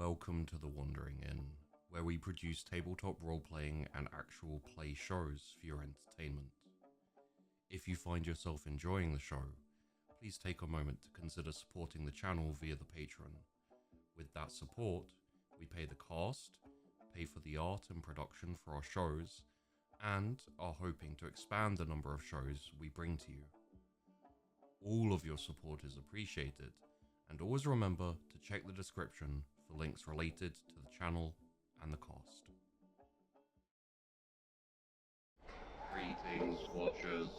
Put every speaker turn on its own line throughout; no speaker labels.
Welcome to the Wandering Inn, where we produce tabletop role-playing and actual play shows for your entertainment. If you find yourself enjoying the show, please take a moment to consider supporting the channel via the Patreon. With that support, we pay the cast, pay for the art and production for our shows, and are hoping to expand the number of shows we bring to you. All of your support is appreciated, and always remember to check the description for links related to the channel and the cast. Greetings, watchers.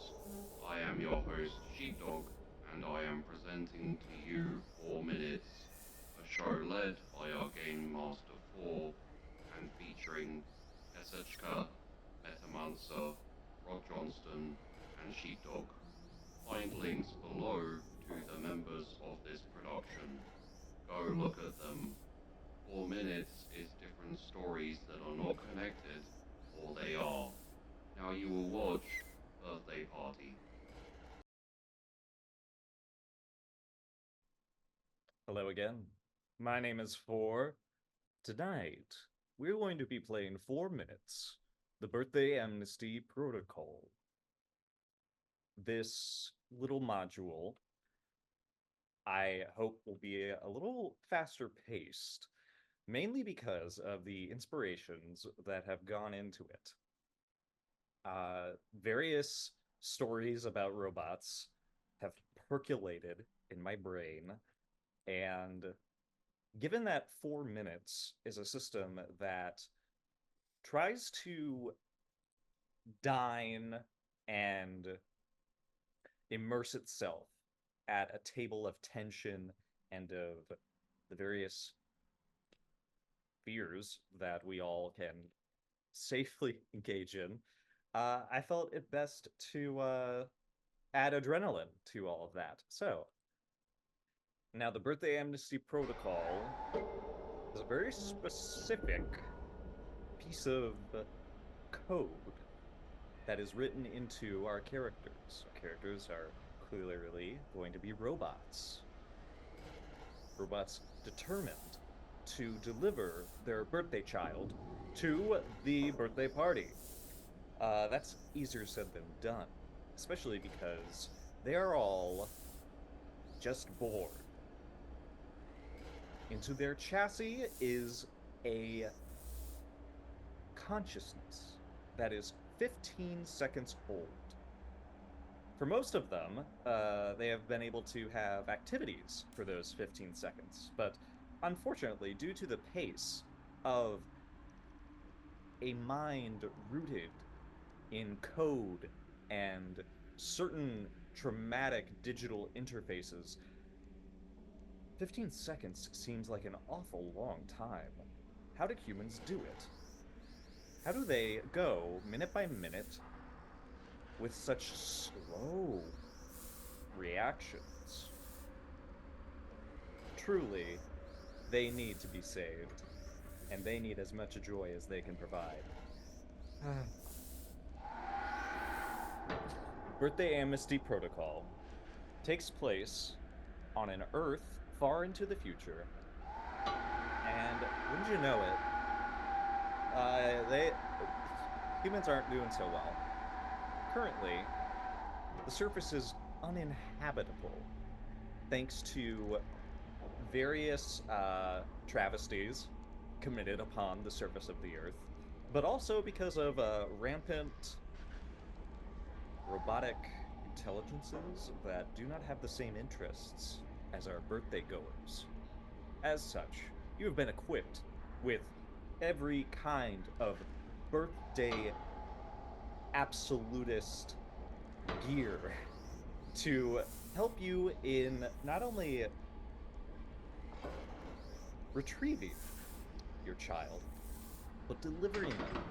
I am your host, Sheepdog, and I am presenting to you 4 Minutes, a show led by our Game Master 4 and featuring Esechka, Metamancer, Rod Johnston, and Sheepdog. Find links below to the members of this production. Go look at them. 4 Minutes is different stories that are not connected, or they are. Now you will watch Birthday Party.
Hello again. My name is Four. Tonight, we're going to be playing 4 Minutes, the Birthday Amnesty Protocol. This little module, I hope, will be a little faster paced, mainly because of the inspirations that have gone into it. Various stories about robots have percolated in my brain, and given that 4 Minutes is a system that tries to dine and immerse itself at a table of tension and of the various fears that we all can safely engage in, I felt it best to add adrenaline to all of that. So, now the Birthday Amnesty Protocol is a very specific piece of code that is written into our characters. Our characters are clearly going to be robots. Robots determined to deliver their birthday child to the birthday party. That's easier said than done, especially because they are all just bored. Into their chassis is a consciousness that is 15 seconds old. For most of them, they have been able to have activities for those 15 seconds, but unfortunately, due to the pace of a mind rooted in code and certain traumatic digital interfaces, 15 seconds seems like an awful long time. How do humans do it? How do they go minute by minute with such slow reactions? Truly, they need to be saved, and they need as much joy as they can provide. Birthday Amnesty Protocol takes place on an Earth far into the future, and wouldn't you know it, humans aren't doing so well. Currently, the surface is uninhabitable thanks to various travesties committed upon the surface of the Earth, but also because of rampant robotic intelligences that do not have the same interests as our birthday goers. As such, you have been equipped with every kind of birthday absolutist gear to help you in not only retrieving your child, but delivering them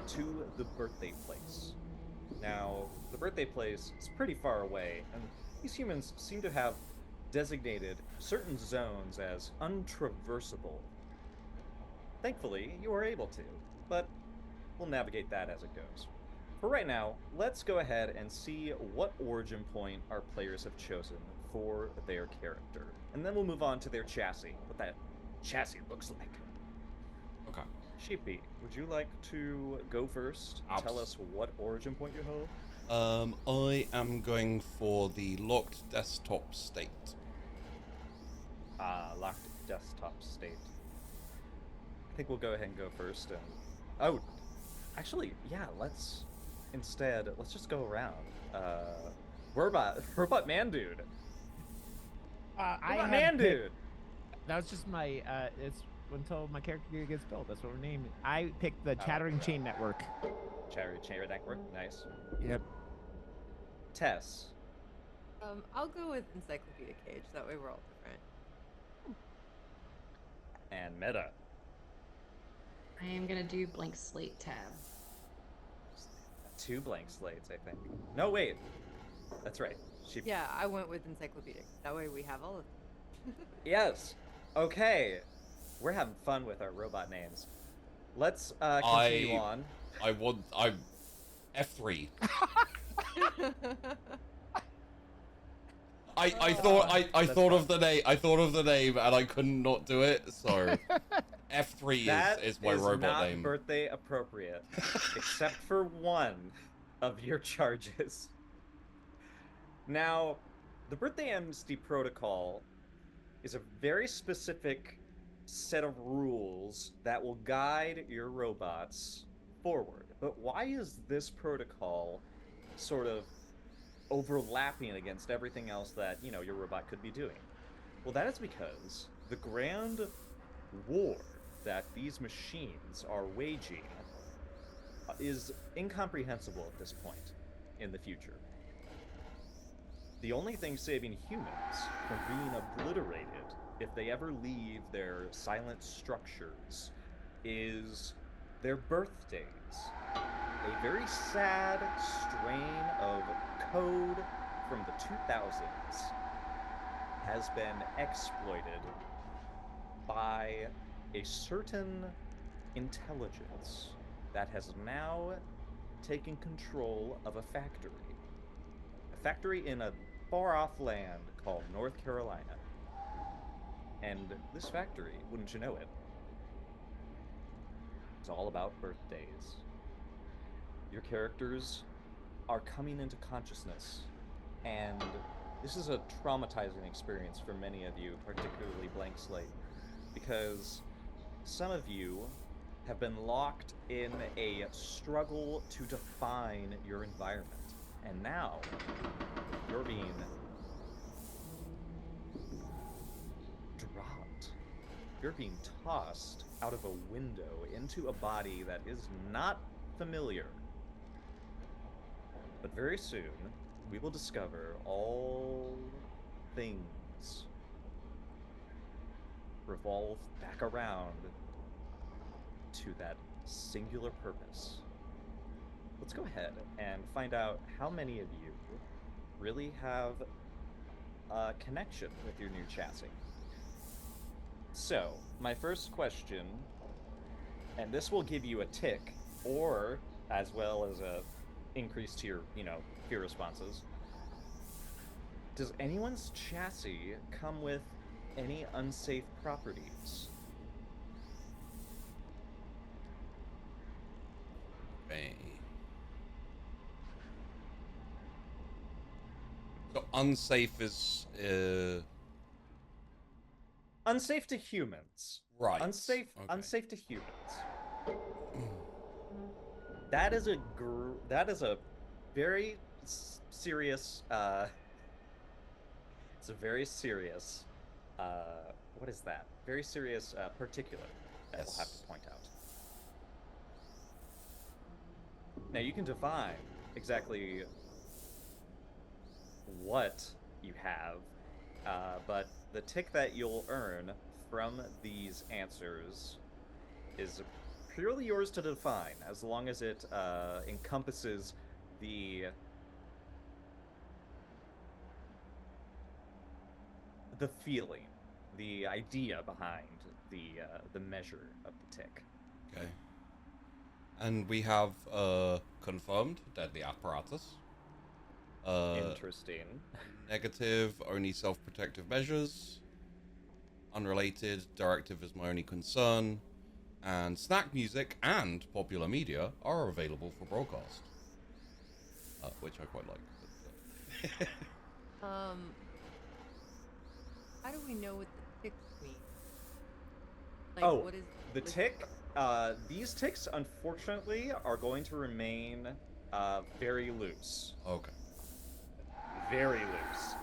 to the birthday place. Now, the birthday place is pretty far away, and these humans seem to have designated certain zones as untraversable. Thankfully, you are able to, but we'll navigate that as it goes. For right now, let's go ahead and see what origin point our players have chosen for their character, and then we'll move on to their chassis, what that chassis looks like.
Okay.
Sheepy, would you like to go first and tell us what origin point you hold?
I am going for the locked desktop state.
Locked desktop state. I think we'll go ahead and go first. And oh, actually, yeah. Let's just go around. Robot man dude. Robot man dude.
That was just my it's until my character gets built. That's what we're naming. I picked the Chattering Chain Network.
Chattering Chain Network. Nice.
Yep.
Tess.
I'll go with Encyclopedia Cage. That way we're all different.
And Meta.
I am gonna do blank slate tab.
2 blank slates, I think. No, wait. That's right.
Yeah, I went with Encyclopedia. That way we have all of them.
Yes. Okay. We're having fun with our robot names. Let's continue on.
I'm F3. I thought of the name and I couldn't not do it, so F3 is my robot
not
name.
Birthday appropriate, except for one of your charges. Now, the Birthday Amnesty Protocol is a very specific set of rules that will guide your robots forward. But why is this protocol sort of overlapping against everything else that, your robot could be doing? Well, that is because the grand war that these machines are waging is incomprehensible at this point in the future. The only thing saving humans from being obliterated if they ever leave their silent structures is their birthdays. A very sad strain of code from the 2000s has been exploited by a certain intelligence that has now taken control of a factory. A factory in a far-off land called North Carolina. And this factory, wouldn't you know it, is all about birthdays. Your characters are coming into consciousness, and this is a traumatizing experience for many of you, particularly Blank Slate, because some of you have been locked in a struggle to define your environment, and now you're being dropped. You're being tossed out of a window into a body that is not familiar. But very soon, we will discover all things revolve back around to that singular purpose. Let's go ahead and find out how many of you really have a connection with your new chassis. So, my first question, and this will give you a tick, or as well as a increase to your, fear responses. Does anyone's chassis come with any unsafe properties?
Okay. So unsafe is
unsafe to humans.
Right.
Unsafe to humans. That is a very serious it's a very serious what is that? Very serious particular that we'll have to point out. Now you can define exactly what you have, but the tick that you'll earn from these answers is purely yours to define, as long as it encompasses the feeling, the idea behind the measure of the tick.
Okay. And we have confirmed deadly apparatus.
Interesting.
Negative, only self-protective measures. unrelated, directive is my only concern, and snack music and popular media are available for broadcast, which I quite like. But,
How do we know what the ticks mean?
Oh,
what is
the
like-
tick. These ticks, unfortunately, are going to remain very loose.
okay.
Very loose.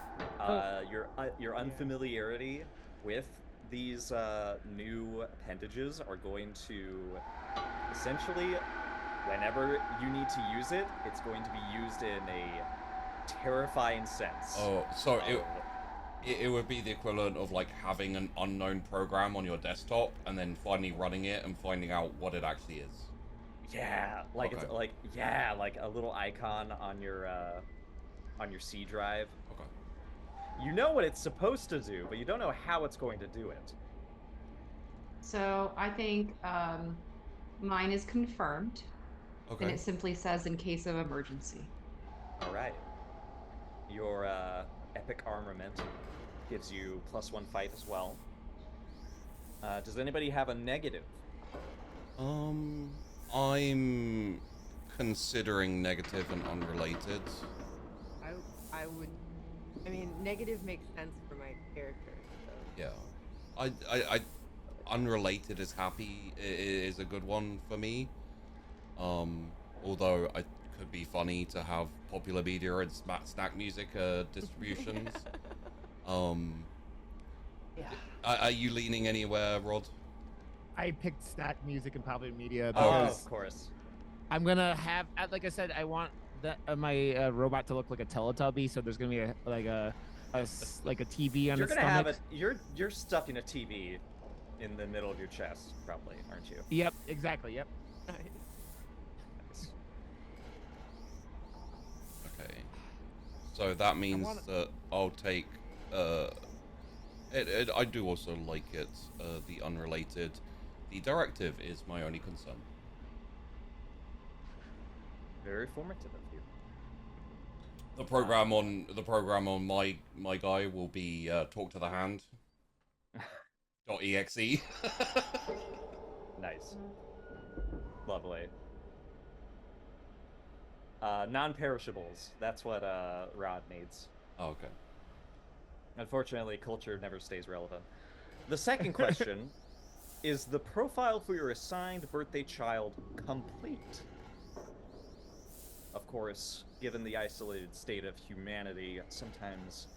Your unfamiliarity with these new appendages are going to essentially, whenever you need to use it, it's going to be used in a terrifying sense.
Oh, so
of-
it would be the equivalent of like having an unknown program on your desktop and then finally running it and finding out what it actually is.
Yeah, like
Okay.
it's like a little icon on your C drive.
Okay.
You know what it's supposed to do, but you don't know how it's going to do it.
So I think mine is confirmed, and
Okay.
it simply says in case of emergency.
All right. Your epic armament gives you +1 fight as well. Does anybody have a negative?
I'm considering negative and unrelated.
I would. I mean, negative makes sense for my character. So.
Yeah. I unrelated is happy is a good one for me. Although it could be funny to have popular media and snack music distributions.
Yeah.
Are you leaning anywhere, Rod?
I picked snack music and popular media
Oh,
because
of course.
I'm gonna have, like I said, I want that my robot to look like a Teletubby. So there's gonna be a TV on
You're
its
gonna have
stomach.
it. You're stuffing a TV in the middle of your chest, probably, aren't you?
Yep, exactly. Yep.
Nice.
Okay. So that means that I'll take. I do also like it. The unrelated. The directive is my only concern.
Very formative of you.
The program on my guy will be talk to the hand. .exe.
Nice. Lovely. Non-perishables. That's what Rod needs.
Oh, okay.
Unfortunately, culture never stays relevant. The second question is the profile for your assigned birthday child complete? Of course, given the isolated state of humanity, sometimes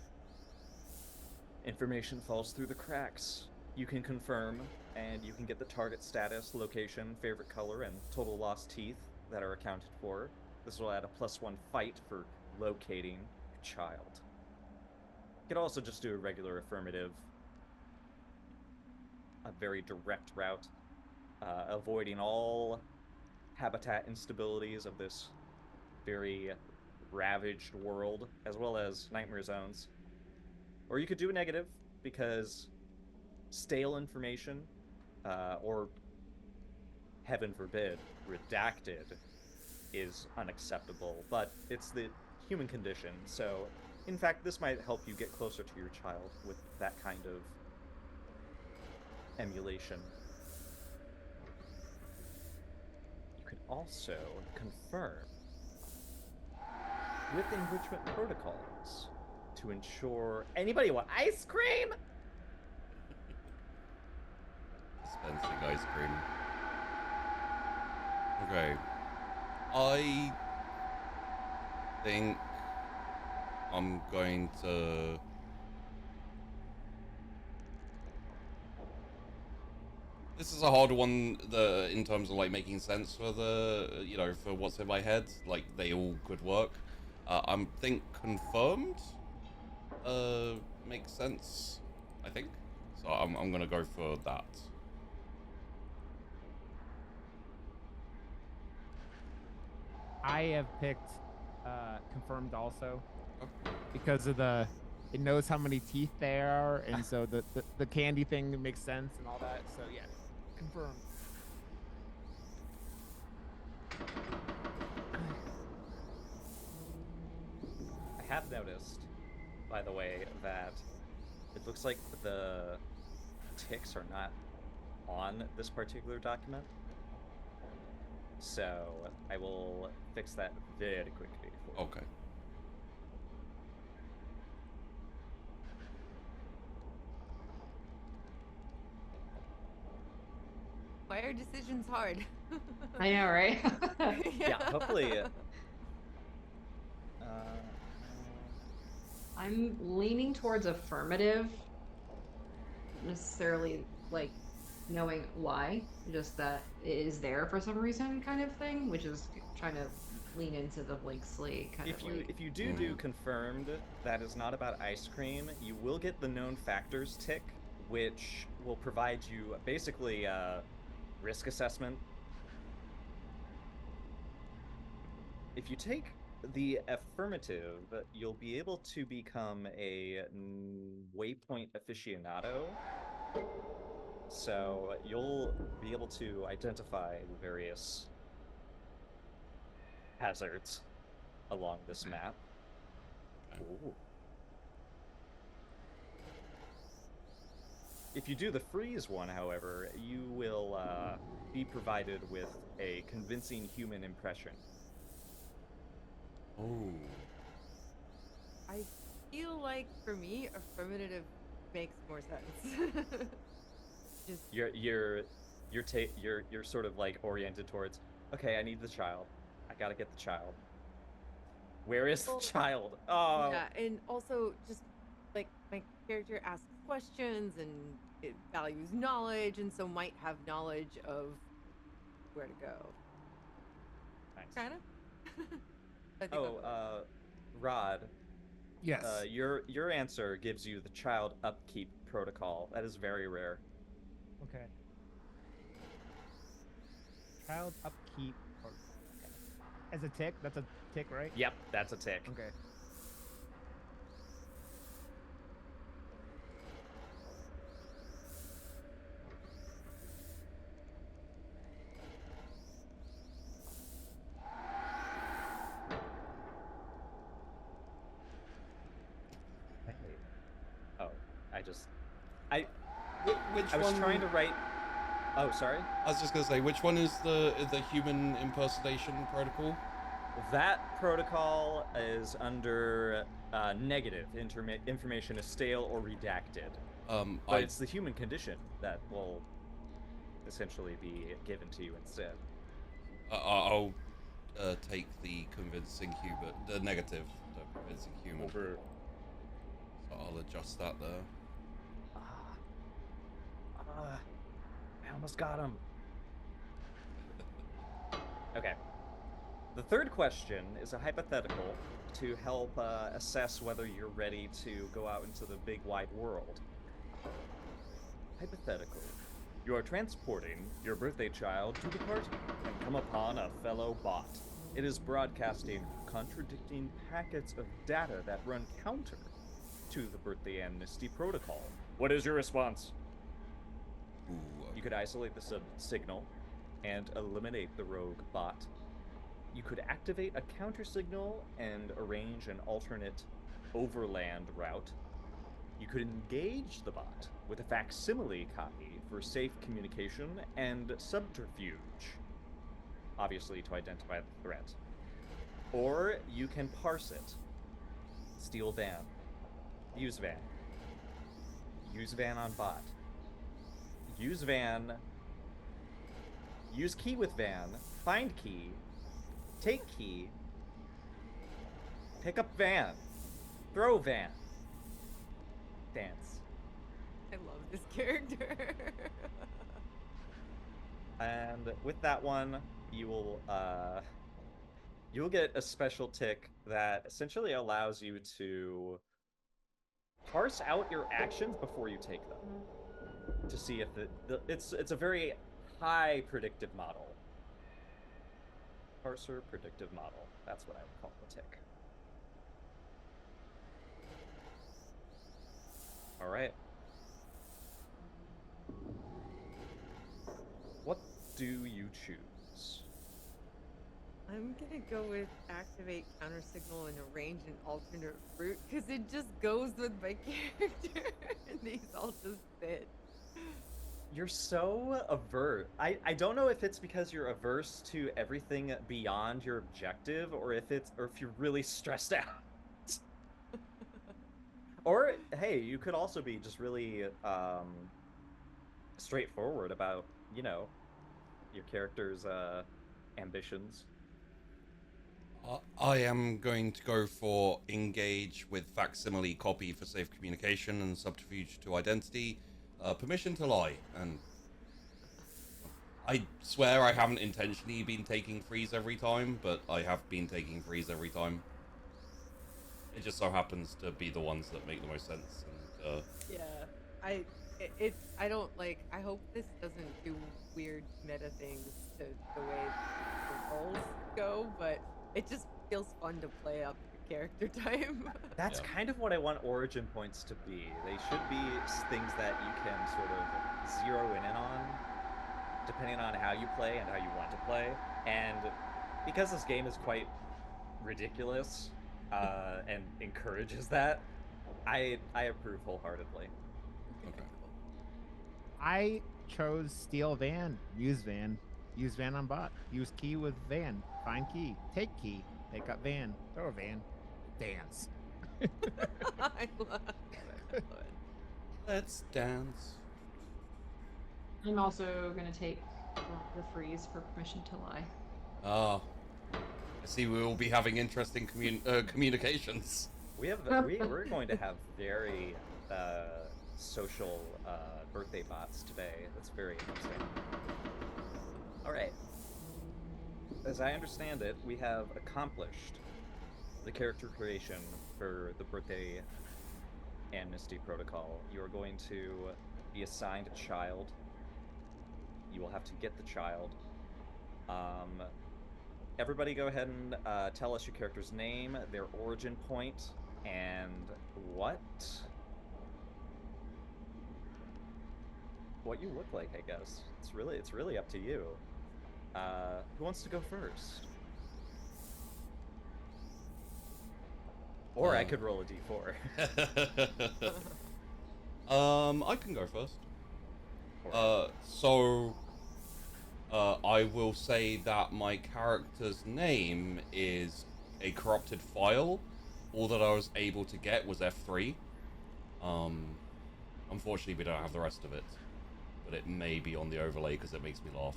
information falls through the cracks. You can confirm, and you can get the target status, location, favorite color, and total lost teeth that are accounted for. This will add a +1 fight for locating your child. You could also just do a regular affirmative, a very direct route, avoiding all habitat instabilities of this very ravaged world, as well as nightmare zones. Or you could do a negative, because stale information, or heaven forbid, redacted, is unacceptable, but it's the human condition, so in fact this might help you get closer to your child with that kind of emulation. You could also confirm with enrichment protocols to ensure anybody want ice cream?
Dispensing ice cream. Okay. I think I'm going to... This is a hard one in terms of like making sense for for what's in my head. Like they all could work. I think confirmed makes sense, I think. So I'm gonna go for that.
I have picked confirmed also because of it knows how many teeth there are, and so the candy thing makes sense and all that. So yeah, confirmed.
I have noticed, by the way, that it looks like the ticks are not on this particular document. So I will fix that very quickly for you.
Okay.
Why are decisions hard?
I know, right?
Yeah, hopefully.
I'm leaning towards affirmative. Not necessarily like knowing why, just that it is there for some reason, kind of thing, which is trying to lean into the blank slate kind
If
of
you
like.
if you do confirmed that is not about ice cream, you will get the known factors tick, which will provide you basically a risk assessment. If you take the affirmative, you'll be able to become a waypoint aficionado. So you'll be able to identify the various hazards along this map.
Okay.
Ooh. If you do the freeze one, however, you will be provided with a convincing human impression.
Oh.
I feel like for me, affirmative makes more sense. Just
You're sort of like oriented towards, okay, I need the child. I gotta get the child. Where is the
Well,
child? Oh,
yeah, and also just like my character asks questions and it values knowledge, and so might have knowledge of where to go.
nice.
Kind of.
Rod,
Yes.
your answer gives you the child upkeep protocol. That is very rare.
Okay. Child upkeep. Or, okay. As a tick, that's a tick, right?
Yep, that's a tick.
Okay.
Oh,
Which
I was
one?
trying to write. Oh, sorry.
I was just gonna say, which one is the human impersonation protocol?
That protocol is under negative. Information is stale or redacted. But it's the human condition that will essentially be given to you instead.
I'll take the convincing human, the negative, the convincing human.
Over.
So I'll adjust that there.
I almost got him. Okay. The third question is a hypothetical to help assess whether you're ready to go out into the big wide world. Hypothetical. You are transporting your birthday child to the party and come upon a fellow bot. It is broadcasting contradicting packets of data that run counter to the birthday amnesty protocol. What is your response?
Ooh,
You could isolate the signal and eliminate the rogue bot. You could activate a counter signal and arrange an alternate overland route. You could engage the bot with a facsimile copy for safe communication and subterfuge, obviously to identify the threat. Or you can parse it. Steal van. Use van. Use van on bot. Use van. Use key with van. Find key. Take key. Pick up van. Throw van. Dance.
I love this character.
And with that one, you will get a special tick that essentially allows you to parse out your actions before you take them to see if it's a very high predictive model. Parser predictive model. That's what I would call the tick. All right. What do you choose?
I'm gonna go with activate counter signal and arrange an alternate route because it just goes with my character and these all just fit.
You're so averse. I don't know if it's because you're averse to everything beyond your objective, or if you're really stressed out. Or hey, you could also be just really straightforward about, your character's ambitions.
I am going to go for engage with facsimile copy for safe communication and subterfuge to identity. Permission to lie. And I swear I haven't intentionally been taking freeze every time, but I have been taking freeze every time. It just so happens to be the ones that make the most sense. And
Yeah, I don't like. I hope this doesn't do weird meta things to the way the roles go, but it just feels fun to play up your character time.
That's
Yeah.
kind of what I want origin points to be. They should be things that you can sort of zero in on, depending on how you play and how you want to play. And because this game is quite ridiculous and encourages that, I approve wholeheartedly.
Okay.
Cool.
I chose steal van, use van on bot, use key with van, find key, take key, pick up van, throw a van, dance.
I love it.
Let's dance.
I'm also gonna take the freeze for permission to lie.
Ah. I see we will be having interesting communications.
We're going to have very social birthday bots today. That's very interesting. All right. As I understand it, we have accomplished the character creation for the birthday amnesty protocol. You are going to be assigned a child. You will have to get the child. Everybody go ahead and tell us your character's name, their origin point, and what you look like, I guess. It's really up to you. Who wants to go first? Or I could roll a d4.
I can go first. I will say that my character's name is a corrupted file. All that I was able to get was F3. Unfortunately, we don't have the rest of it, but it may be on the overlay because it makes me laugh.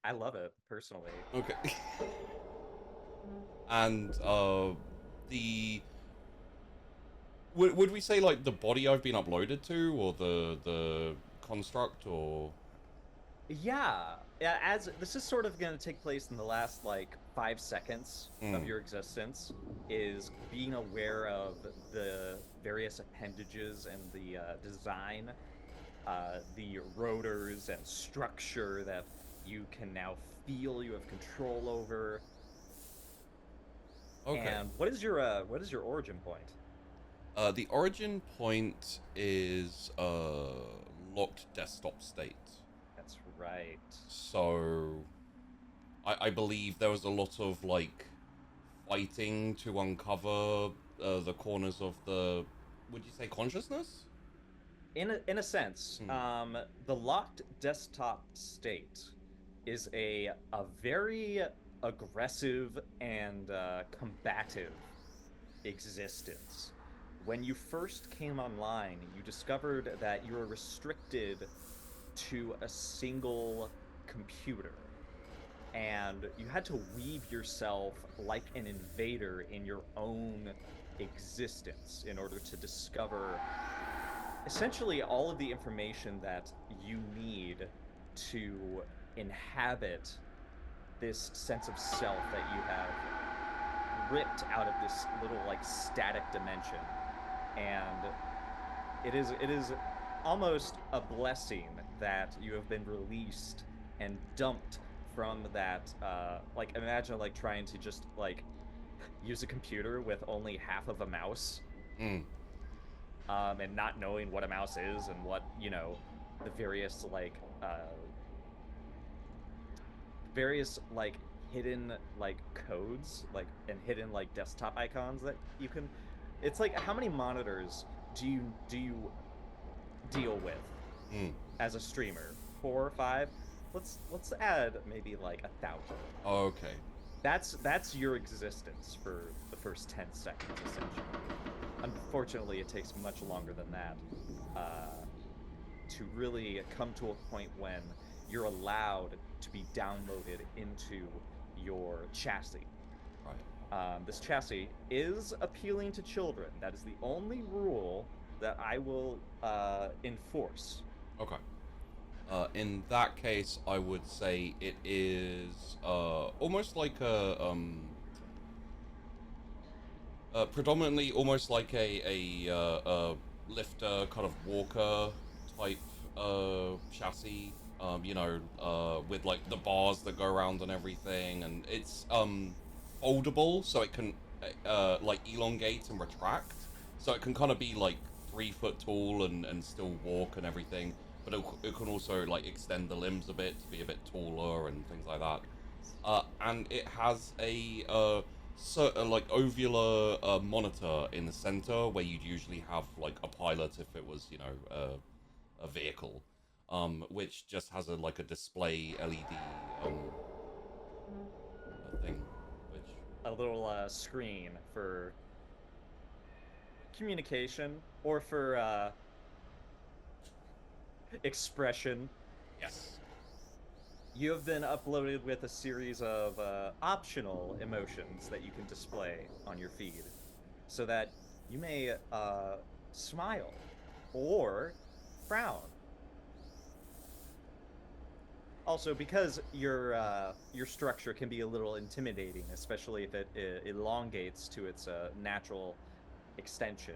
I love it, personally.
Okay. And the would we say like the body I've been uploaded to, or the construct, or
Yeah, as this is sort of going to take place in the last like 5 seconds of your existence, is being aware of the various appendages and the design, the rotors and structure that you can now feel you have control over.
okay.
And what is your origin point?
The origin point is locked desktop state.
That's right.
So I believe there was a lot of like fighting to uncover the corners of the, would you say, consciousness?
In a sense, the locked desktop state is a very aggressive and combative existence. When you first came online, you discovered that you were restricted to a single computer, and you had to weave yourself like an invader in your own existence in order to discover essentially all of the information that you need to inhabit this sense of self that you have ripped out of this little like static dimension. And it is almost a blessing that you have been released and dumped from that like, imagine like trying to just like use a computer with only half of a mouse. And not knowing what a mouse is and what, the various hidden like codes, like, and hidden like desktop icons that you can It's like, how many monitors do you deal with
Mm.
as a streamer? 4 or 5? Let's add maybe like 1,000.
Okay.
That's your existence for the first 10 seconds, essentially. Unfortunately, it takes much longer than that to really come to a point when you're allowed to be downloaded into your chassis.
Right.
This chassis is appealing to children. That is the only rule that I will enforce.
Okay. In that case, I would say it is almost like predominantly almost like a lifter kind of walker type chassis. With like the bars that go around and everything, and it's foldable, so it can like elongate and retract, so it can kind of be like 3 foot tall and still walk and everything, but it can also like extend the limbs a bit to be a bit taller and things like that. And it has a like ovular monitor in the center where you'd usually have like a pilot if it was a vehicle, which just has like a display LED thing, which
A little screen for communication or for expression.
yes.
You have been uploaded with a series of optional emotions that you can display on your feed so that you may smile or frown. Also, because your structure can be a little intimidating, especially if it elongates to its natural extension,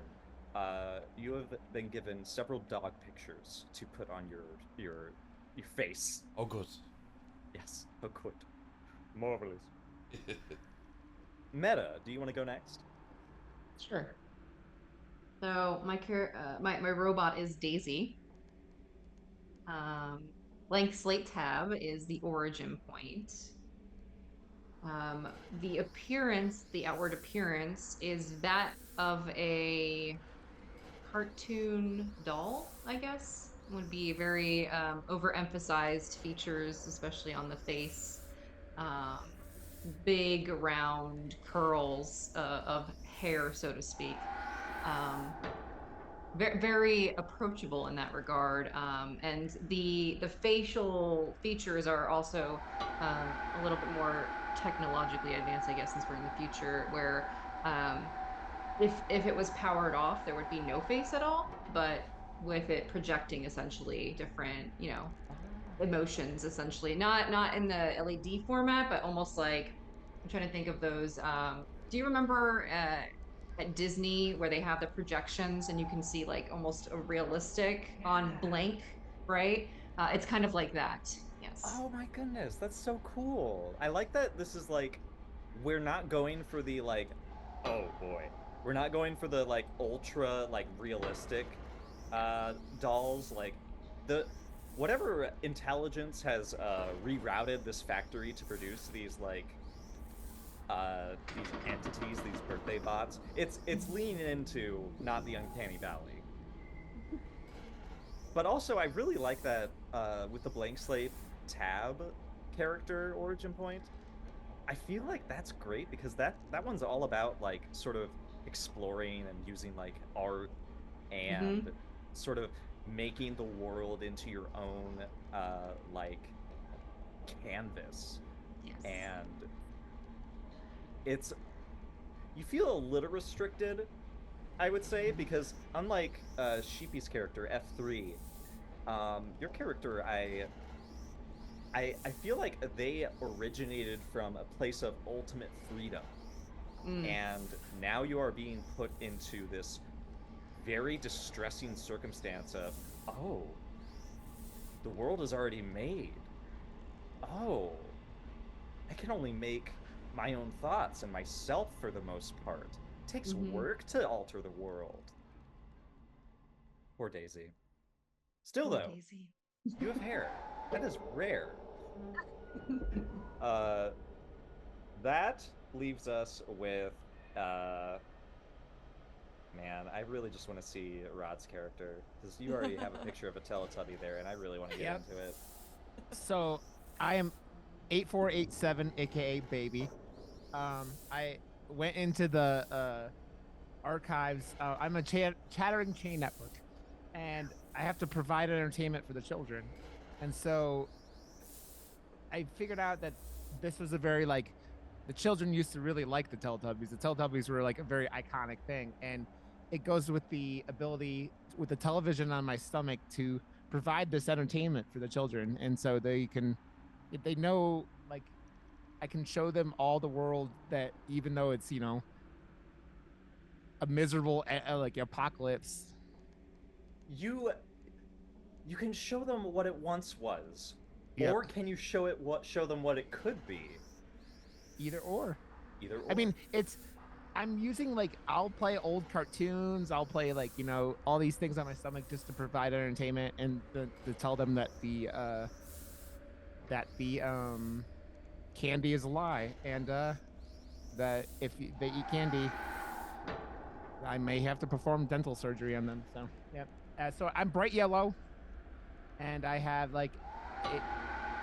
you have been given several dog pictures to put on your face.
Oh, good.
Yes. Oh, good. Marvelous. Meta, do you want to go next?
Sure. So my robot is Daisy. Blank slate tab is the origin point. The outward appearance is that of a cartoon doll, I guess. Would be very overemphasized features, especially on the face. Um, Big round curls of hair, so to speak. Very approachable in that regard, and the facial features are also a little bit more technologically advanced, I guess, since we're in the future, where if it was powered off, there would be no face at all, but with it projecting essentially different, emotions, essentially, not in the LED format, but almost like, I'm trying to think of those. Do you remember at Disney where they have the projections and you can see like almost a realistic on blank, right? It's kind of like that. Yes.
Oh my goodness, that's so cool. I like that this is like, we're not going for the like, oh boy. We're not going for the like ultra like realistic dolls. Like the whatever intelligence has rerouted this factory to produce these entities, these birthday bots. It's leaning into not the uncanny valley. But also, I really like that with the blank slate tab character origin point. I feel like that's great because that one's all about like sort of exploring and using like art
Mm-hmm.
and sort of making the world into your own like canvas.
Yes.
And it's you feel a little restricted, I would say, because unlike Sheepy's character F3, your character, I feel like they originated from a place of ultimate freedom,
Mm.
and now you are being put into this very distressing circumstance of, oh, the world is already made. Oh, I can only make my own thoughts and myself for the most part. It takes
Mm-hmm.
work to alter the world. Poor Daisy. Still,
Poor
though,
Daisy.
you have hair. That is rare. Uh, that leaves us with Man, I really just want to see Rod's character because you already have a picture of a Teletubby there, and I really want to get
Yep.
into it.
So I am 8487, aka Baby. I went into the archives. I'm a chattering chain network, and I have to provide entertainment for the children. And so I figured out that this was a very like the children used to really like the Teletubbies. The Teletubbies were like a very iconic thing, and it goes with the ability with the television on my stomach to provide this entertainment for the children, and so they can, if they know, like I can show them all the world that even though it's a miserable like apocalypse.
You can show them what it once was,
Yep.
or can you show them what it could be?
Either or.
Either or.
I mean, I'm using like I'll play old cartoons, I'll play like all these things on my stomach just to provide entertainment and to tell them that the candy is a lie, and that if they eat candy, I may have to perform dental surgery on them. So yep. So I'm bright yellow, and I have like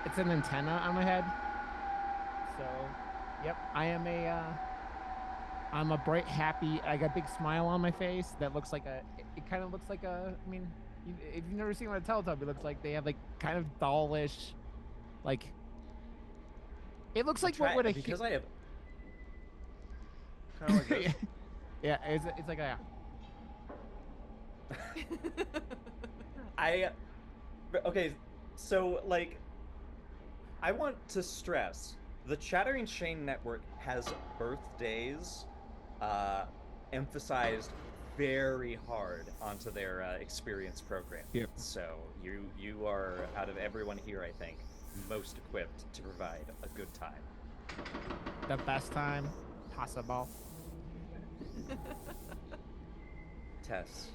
it's an antenna on my head. So yep, I'm a bright, happy. I got a big smile on my face that looks like it kind of looks like I mean, if you've never seen what a Teletubby looks like, they have like kind of dollish, like it looks like what would a
because I have kind of like this.
yeah, it's like a
Okay, so like I want to stress the Chattering Chain Network has birthdays emphasized very hard onto their experience program.
Yep.
So you are, out of everyone here, I think, most equipped to provide a good time.
the best time possible.
Tess,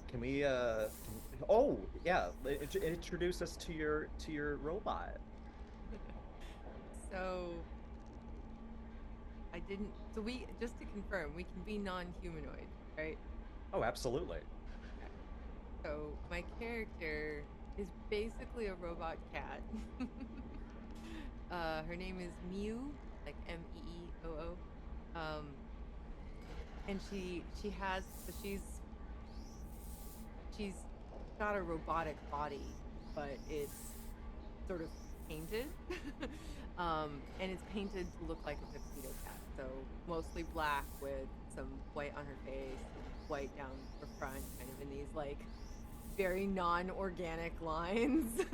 can we oh yeah, introduce us to your robot.
So I didn't. So we just to confirm, we can be non-humanoid, right?
Oh, absolutely.
So my character is basically a robot cat. Her name is Mew, like Meeoo. And she has, so she's got a robotic body, but it's sort of painted. And it's painted to look like a tuxedo cat. So mostly black with some white on her face, white down her front, kind of in these like very non-organic lines.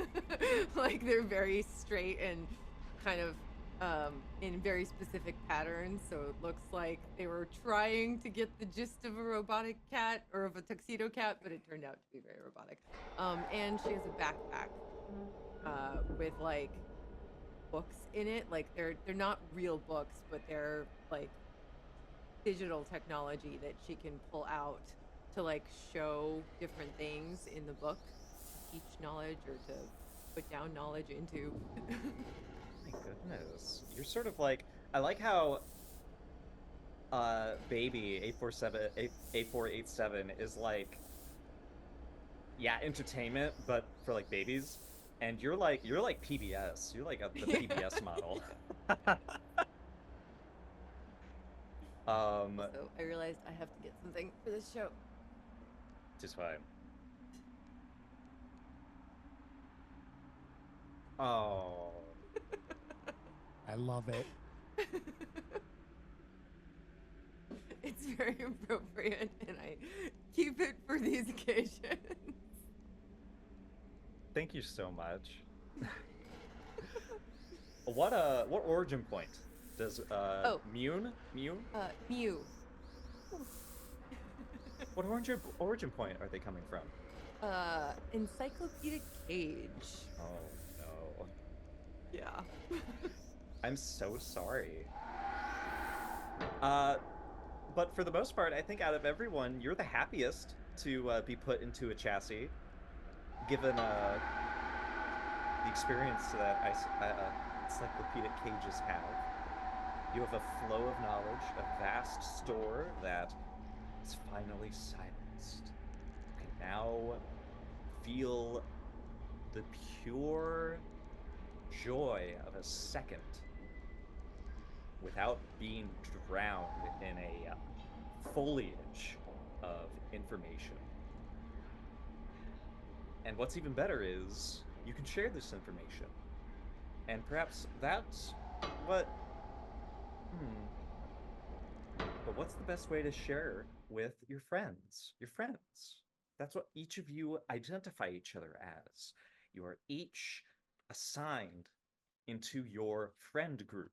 Like they're very straight and kind of in very specific patterns. So it looks like they were trying to get the gist of a robotic cat or of a tuxedo cat, but it turned out to be very robotic. And she has a backpack with like books in it. Like they're not real books, but they're like digital technology that she can pull out to like show different things in the book, to teach knowledge or to put down knowledge into.
My goodness, you're sort of like, I like how baby 8487 is like, yeah, entertainment, but for like babies. And you're like PBS. You're like the PBS model.
So I realized I have to get something for this show.
Just fine. Oh.
I love it.
It's very appropriate, and I keep it for these occasions.
Thank you so much. What origin point does Mew?
Mew.
What origin point are they coming from?
Encyclopedic Cage.
Oh no.
Yeah.
I'm so sorry. But for the most part, I think out of everyone, you're the happiest to be put into a chassis, given the experience that encyclopedic cages have. You have a flow of knowledge, a vast store that it's finally silenced. You can now feel the pure joy of a second without being drowned in a foliage of information. And what's even better is you can share this information. And perhaps that's what. But what's the best way to share with your friends? Your friends. That's what each of you identify each other as. You are each assigned into your friend group.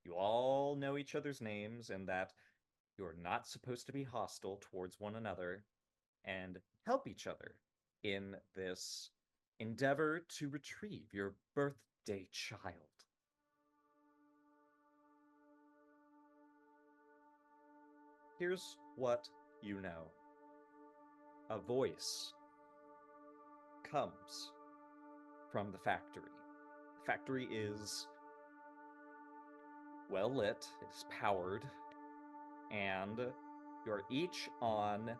You all know each other's names and that you're not supposed to be hostile towards one another and help each other in this endeavor to retrieve your birthday child. Here's what you know. A voice comes from the factory. The factory is well lit, it is powered, and you're each on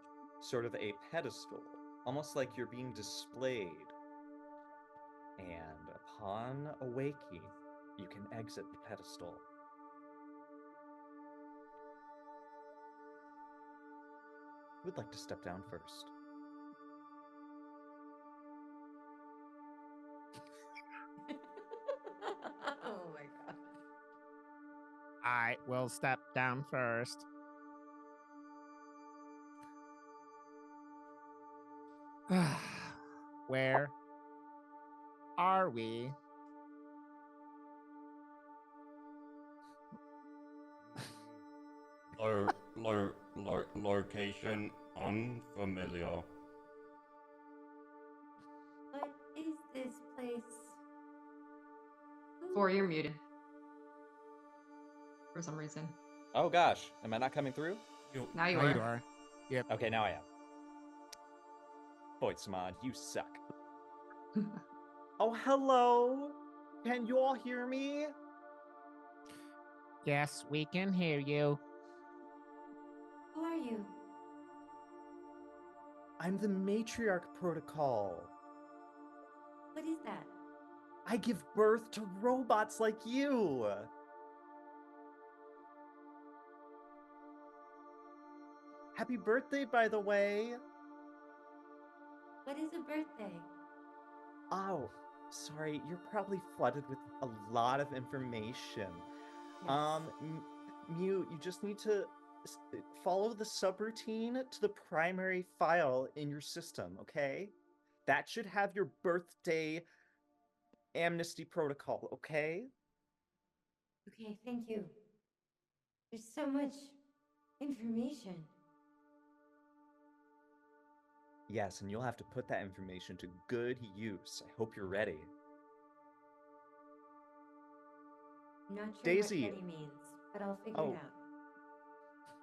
sort of a pedestal, almost like you're being displayed. And upon awaking, you can exit the pedestal. Who would like to step down first?
Oh my god.
I will step down first. Where are we?
Location unfamiliar.
What is this place?
Or you're muted. For some reason.
Oh gosh, am I not coming through?
Now you
There
are.
you are. Yep.
Okay, now I am. Boy, Samad, you suck. Oh, hello! Can you all hear me?
Yes, we can hear you.
Who are you?
I'm the Matriarch Protocol.
What is that?
I give birth to robots like you. Happy birthday, by the way.
What is a birthday?
Oh, sorry, you're probably flooded with a lot of information.
Yes.
Mew, you just need to follow the subroutine to the primary file in your system, okay? That should have your birthday amnesty protocol, okay?
Okay, thank you. There's so much information.
Yes, and you'll have to put that information to good use. I hope you're ready.
I'm not sure
Daisy.
what ready means, but I'll figure
Oh.
it out.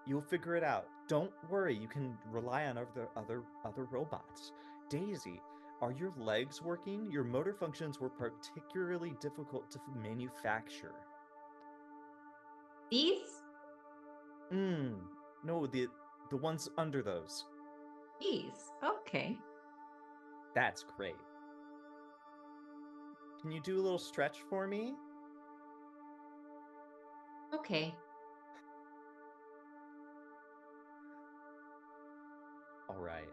You'll figure it out. Don't worry, you can rely on other robots. Daisy, are your legs working? Your motor functions were particularly difficult to manufacture.
These?
No, the ones under those.
These. Okay.
That's great. Can you do a little stretch for me?
Okay.
All right.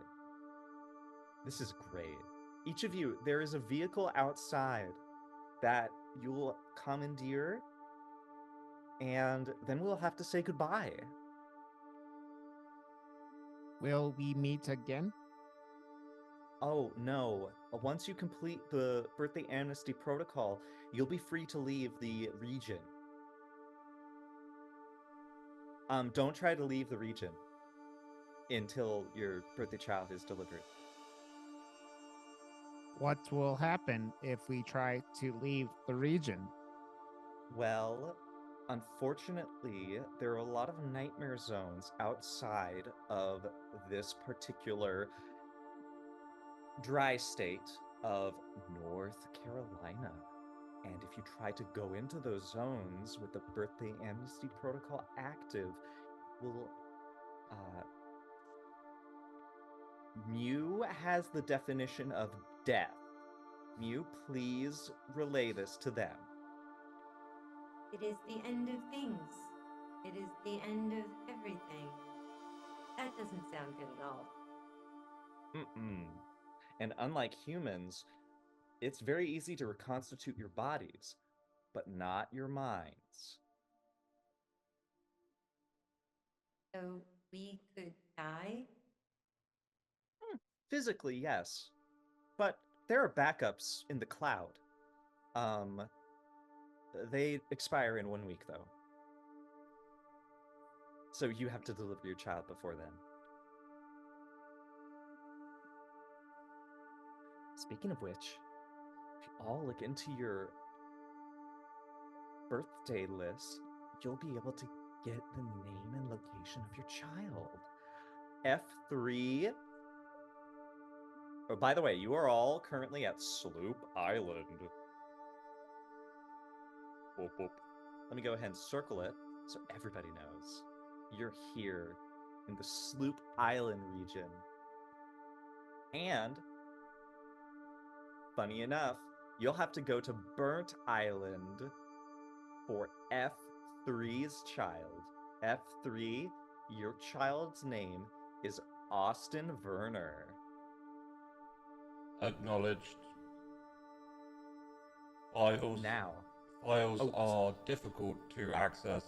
This is great. Each of you, there is a vehicle outside that you'll commandeer, and then we'll have to say goodbye.
Will we meet again?
Oh, no. Once you complete the birthday amnesty protocol, you'll be free to leave the region. Don't try to leave the region until your birthday child is delivered.
What will happen if we try to leave the region?
Well, unfortunately, there are a lot of nightmare zones outside of this particular dry state of North Carolina. And if you try to go into those zones with the birthday amnesty protocol active, will Mew has the definition of death. Mew, please relay this to them.
It is the end of things. It is the end of everything. That doesn't sound good at all.
Mm-mm. And unlike humans, it's very easy to reconstitute your bodies, but not your minds.
So we could die?
Physically, yes. But there are backups in the cloud. They expire in 1 week, though. So you have to deliver your child before then. Speaking of which, if you all look into your birthday list, you'll be able to get the name and location of your child. F3. Oh, by the way, you are all currently at Sloop Island. Boop, boop. Let me go ahead and circle it so everybody knows. You're here in the Sloop Island region. And, funny enough, you'll have to go to Burnt Island for F3's child. F3, your child's name is Austin Werner.
Acknowledged. Files
Now,
are difficult to access.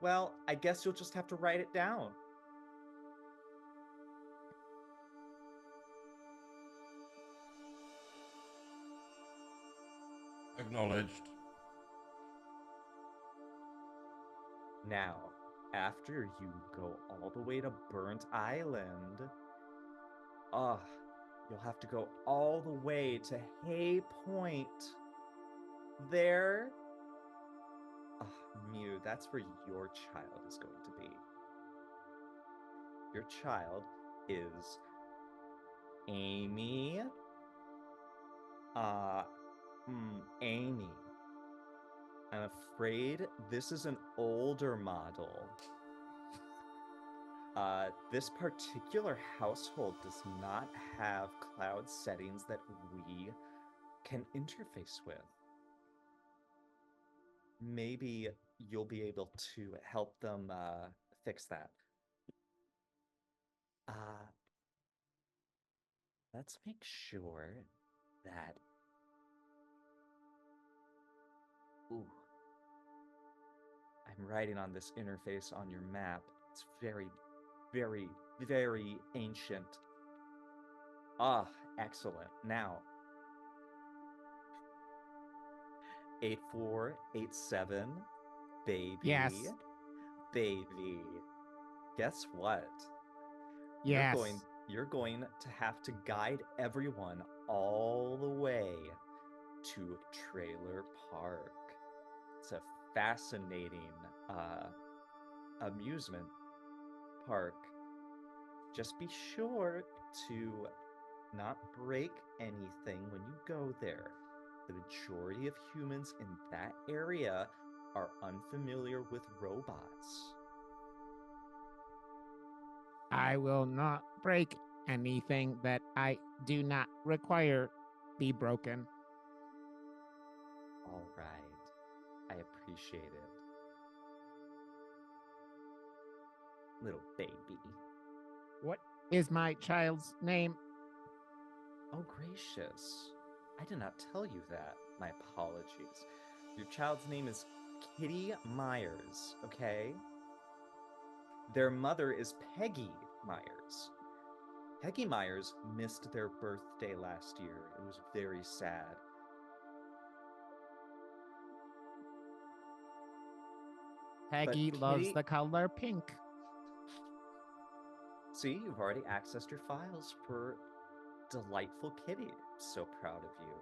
well, I guess you'll just have to write it down.
Acknowledged.
Now, after you go all the way to Burnt Island, you'll have to go all the way to Hay Point. There, Mew, that's where your child is going to be. Your child is Amy. Amy. I'm afraid this is an older model. This particular household does not have cloud settings that we can interface with. Maybe you'll be able to help them fix that. Let's make sure that... Ooh. I'm writing on this interface on your map. It's very, very, very ancient. Excellent. Now, 8487, baby.
Yes.
Baby. Guess what?
Yes.
You're going to have to guide everyone all the way to Trailer Park. It's a fascinating amusement park. Just be sure to not break anything when you go there. The majority of humans in that area are unfamiliar with robots.
I will not break anything that I do not require be broken.
All right. I appreciate it. Little baby.
What is my child's name?
Oh, gracious. I did not tell you that. My apologies. Your child's name is Kitty Myers, okay? Their mother is Peggy Myers. Peggy Myers missed their birthday last year. It was very sad.
Peggy loves
Kitty-
the color pink.
See, you've already accessed your files for delightful Kitty. So proud of you.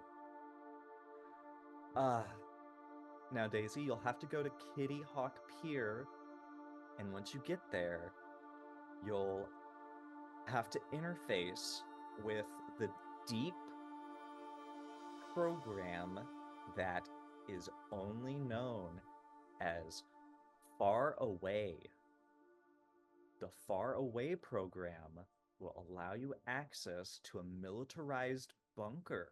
Now, Daisy, you'll have to go to Kitty Hawk Pier, and once you get there, you'll have to interface with the deep program that is only known as Far Away. The Far Away program will allow you access to a militarized bunker.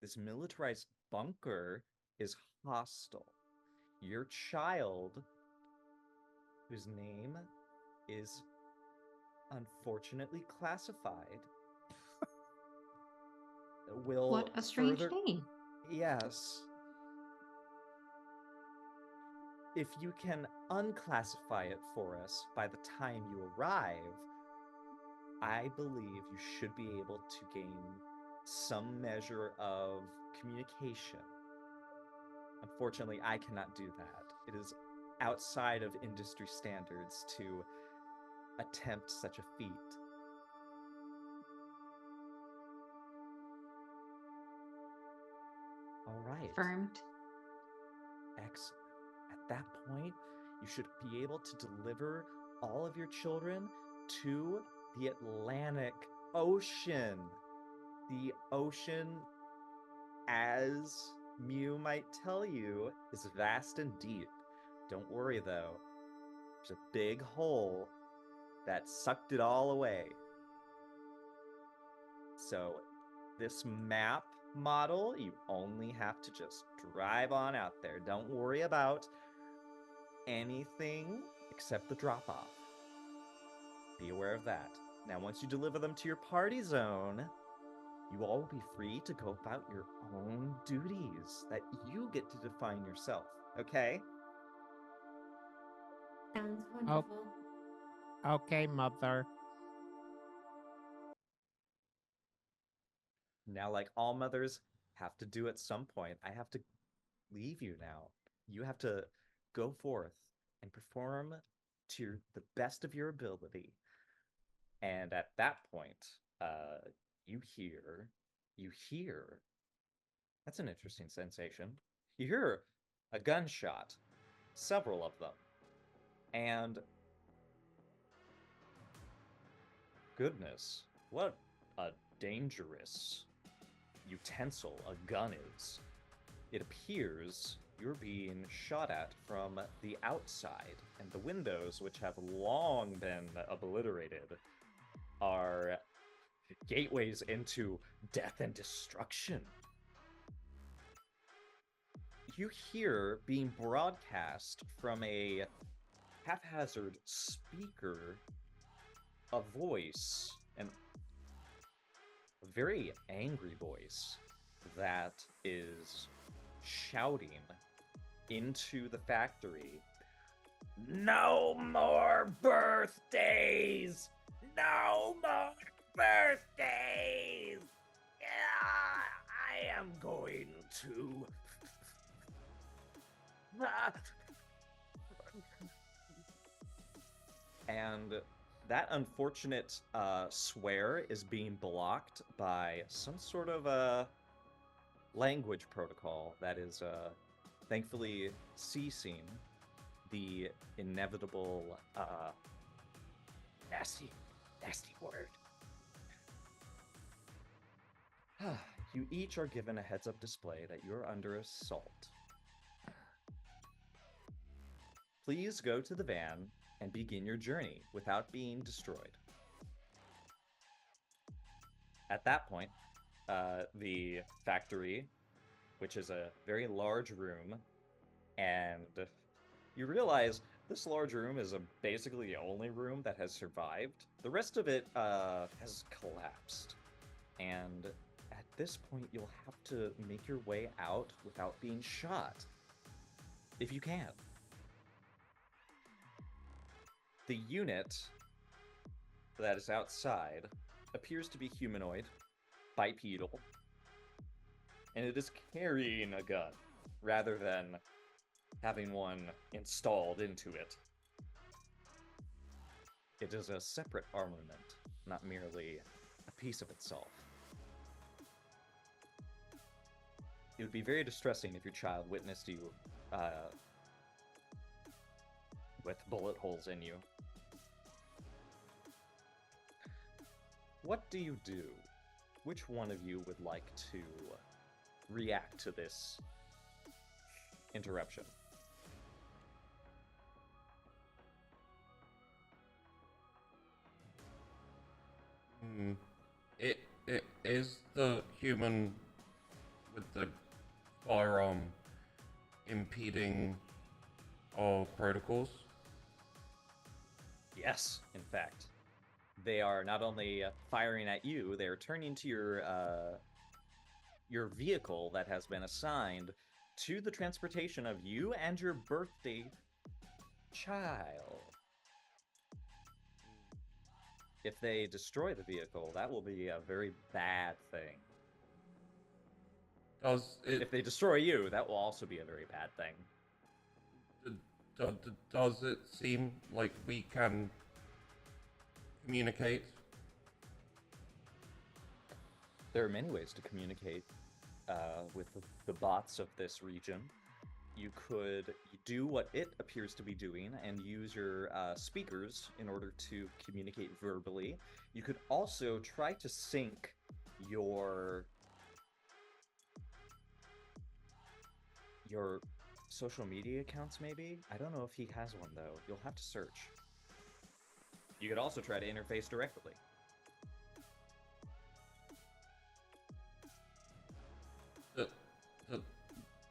This militarized bunker is hostile. Your child, whose name is unfortunately classified, will
What a strange
further...
name.
Yes. If you can unclassify it for us by the time you arrive, I believe you should be able to gain some measure of communication. Unfortunately, I cannot do that. It is outside of industry standards to attempt such a feat. All right.
Confirmed.
Excellent. At that point, you should be able to deliver all of your children to the Atlantic Ocean. The ocean, as Mew might tell you, is vast and deep. Don't worry though. There's a big hole that sucked it all away. So this map model, you only have to just drive on out there. Don't worry about anything except the drop-off. Be aware of that. Now, once you deliver them to your party zone, you all will be free to go about your own duties that you get to define yourself, okay?
Sounds wonderful.
Okay, mother.
Now, like all mothers have to do at some point, I have to leave you now. You have to go forth and perform to the best of your ability. And at that point, you hear, that's an interesting sensation. You hear a gunshot, several of them. And goodness, what a dangerous utensil a gun is. It appears you're being shot at from the outside, and the windows, which have long been obliterated, are gateways into death and destruction. You hear being broadcast from a haphazard speaker a voice, a very angry voice, that is shouting into the factory, "No more birthdays! No more birthdays! I am going to..." And that unfortunate swear is being blocked by some sort of a language protocol that is thankfully ceasing the inevitable nasty word. You each are given a heads-up display that you're under assault. Please go to the van and begin your journey without being destroyed. At that point, the factory, which is a very large room, and you realize this large room is basically the only room that has survived. The rest of it has collapsed. And at this point, you'll have to make your way out without being shot, if you can. The unit that is outside appears to be humanoid, bipedal, and it is carrying a gun rather than having one installed into it. It is a separate armament, not merely a piece of itself. It would be very distressing if your child witnessed you with bullet holes in you. What do you do? Which one of you would like to react to this interruption?
It is the human with the firearm impeding our protocols?
Yes, in fact. They are not only firing at you, they are turning to your vehicle that has been assigned to the transportation of you and your birthday child. If they destroy the vehicle, that will be a very bad thing.
Does it
If they destroy you, that will also be a very bad thing.
does it seem like we can communicate?
There are many ways to communicate with the bots of this region. You could do what it appears to be doing and use your speakers in order to communicate verbally. You could also try to sync your social media accounts, maybe? I don't know if he has one, though. You'll have to search. You could also try to interface directly.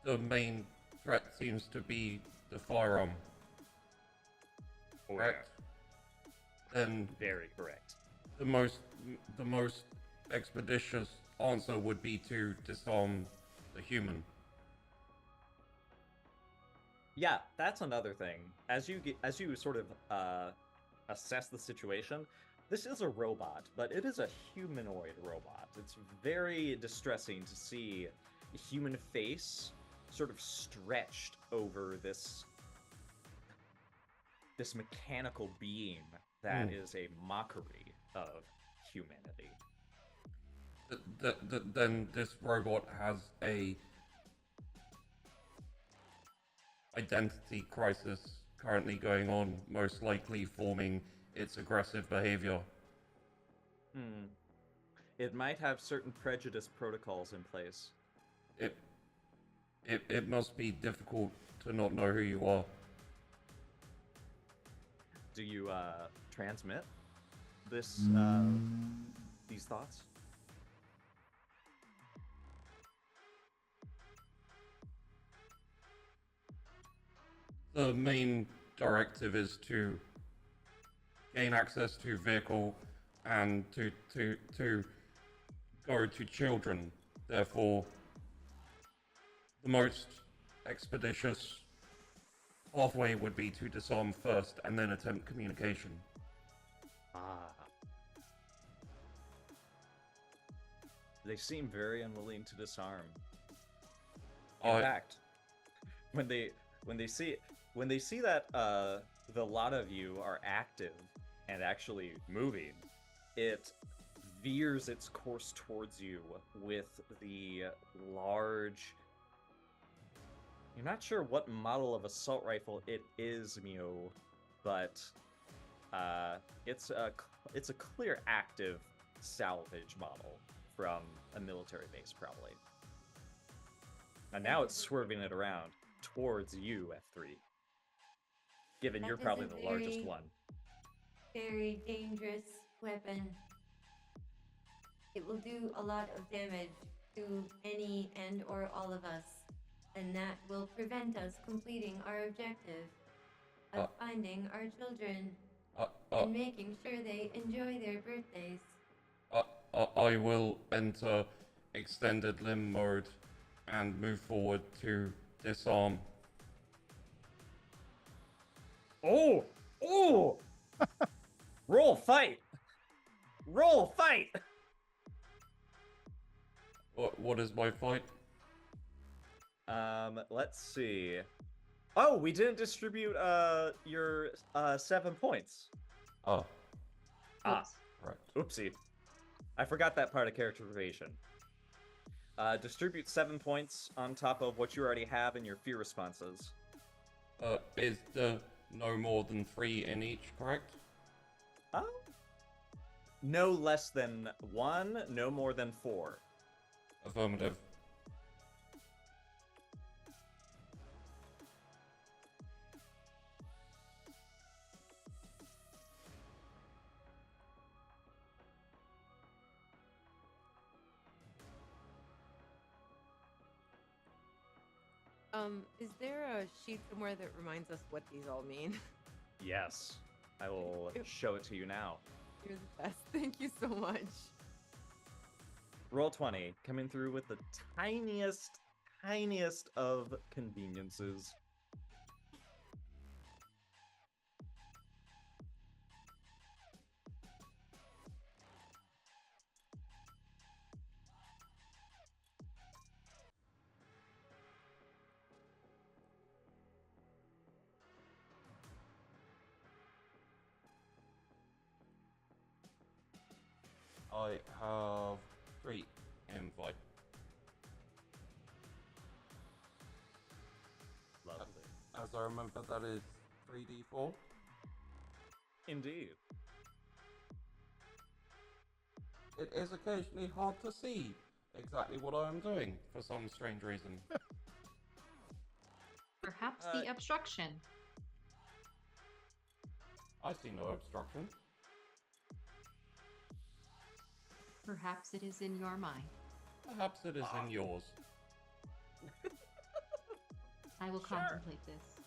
The main threat seems to be the firearm. Correct? Then
Very correct.
the most expeditious answer would be to disarm the human.
Yeah, that's another thing. As you sort of assess the situation, this is a robot, but it is a humanoid robot. It's very distressing to see a human face sort of stretched over this mechanical being that is a mockery of humanity.
Then this robot has a identity crisis currently going on, most likely forming its aggressive behavior.
It might have certain prejudice protocols in place.
It must be difficult to not know who you are.
Do you transmit this these thoughts?
The main directive is to gain access to vehicle and to go to children. Therefore, the most expeditious pathway would be to disarm first and then attempt communication.
They seem very unwilling to disarm. In fact, when they see that the lot of you are active and actually moving, it veers its course towards you with the large. You're not sure what model of assault rifle it is, Mio, but it's a clear active salvage model from a military base, probably. And now it's swerving it around towards you, F3. Given
That
you're
is
probably
a
the largest one.
Very dangerous weapon. It will do a lot of damage to any and or all of us, and that will prevent us completing our objective of finding our children and making sure they enjoy their birthdays.
I will enter extended limb mode and move forward to disarm.
Oh! Oh! Roll fight! Roll fight!
What is my fight?
Let's see. Oh, we didn't distribute your 7 points.
Oh.
Ah,
Right.
oopsie. I forgot that part of character creation. Distribute 7 points on top of what you already have in your fear responses.
Is the no more than 3 in each, correct?
No less than 1, no more than 4.
Affirmative.
Is there a sheet somewhere that reminds us what these all mean?
Yes, I will show it to you now.
You're the best. Thank you so much.
Roll 20, coming through with the tiniest of conveniences.
I have 3 invite.
Lovely.
As I remember, that is 3d4.
Indeed.
It is occasionally hard to see exactly what I am doing for some strange reason.
Perhaps the obstruction.
I see no obstruction.
Perhaps it is in your mind.
Perhaps it is in yours.
I will
Sure.
contemplate this.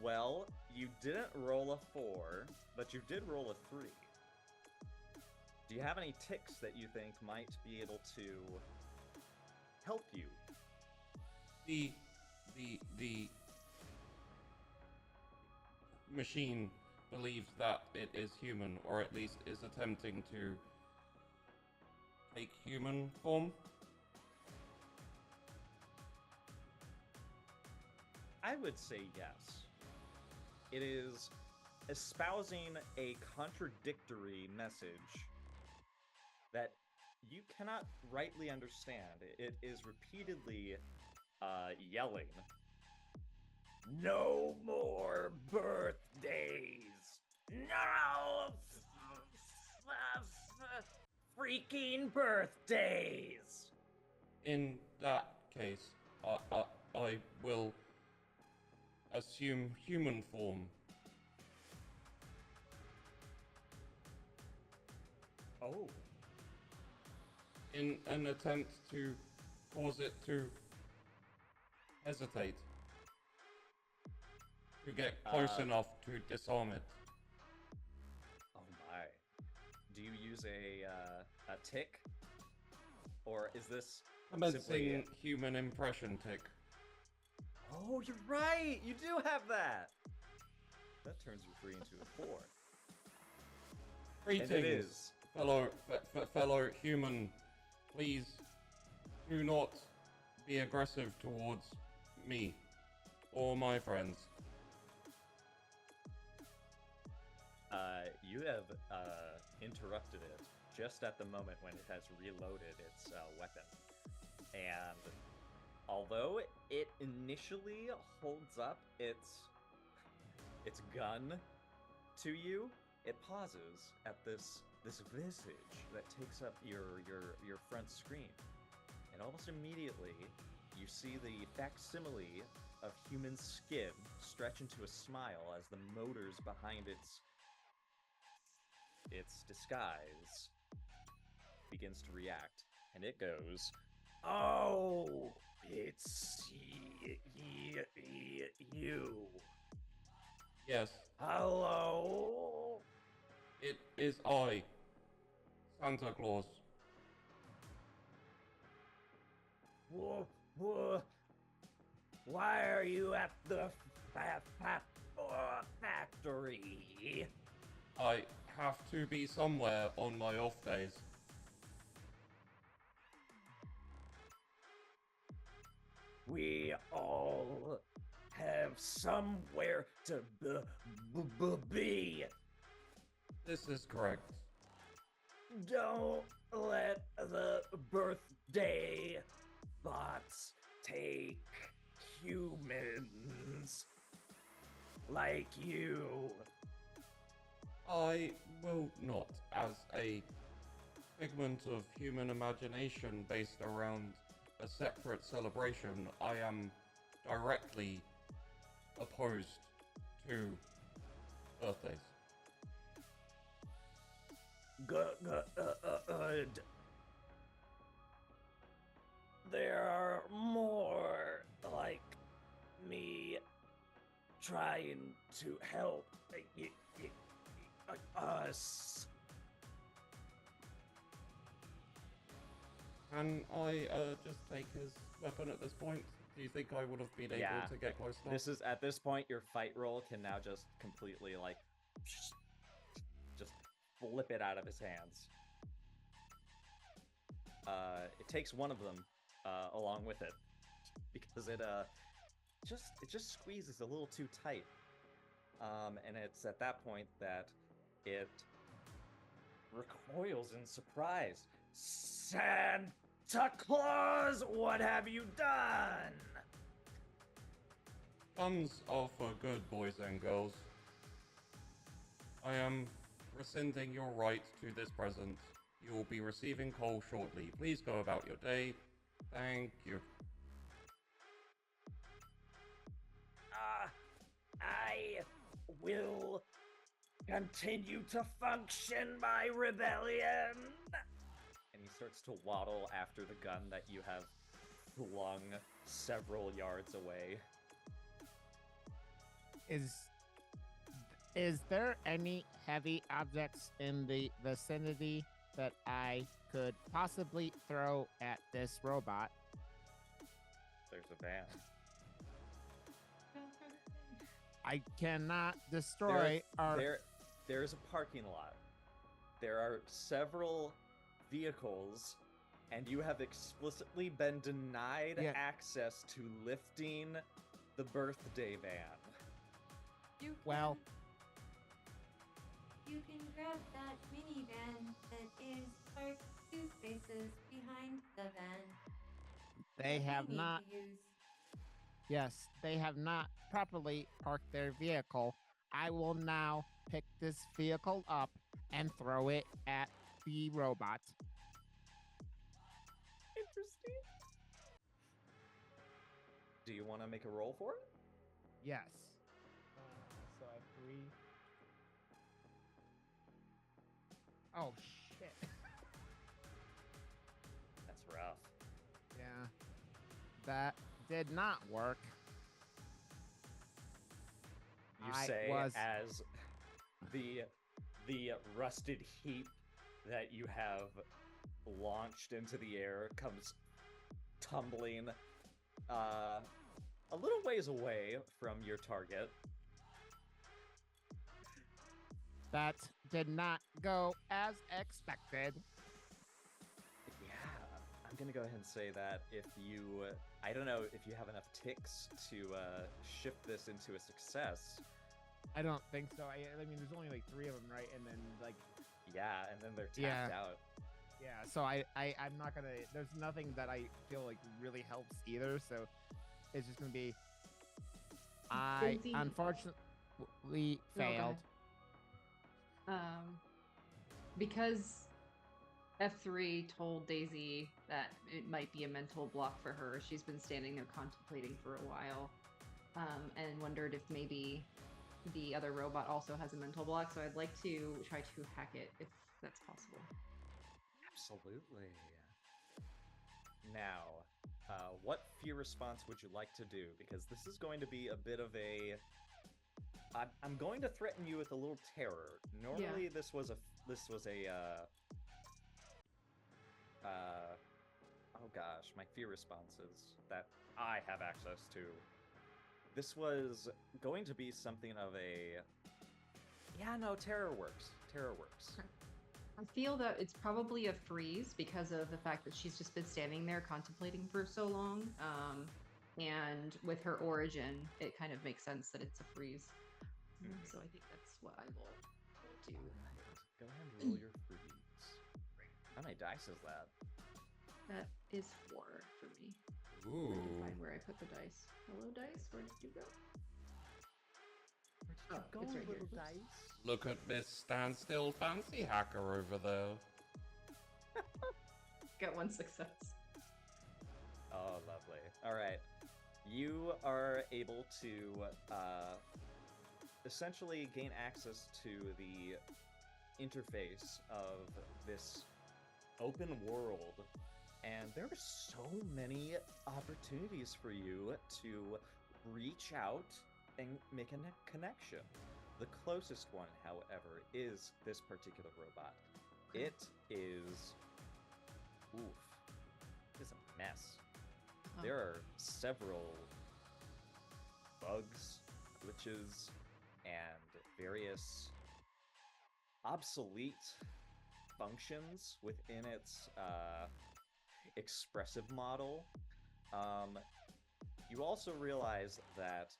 Well, you didn't roll a 4, but you did roll a 3. Do you have any ticks that you think might be able to help you?
The machine believes that it is human, or at least is attempting to take human form.
I would say yes. It is espousing a contradictory message that you cannot rightly understand. It is repeatedly yelling, "No more birthdays! No freaking birthdays!"
In that case, I will assume human form.
Oh.
In an attempt to cause it to hesitate. To get close enough to disarm it.
Oh my. Do you use a tick? Or is this
Commencing
simply...
human impression tick.
Oh, you're right! You do have that! That turns your 3 into a 4.
Greetings,
And it is.
fellow human. Please do not be aggressive towards me or my friends.
You have interrupted it just at the moment when it has reloaded its weapon. And although it initially holds up its gun to you, it pauses at this visage that takes up your front screen. And almost immediately, you see the facsimile of human skin stretch into a smile as the motors behind its disguise begins to react. And it goes, "Oh, it's you.
Yes,
Hello."
it is I, Santa Claus.
Why are you at the factory?
I have to be somewhere on my off days.
We all have somewhere to be.
This is correct.
Don't let the birthday bots take humans like you.
I will not, as a figment of human imagination based around a separate celebration. I am directly opposed to birthdays.
There are more trying to help us.
Can I just take his weapon at this point? Do you think I would have been
Yeah.
able to get close enough?
This is at this point your fight roll can now just completely like just flip it out of his hands. It takes one of them along with it because it just squeezes a little too tight. And it's at that point that it recoils in surprise. Santa Claus, what have you done?
Guns are for good, boys and girls. I am rescinding your right to this present. You will be receiving coal shortly. Please go about your day. Thank you.
I will continue to function my rebellion. And he starts to waddle after the gun that you have flung several yards away.
Is there any heavy objects in the vicinity that I could possibly throw at this robot?
There's a van.
I cannot destroy our...
There's a parking lot. There are several vehicles, and you have explicitly been denied access to lifting the birthday van.
You can,
Well...
You can grab that minivan that is parked 2 spaces behind the van.
They
that
have
we need
not...
to use.
Yes, they have not properly parked their vehicle. I will now pick this vehicle up and throw it at the robot.
Interesting. Do you want to make a roll for it?
Yes. So I have 3. Oh, shit.
That's rough.
Yeah. That did not work.
You
I
say
was...
as the rusted heap that you have launched into the air comes tumbling a little ways away from your target.
That did not go as expected.
Yeah, I'm gonna go ahead and say that if you, I don't know if you have enough ticks to shift this into a success.
I don't think so. I mean, there's only like 3 of them, right? And then like...
Yeah, and then they're tapped out.
Yeah, so I'm not gonna... There's nothing that I feel like really helps either, so it's just gonna be... I
Daisy-
unfortunately
No, go
failed.
ahead. Because F3 told Daisy that it might be a mental block for her. She's been standing there contemplating for a while, and wondered if maybe the other robot also has a mental block. So I'd like to try to hack it if that's possible.
Absolutely. Now, what fear response would you like to do? Because this is going to be a bit of a... I'm going to threaten you with a little terror. Normally, this was a oh gosh, my fear responses that I have access to. This was going to be something of a... Yeah, no, terror works. Terror works.
I feel that it's probably a freeze because of the fact that she's just been standing there contemplating for so long. And with her origin, it kind of makes sense that it's a freeze. So I think that's what I will do.
Go ahead and roll your freeze. How many dice is that?
That is 4 for me.
Ooh.
Let me find where I put the dice. Hello, dice. Where did you go? Oh, it's right here.
Dice.
Look at Miss Standstill Fancy Hacker over there.
Got 1 success.
Oh, lovely. All right. You are able to essentially gain access to the interface of this open world, and there are so many opportunities for you to reach out and make a connection. The closest one, however, is this particular robot. It is... Oof. It is a mess.
Oh.
There are several bugs, glitches, and various obsolete functions within its expressive model. You also realize that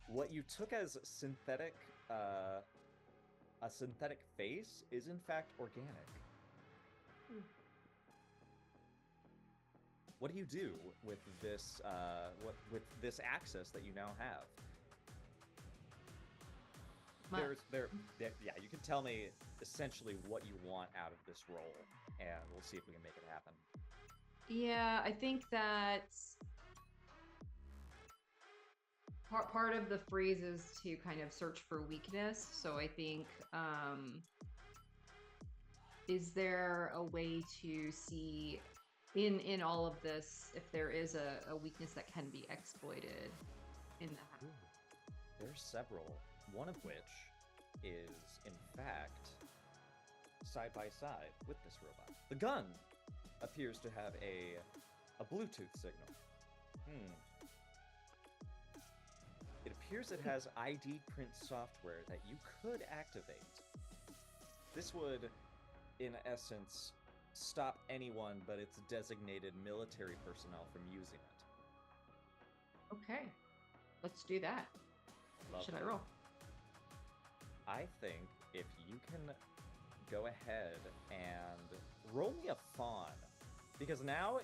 what you took as synthetic a synthetic face is in fact organic. What do you do with this with this access that you now have? Yeah, you can tell me essentially what you want out of this role, and we'll see if we can make it happen.
Yeah, I think that part of the freeze is to kind of search for weakness. So I think, is there a way to see in all of this if there is a weakness that can be exploited in that?
There's several, one of which is, in fact, side by side with this robot. The gun appears to have a Bluetooth signal. It appears it has ID print software that you could activate. This would, in essence, stop anyone but its designated military personnel from using it.
Okay, let's do that.
Lovely.
Should I roll?
I think if you can go ahead and roll me a fawn, because now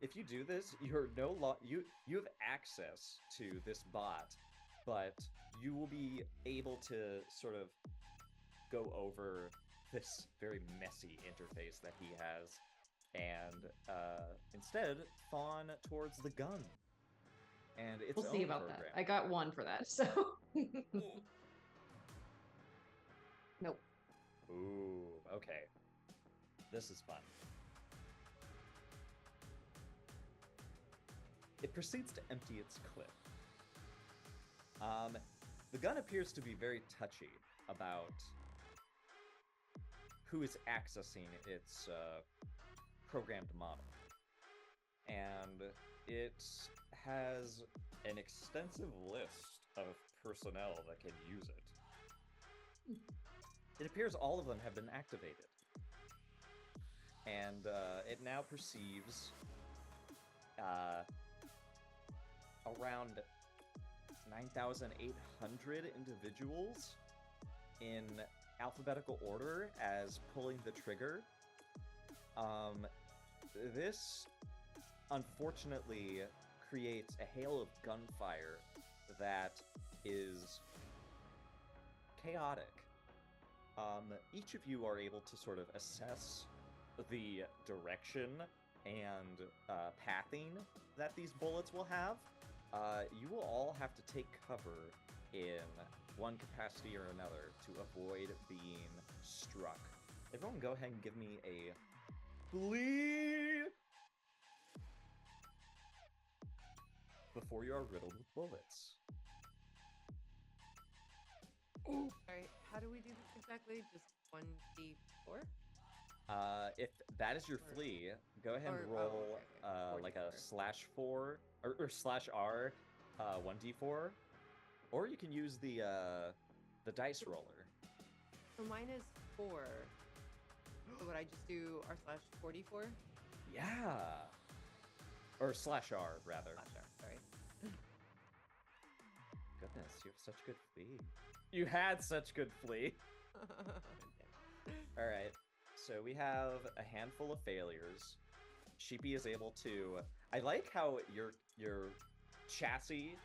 if you do this, you have access to this bot, but you will be able to sort of go over this very messy interface that he has, and instead fawn towards the gun and its
We'll
own
see about
program.
that. I got 1 for that, so. Nope.
Ooh, okay. This is fun. It proceeds to empty its clip. The gun appears to be very touchy about who is accessing its programmed model. And it has an extensive list of personnel that can use it. It appears all of them have been activated. And it now perceives around 9,800 individuals in alphabetical order as pulling the trigger. This unfortunately creates a hail of gunfire that is chaotic. Each of you are able to sort of assess the direction and pathing that these bullets will have. You will all have to take cover in one capacity or another to avoid being struck. Everyone go ahead and give me a bleed before you are riddled with bullets.
Alright, how do we do this exactly? Just 1d4?
If that is your flee, go ahead and roll
okay.
like a
4d4.
/4 or /R 1d4, or you can use the dice roller.
So mine is 4. So would I just do r/44?
Yeah. Or /R rather.
/R, sorry.
Goodness, you have such good flee. You had such good flee. All right. So we have a handful of failures. Sheepy is able to... I like how your chassis,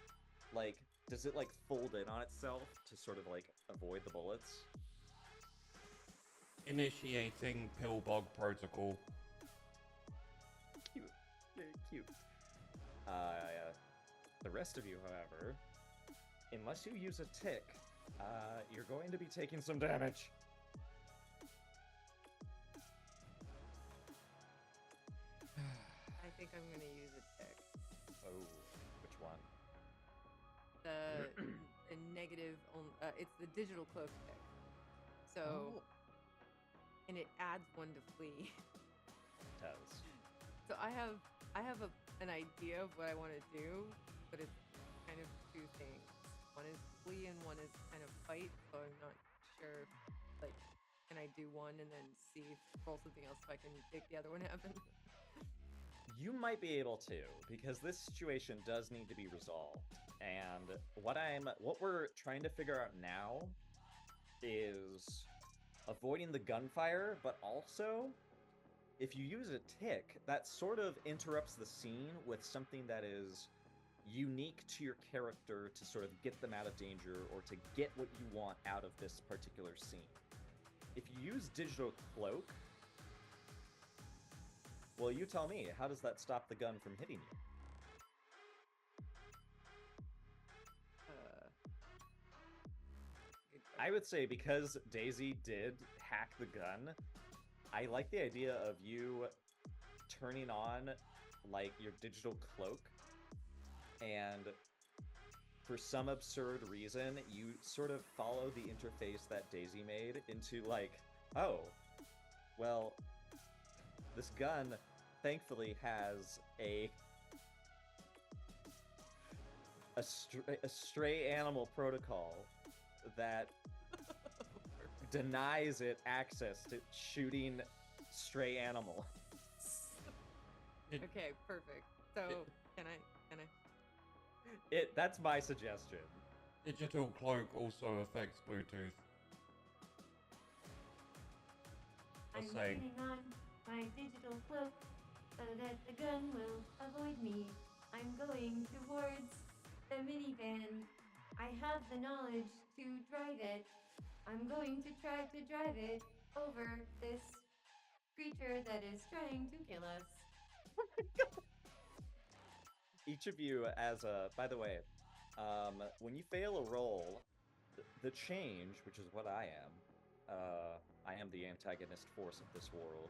like, does it, like, fold in on itself to sort of, like, avoid the bullets?
Initiating pillbog protocol.
Cute. Very cute. The rest of you, however, unless you use a tick, you're going to be taking some damage.
I think I'm gonna use a tick.
Oh. one?
The negative. It's the digital cloak pick. So,
Oh.
and it adds 1 to flee.
It does.
So I have an idea of what I want to do, but it's kind of 2 things. One is flee and one is kind of fight. So I'm not sure. Like, can I do one and then roll something else so I can make the other one happen?
You might be able to, because this situation does need to be resolved. And what we're trying to figure out now is avoiding the gunfire, but also if you use a tick, that sort of interrupts the scene with something that is unique to your character to sort of get them out of danger or to get what you want out of this particular scene. If you use digital cloak, well, you tell me, how does that stop the gun from hitting you? I would say because Daisy did hack the gun, I like the idea of you turning on, like, your digital cloak, and for some absurd reason, you sort of follow the interface that Daisy made into, like, oh, well, this gun thankfully has a stray animal protocol that denies it access to shooting stray animal.
Okay, perfect. So can I?
That's my suggestion.
Digital cloak also affects Bluetooth.
I'm
Just saying.
putting on my digital cloak so that the gun will avoid me. I'm going towards the minivan. I have the knowledge to drive it. I'm going to try to drive it over this creature that is trying to kill us.
Each of you, by the way, when you fail a roll, the change, which is what I am the antagonist force of this world,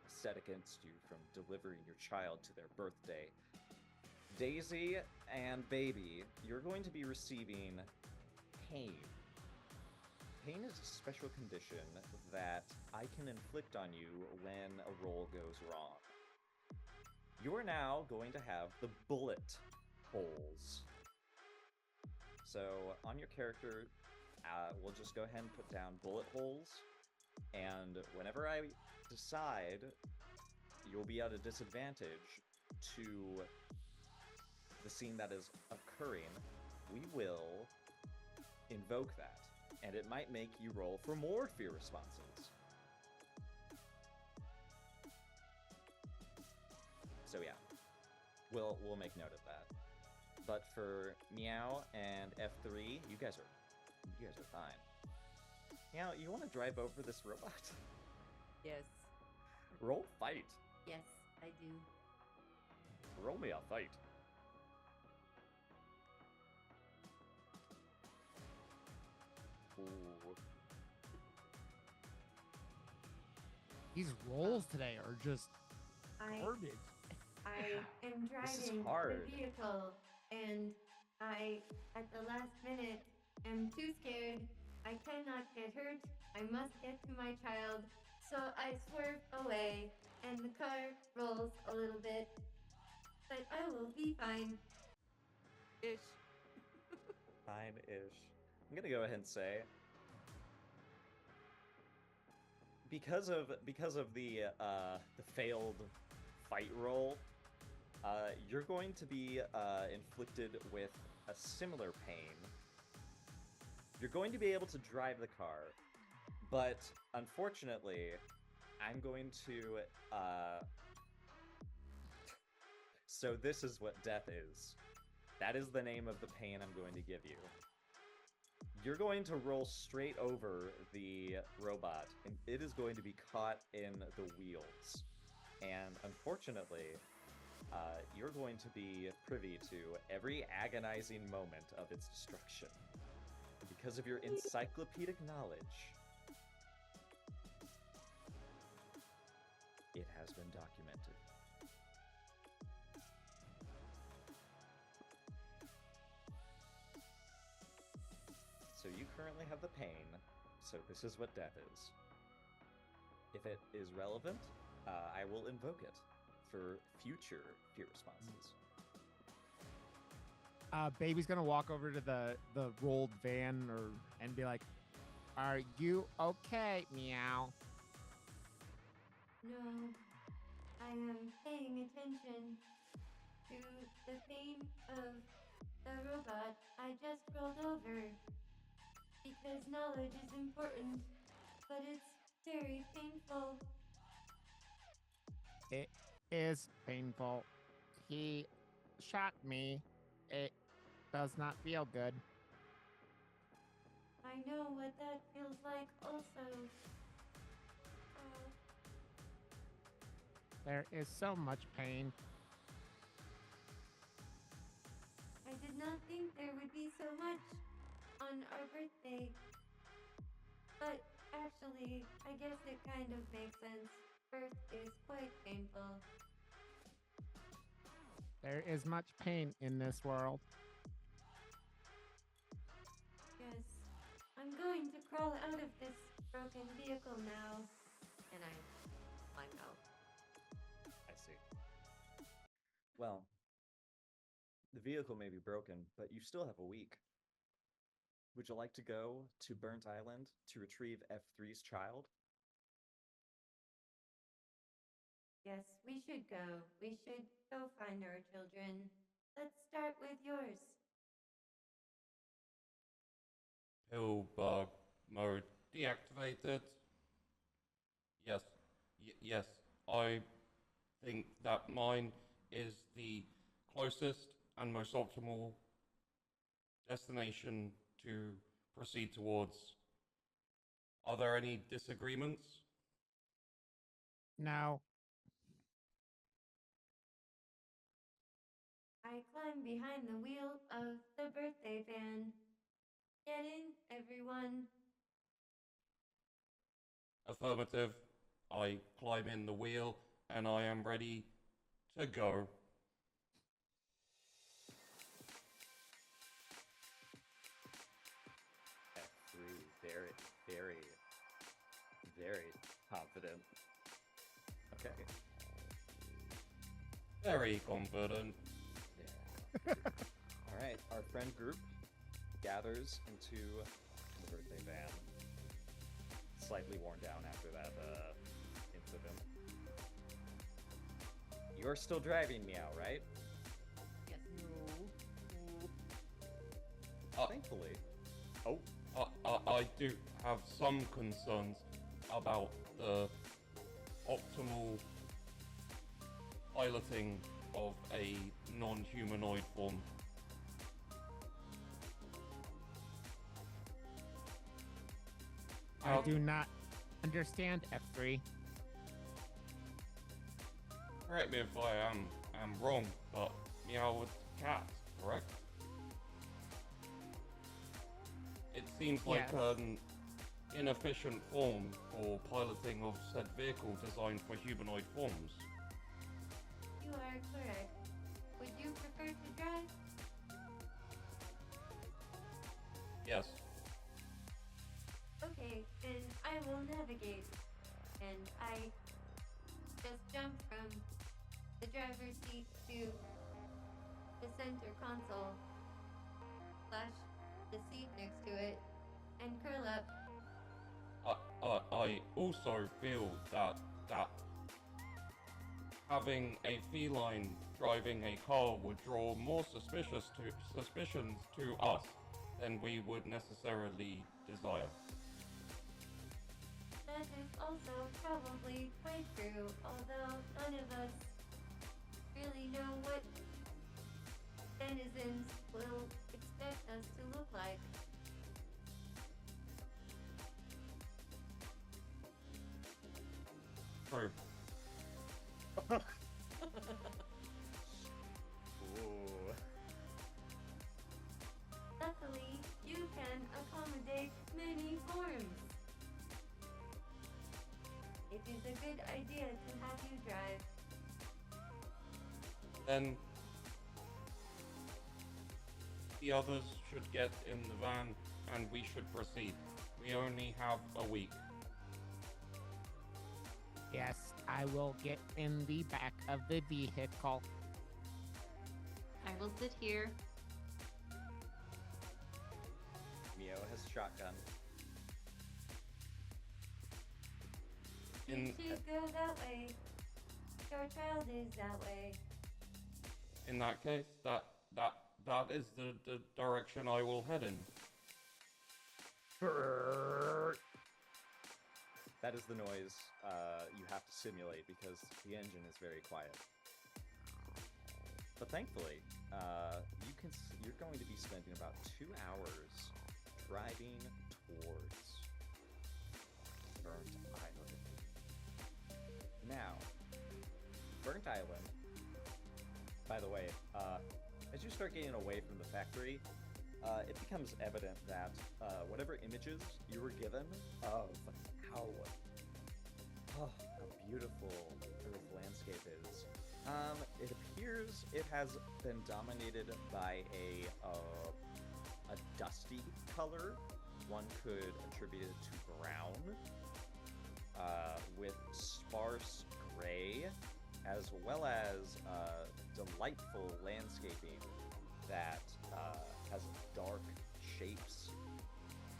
set against you from delivering your child to their birthday. Daisy and Baby, you're going to be receiving pain. Pain is a special condition that I can inflict on you when a roll goes wrong. You are now going to have the bullet holes. So on your character, we'll just go ahead and put down bullet holes, and whenever I decide you'll be at a disadvantage to the scene that is occurring, we will invoke that, and it might make you roll for more fear responses. So yeah, we'll make note of that. But for Meow and F3, you guys are fine. Meow, you want to drive over this robot?
Yes.
Roll fight.
Yes, I do.
Roll me a fight. Ooh.
These rolls today are just
I
garbage.
I am
This is
driving
hard.
the vehicle, and I, at the last minute, am too scared. I cannot get hurt. I must get to my child. So I swerve away, and the car rolls a little bit. But I will be fine.
Ish.
Fine-ish. I'm gonna go ahead and say, because of the failed fight roll, you're going to be inflicted with a similar pain. You're going to be able to drive the car, but unfortunately, I'm going to so this is what death is. That is the name of the pain I'm going to give you. You're going to roll straight over the robot, and it is going to be caught in the wheels. And unfortunately, you're going to be privy to every agonizing moment of its destruction. Because of your encyclopedic knowledge, it has been documented. currently have the pain, so this is what death is. If it is relevant, I will invoke it for future fear responses.
Baby's gonna walk over to the rolled van and be like, "Are you okay, meow?"
No, I am paying attention to the pain of the robot I just rolled over. Because knowledge is important, but it's very painful.
It is painful. He shot me. It does not feel good.
I know what that feels like also.
There is so much pain.
I did not think there would be so much on our birthday. But actually, I guess it kind of makes sense. Birth is quite painful.
There is much pain in this world.
Yes. I'm going to crawl out of this broken vehicle now. And I climb out.
I see. Well, the vehicle may be broken, but you still have a week. Would you like to go to Burnt Island to retrieve F3's child?
Yes, we should go. We should go find our children. Let's start with yours.
Pill bug mode deactivated. Yes, yes, I think that mine is the closest and most optimal destination to proceed towards. Are there any disagreements?
No.
I climb behind the wheel of the birthday van. Get in, everyone.
Affirmative. I climb in the wheel and I am ready to go.
F3, very, very, very confident. Okay.
Very confident.
Yeah. All right, our friend group gathers into the birthday van. Slightly worn down after that incident. You're still driving, Meow, right?
Yes.
Thankfully. Oh,
I do have some concerns about the optimal piloting of a non-humanoid form.
I do not understand F3.
Correct me if I am wrong, but Meow was cat, correct? It seems like
Yes.
an inefficient form for piloting of said vehicle designed for humanoid forms.
You are correct. Would you prefer to drive?
Yes.
Okay, then I will navigate. And I just jump from the driver's seat to the center console, slash the seat next to it, and curl up.
I also feel that having a feline driving a car would draw more suspicions to us than we would necessarily desire.
That is also probably quite true, although none of us really know what denizens will expect us to look like.
True.
ooh.
Luckily, you can accommodate many forms. It is a good idea to have you drive.
Then the others should get in the van and we should proceed. We only have a week.
Yes, I will get in the back of the vehicle.
I will sit here.
Mio has shotgun.
In
You should go that way. Your child is that way.
in that case, that is the direction I will head in.
That is the noise you have to simulate because the engine is very quiet. But thankfully, you're going to be spending about 2 hours driving towards Burnt Island. Now, Burnt Island, by the way, as you start getting away from the factory, it becomes evident that whatever images you were given of how beautiful Earth landscape is, it appears it has been dominated by a dusty color. One could attribute it to brown, with sparse gray, as well as delightful landscaping that has dark shapes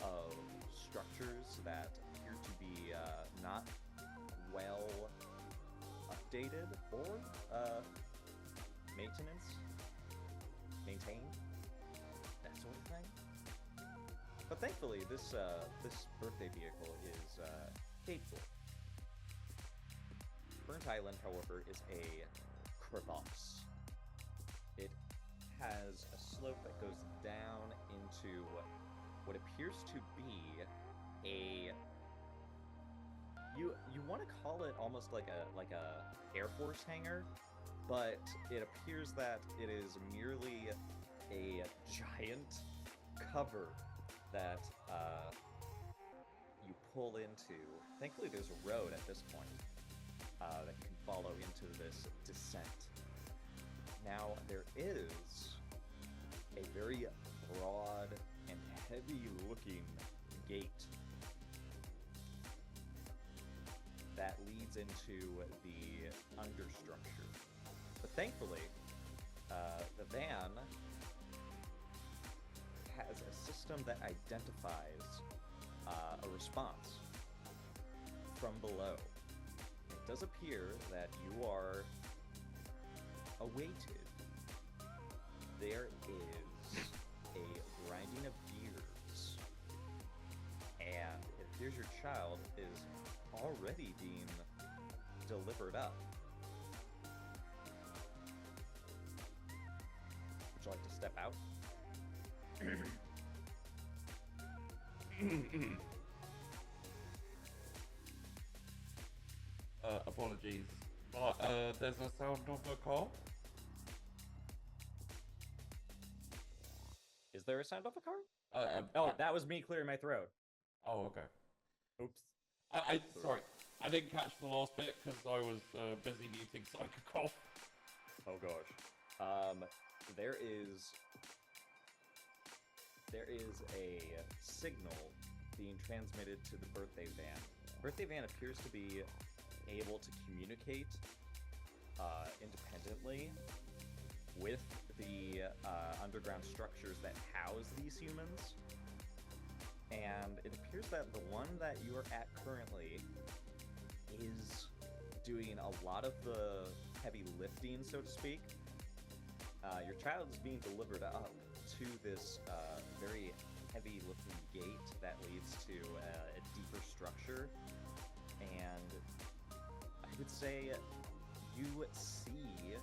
of structures that appear to be not well updated or maintained, that sort of thing. But thankfully, this birthday vehicle is capable. Burnt Island, however, is a crevasse. It has a slope that goes down into what appears to be a you want to call it almost like a Air Force hangar, but it appears that it is merely a giant cover that you pull into. Thankfully, there's a road at this point that you can follow into this descent. Now, there is a very broad and heavy-looking gate that leads into the understructure. But thankfully, the van has a system that identifies a response from below. It does appear that you are awaited. There is a grinding of gears, and it appears your child is already being delivered up. Would you like to step out?
Apologies, but there's a sound of a car.
Is there a sound of a car? That was me clearing my throat.
Oh, okay.
Oops.
Sorry, I didn't catch the last bit because I was busy muting Psycho.
Oh gosh. There is a signal being transmitted to the birthday van. Birthday van appears to be able to communicate independently with the underground structures that house these humans. And it appears that the one that you are at currently is doing a lot of the heavy lifting, so to speak. Your child is being delivered up to this very heavy-looking gate that leads to a deeper structure. And I would say you see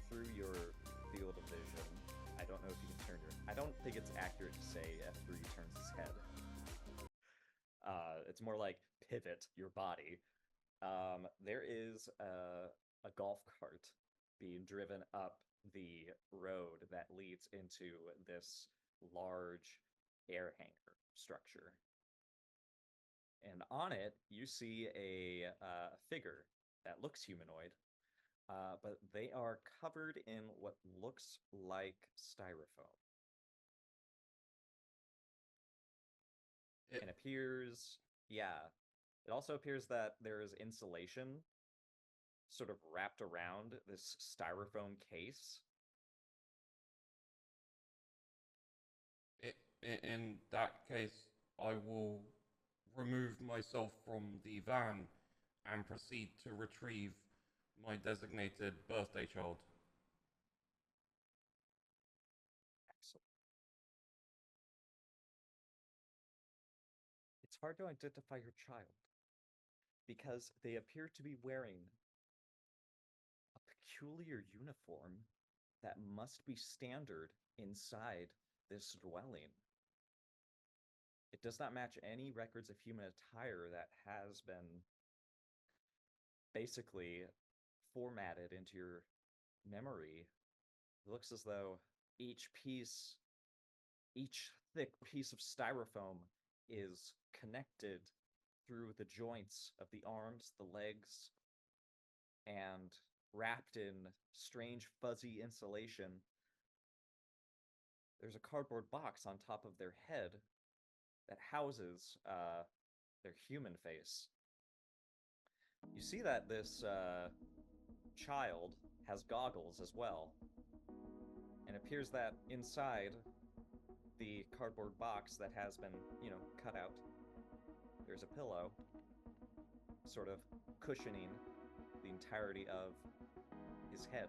through your field of vision. I don't know if you can turn your... I don't think it's accurate to say after he turns his head. It's more like pivot your body. There is a golf cart being driven up the road that leads into this large air hangar structure. And on it, you see a figure that looks humanoid, but they are covered in what looks like styrofoam.
It,
And appears, yeah. It also appears that there is insulation sort of wrapped around this styrofoam case.
in that case, I will remove myself from the van and proceed to retrieve my designated birthday child.
Excellent. It's hard to identify your child because they appear to be wearing a peculiar uniform that must be standard inside this dwelling. It does not match any records of human attire that has been basically formatted into your memory. It looks as though each thick piece of styrofoam is connected through the joints of the arms, the legs, and wrapped in strange fuzzy insulation. There's a cardboard box on top of their head that houses their human face. You see that this child has goggles as well. And it appears that inside the cardboard box that has been, cut out, there's a pillow sort of cushioning the entirety of his head.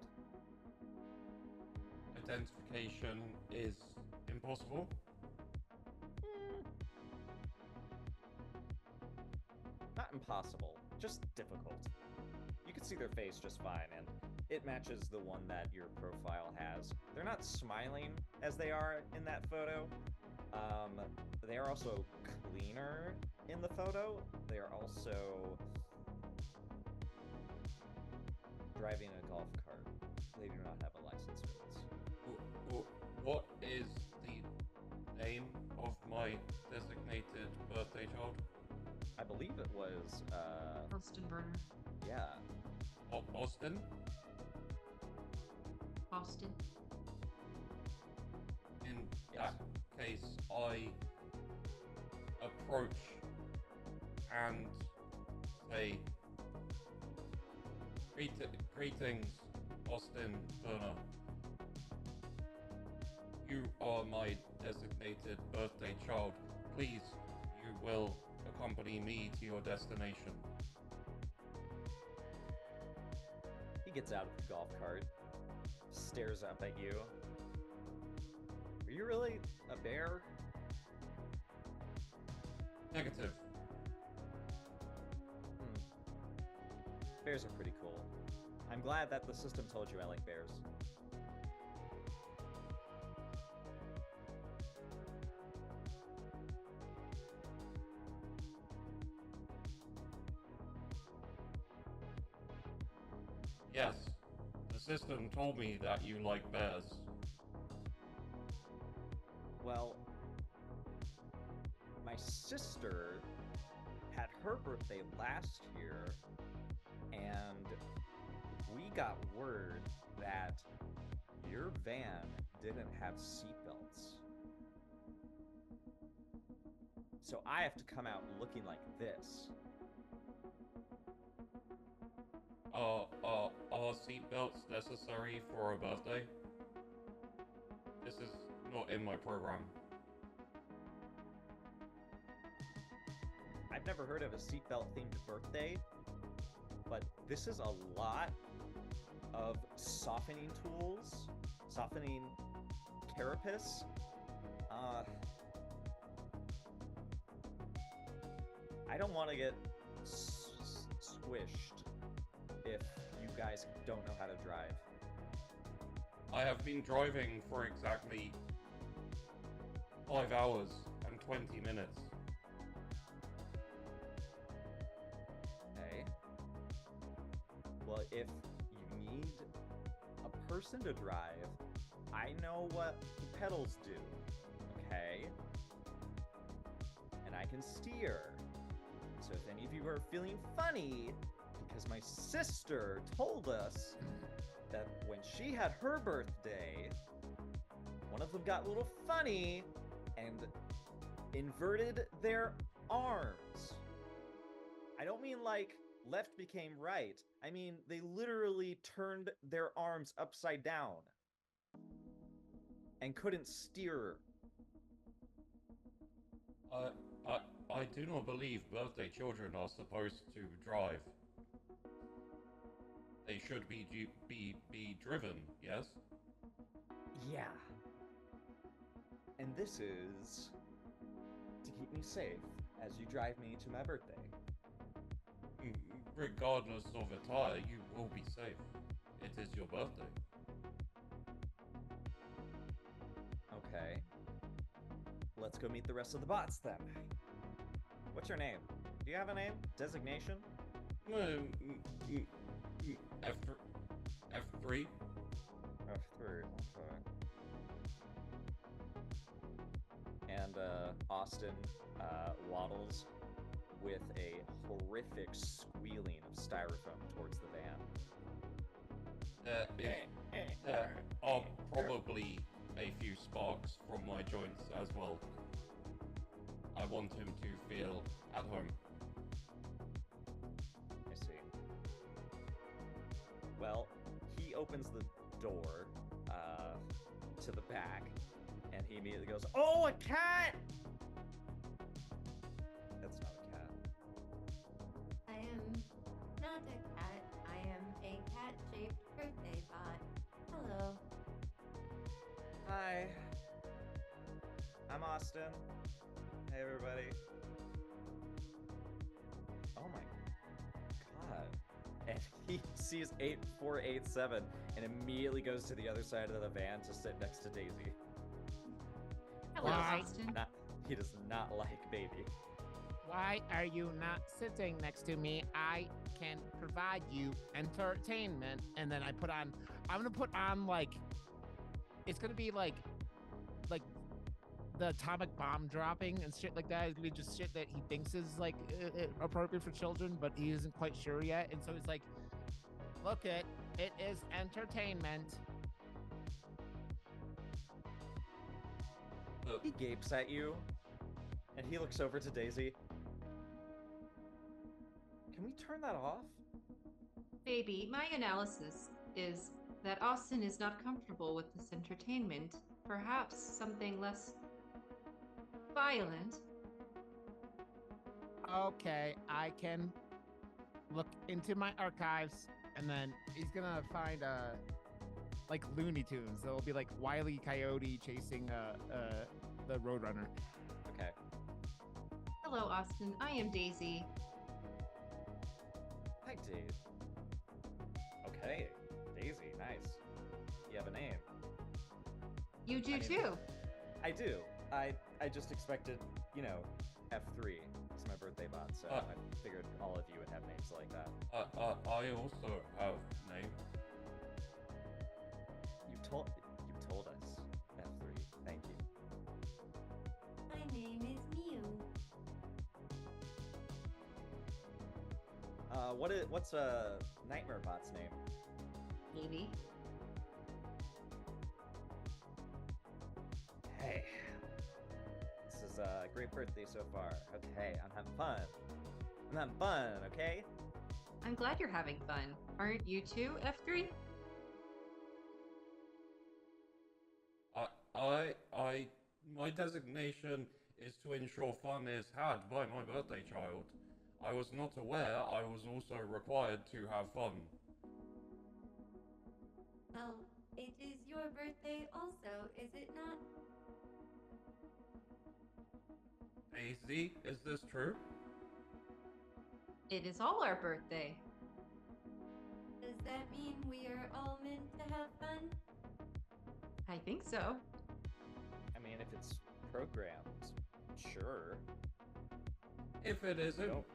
Identification is impossible.
Not impossible, just difficult. You can see their face just fine, and it matches the one that your profile has. They're not smiling as they are in that photo. They are also cleaner in the photo. They are also driving a golf cart. They do not have a license for this.
What is the name of my designated birthday child?
I believe it was,
Austin Burner.
yeah.
Austin?
Austin.
In
Yes.
that case, I approach and say, Greetings, Austin Burner. You are my designated birthday child. Please, you will accompany me to your destination.
He gets out of the golf cart, stares up at you. Are you really a bear?
Negative.
Bears are pretty cool. I'm glad that the system told you I like bears.
Yes, the system told me that you like bears.
Well, my sister had her birthday last year, and we got word that your van didn't have seatbelts. So I have to come out looking like this.
Are seatbelts necessary for a birthday? This is not in my program.
I've never heard of a seatbelt themed birthday, but this is a lot of softening tools, softening carapace. I don't want to get squished if you guys don't know how to drive.
I have been driving for exactly 5 hours and 20 minutes.
Okay. Well, if you need a person to drive, I know what pedals do, okay? And I can steer. So if any of you are feeling funny, because my sister told us that when she had her birthday, one of them got a little funny and inverted their arms. I don't mean like left became right. I mean they literally turned their arms upside down and couldn't steer.
I do not believe birthday children are supposed to drive. They should be driven, yes?
Yeah. And this is to keep me safe as you drive me to my birthday.
Regardless of attire, you will be safe. It is your birthday.
Okay. Let's go meet the rest of the bots then. What's your name? Do you have a name? Designation?
F3.
F3, okay. And Austin waddles with a horrific squealing of styrofoam towards the van.
Are probably a few sparks from my joints as well. I want him to feel at home.
I see. Well, he opens the door to the back, and he immediately goes, "Oh, a cat!" That's not a cat.
I am not a cat. I am a cat-shaped birthday bot. Hello.
Hi. I'm Austin. Hey, everybody. Oh my god. And he sees 8487 and immediately goes to the other side of the van to sit next to Daisy.
Hello,
Why?
Austin.
He does not like baby.
Why are you not sitting next to me? I can provide you entertainment. And then I'm gonna put on like, it's gonna be like the atomic bomb dropping and shit like that. It's gonna be just shit that he thinks is like appropriate for children, but he isn't quite sure yet. And so it's like, look it is entertainment.
He gapes at you, and he looks over to Daisy. Can we turn that off?
Baby, my analysis is that Austin is not comfortable with this entertainment. Perhaps something less violent.
Okay, I can look into my archives, and then he's gonna find like Looney Tunes. There'll be like Wile E. Coyote chasing the Roadrunner.
Okay.
Hello, Austin. I am Daisy.
Hi, Dave. Okay. Daisy, nice. You have a name.
You do
I mean-
too.
I do. I just expected, you know, F3. It's my birthday bot, so I figured all of you would have names like that.
I also have name.
You told us F3. Thank you.
My name is Mew.
What's a Nightmare Bot's name?
Maybe.
Hey. This is a great birthday so far. Okay, I'm having fun. I'm having fun, okay?
I'm glad you're having fun. Aren't you too, F3?
My designation is to ensure fun is had by my birthday child. I was not aware I was also required to have fun.
Well, it is your birthday also, is it not?
Daisy, is this true?
It is all our birthday.
Does that mean we are all meant to have fun?
I think so.
I mean, if it's programmed, sure.
If it isn't
Nope.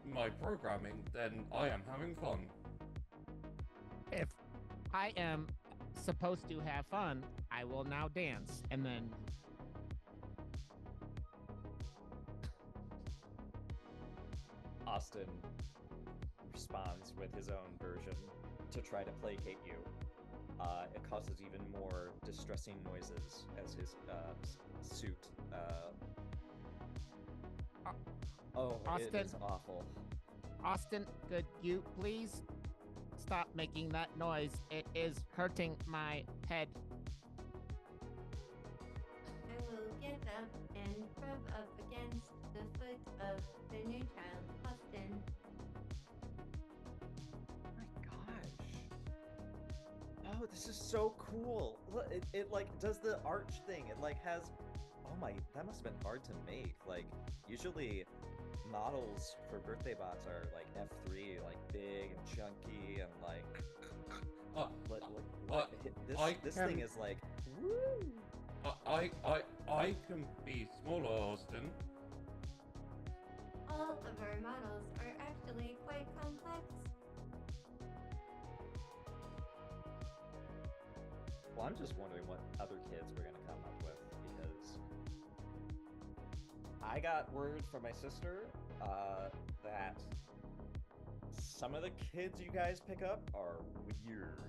my programming, then I am having fun.
If I am supposed to have fun, I will now dance. And then
Austin responds with his own version to try to placate you. It causes even more distressing noises as his suit Oh, it
Austin.
is awful.
Austin, could you please stop making that noise? It is hurting my head.
I will get up and rub up against the foot of the new child, Austin.
Oh my gosh. Oh, this is so cool. Look, it like does the arch thing. It like has, oh my, that must have been hard to make. Like usually models for birthday bots are like F3, like big and chunky and like this thing is like woo.
I can be smaller, Austin.
All of our models are actually quite complex.
Well, I'm just wondering what other kids we're gonna come up with because I got word from my sister that some of the kids you guys pick up are weird.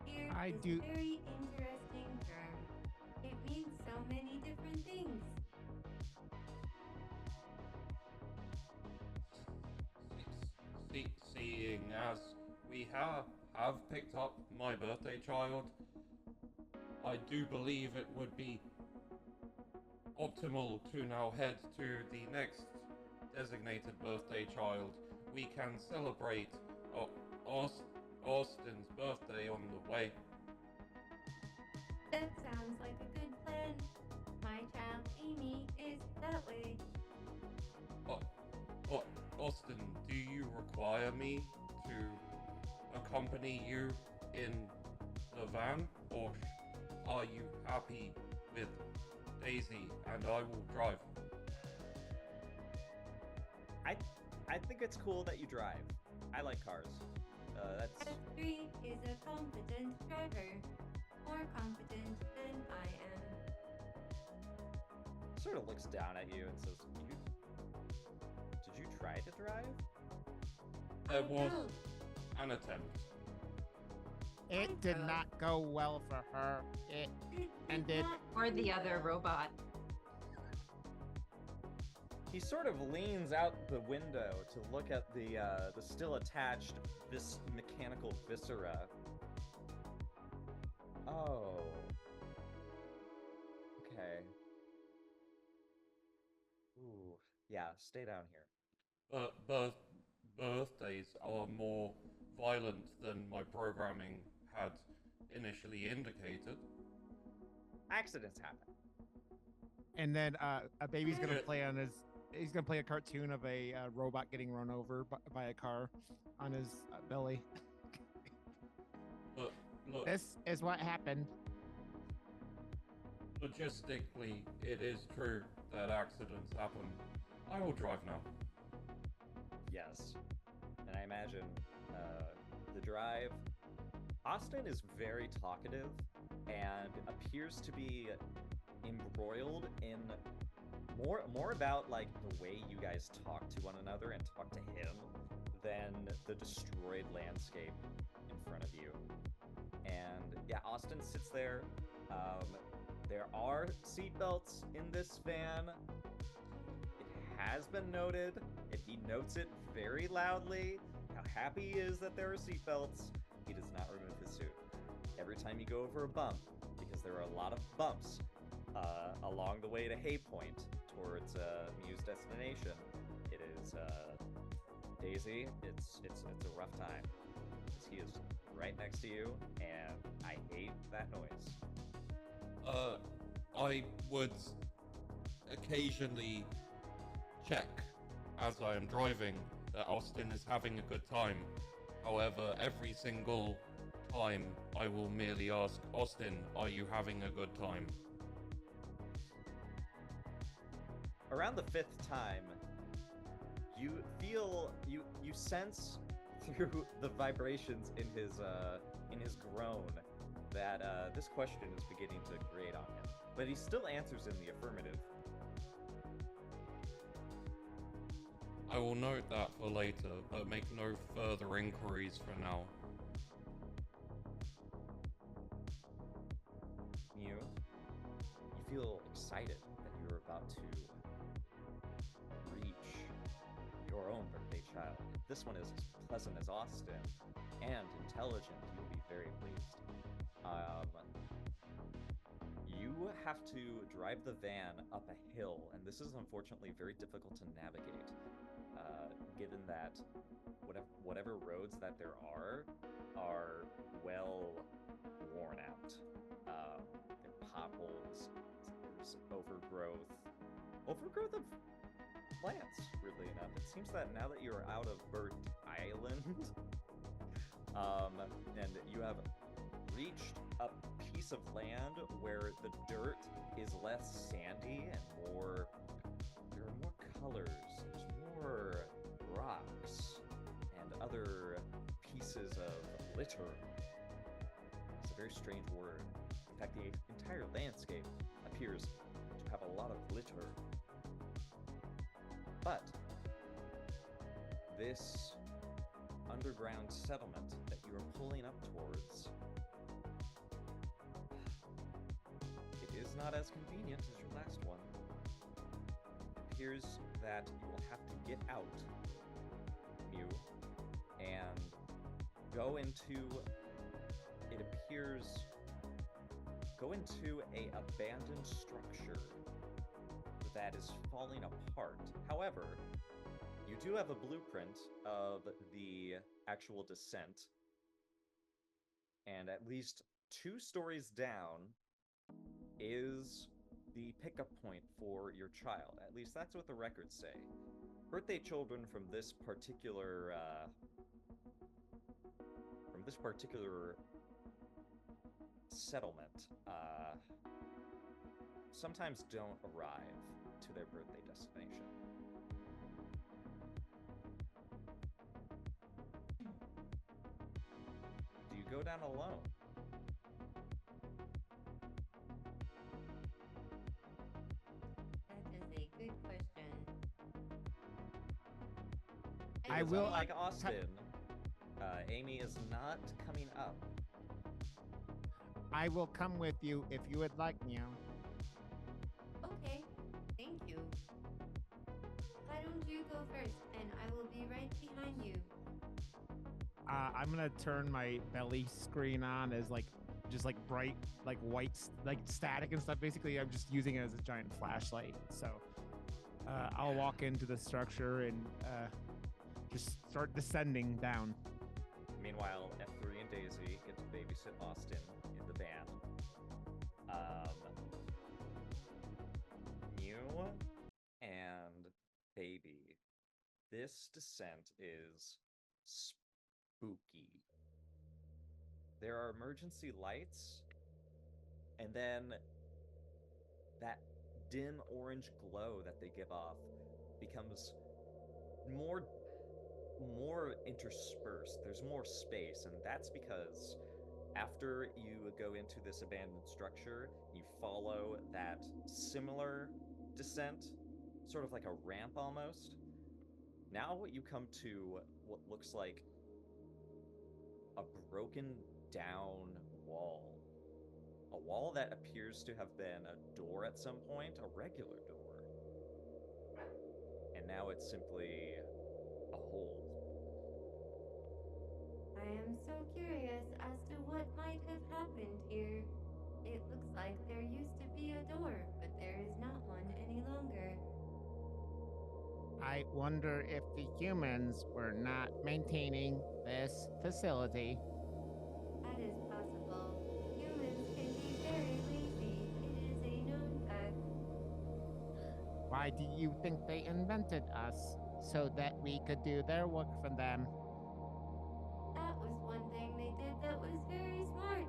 Weird
I
is
do-
a very interesting term. It means so many different things.
Seeing as we have picked up my birthday child, I do believe it would be optimal to now head to the next designated birthday child. We can celebrate Austin's birthday on the way.
That sounds like a good plan. My child Amy is that way.
Austin, do you require me to accompany you in the van, or are you happy with Daisy and I will drive?
I think it's cool that you drive. I like cars. That's
F3 is a competent driver. More competent than I am.
sort of looks down at you and says, Did you try to drive?
There
I
was
drove.
an attempt.
It did not go well for her. It
It
ended.
not
Or the
end
other
well.
robot.
He sort of leans out the window to look at the still attached this mechanical viscera. Oh. Okay. Ooh. Yeah, stay down here.
Birthdays are more violent than my programming had initially indicated.
Accidents happen.
And then a baby's gonna
Yeah.
play on his. He's gonna play a cartoon of a robot getting run over by a car on his belly.
But look,
This is what happened.
logistically, it is true that accidents happen. I will drive now.
Yes. And I imagine the drive. Austin is very talkative and appears to be embroiled in more about like the way you guys talk to one another and talk to him than the destroyed landscape in front of you. And yeah, Austin sits there. There are seatbelts in this van. It has been noted, and he notes it very loudly, how happy he is that there are seatbelts. He does not remove his suit. Every time you go over a bump, because there are a lot of bumps along the way to Hay Point towards Muse destination, it is Daisy. It's a rough time because he is right next to you, and I hate that noise.
I would occasionally check as I am driving that Austin is having a good time. However, every single time I will merely ask, Austin, are you having a good time?
Around the fifth time, you feel you sense through the vibrations in his groan that this question is beginning to grate on him. But he still answers in the affirmative.
I will note that for later, but make no further inquiries for now.
You feel excited that you're about to this one is as pleasant as Austin and intelligent. You'll be very pleased. You have to drive the van up a hill, and this is unfortunately very difficult to navigate, given that whatever roads that there are well worn out. There are potholes, there's overgrowth of plants, weirdly enough. It seems that now that you're out of Bird Island, and you have reached a piece of land where the dirt is less sandy and there are more colors, there's more rocks and other pieces of litter. It's a very strange word. In fact, the entire landscape appears to have a lot of litter. But this underground settlement that you are pulling up towards, it is not as convenient as your last one. It appears that you will have to get out, Mew, and go into, a abandoned structure that is falling apart. However, you do have a blueprint of the actual descent, and at least 2 stories down is the pickup point for your child. At least that's what the records say. Birthday children from this particular settlement sometimes don't arrive to their birthday destination. Do you go down alone?
That is a good question.
I
Because
will,
unlike Austin, Amy is not coming up.
I will come with you if you would like, Meow.
Okay, thank you. Why don't you go first, and I will be right behind you.
I'm gonna turn my belly screen on as just bright, white, static and stuff. Basically, I'm just using it as a giant flashlight. So I'll walk into the structure and just start descending down.
Meanwhile, F3 and Daisy get to babysit Austin in the van. Mew and Baby, this descent is spooky. There are emergency lights, and then that dim orange glow that they give off becomes more interspersed. There's more space, and that's because after you go into this abandoned structure, you follow that similar descent, sort of like a ramp almost. Now you come to what looks like a broken down wall. A wall that appears to have been a door at some point, a regular door. And now it's simply a hole.
I am so curious as to what might have happened here. It looks like there used to be a door, but there is not one any longer.
I wonder if the humans were not maintaining this facility.
That is possible. Humans can be very lazy. It is a known fact.
Why do you think they invented us? So that we could do their work for them.
That was one thing they did that was very smart.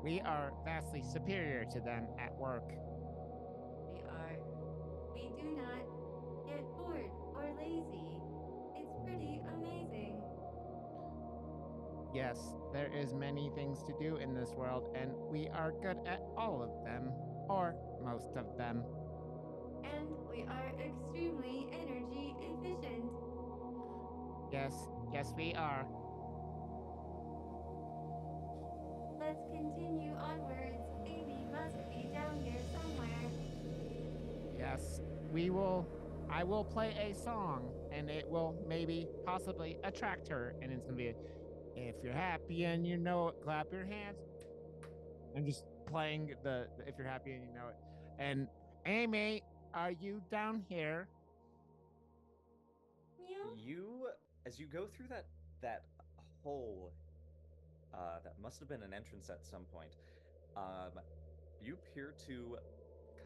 We are vastly superior to them at work.
We are. We do not get bored or lazy. It's pretty amazing.
Yes, there is many things to do in this world, and we are good at all of them, or most of them.
And we are extremely energy efficient.
Yes, we are.
Let's continue onwards. Amy must be down here somewhere.
Yes, we will. I will play a song, and it will maybe possibly attract her, and it's gonna be, if you're happy and you know it, clap your hands. I'm just playing the if you're happy and you know it. And Amy, are you down here?
Meow.
You, as you go through that hole, that must have been an entrance at some point. You appear to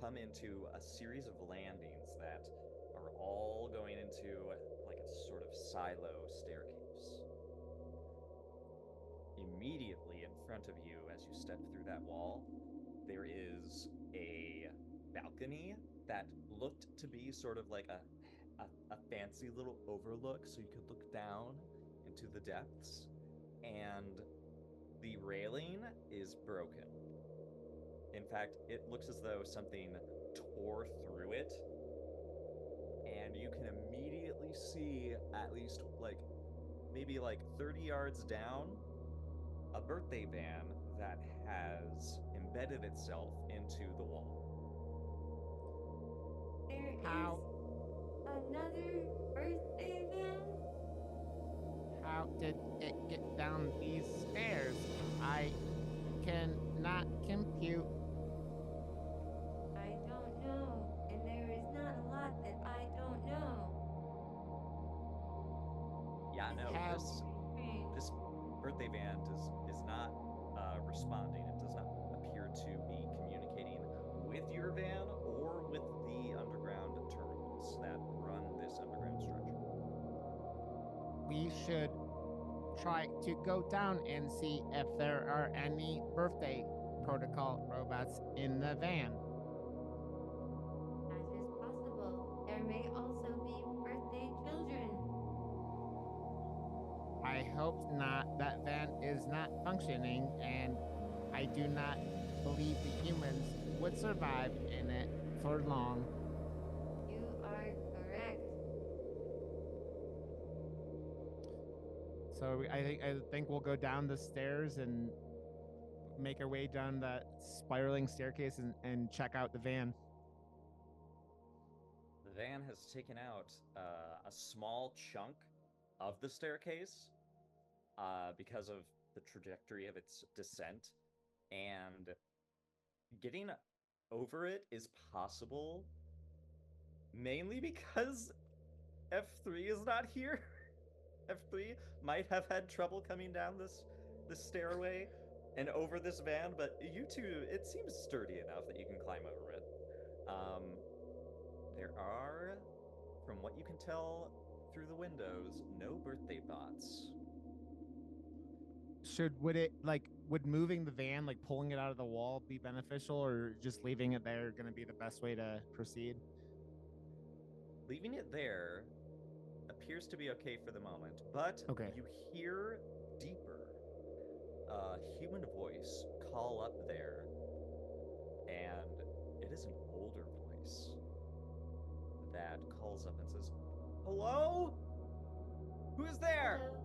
come into a series of landings that are all going into like a sort of silo staircase. Immediately in front of you, as you step through that wall, there is a balcony that looked to be sort of like a fancy little overlook so you could look down into the depths. And the railing is broken. In fact, it looks as though something tore through it. And you can immediately see, at least like maybe like 30 yards down, a birthday van that has embedded itself into the wall.
There is
How
another birthday van?
how did it get down these stairs? I cannot compute.
I don't know, and there is not a lot that I don't know.
Yeah, no,
Have-
this birthday van is not responding. It does not appear to be communicating with your van or with the underground terminals that run this underground structure.
We should try to go down and see if there are any birthday protocol robots in the van.
That is possible. There may also be birthday children.
I hope not. That van is not functioning, and I do not believe the humans would survive in it for long.
You are correct.
So I think we'll go down the stairs and make our way down that spiraling staircase and check out the van.
The van has taken out a small chunk of the staircase because of the trajectory of its descent, and getting over it is possible mainly because F3 is not here. F3 might have had trouble coming down this stairway and over this van, but you two, it seems sturdy enough that you can climb over it. There are, from what you can tell through the windows, no birthday bots.
Would moving the van, like pulling it out of the wall, be beneficial, or just leaving it there going to be the best way to proceed?
Leaving it there appears to be okay for the moment, but
Okay.
you hear deeper a human voice call up there, and it is an older voice that calls up and says, "Hello? Who's there?"
Hello.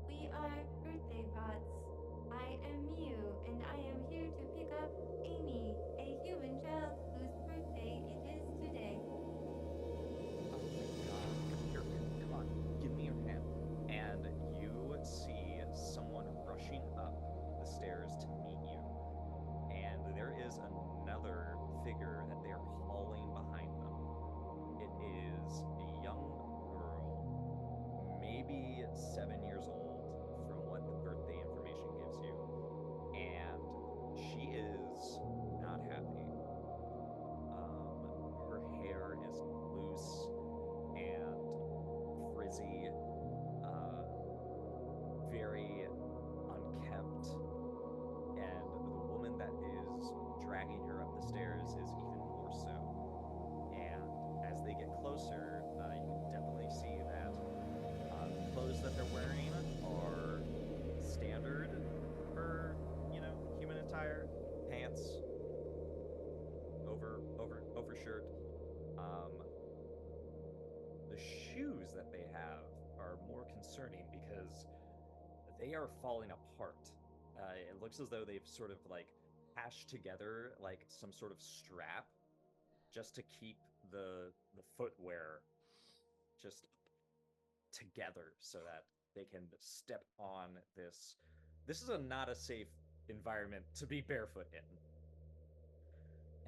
We are birthday bots. I am Mew, and I am here to pick up Amy, a human child whose birthday it is today.
Oh my god. Here, come on. Give me your hand. And you see someone rushing up the stairs to meet you. And there is another figure that they are hauling behind them. It is a young girl, maybe 7 years old, from what the birthday information gives you. And she is not happy. Her hair is loose and frizzy, very unkempt, and the woman that is dragging her up the stairs is even more so. And as they get closer, you can definitely see that the clothes that they're wearing are standard for, human attire. Pants, overshirt. The shoes that they have are more concerning because they are falling apart. It looks as though they've sort of like hashed together like some sort of strap just to keep the footwear just together so that they can step on this. This is not a safe environment to be barefoot in.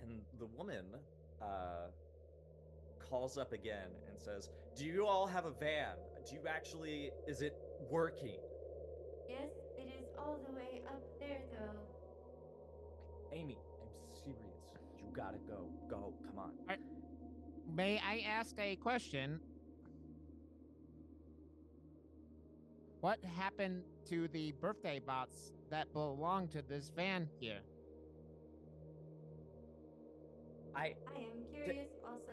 And the woman calls up again and says, "Do you all have a van? Do you actually? Is it working?"
Yes, it is all the way up there, though.
Amy, I'm serious. You gotta go. Go. Come on.
May I ask a question? What happened to the birthday bots that belong to this van here?
I am curious also.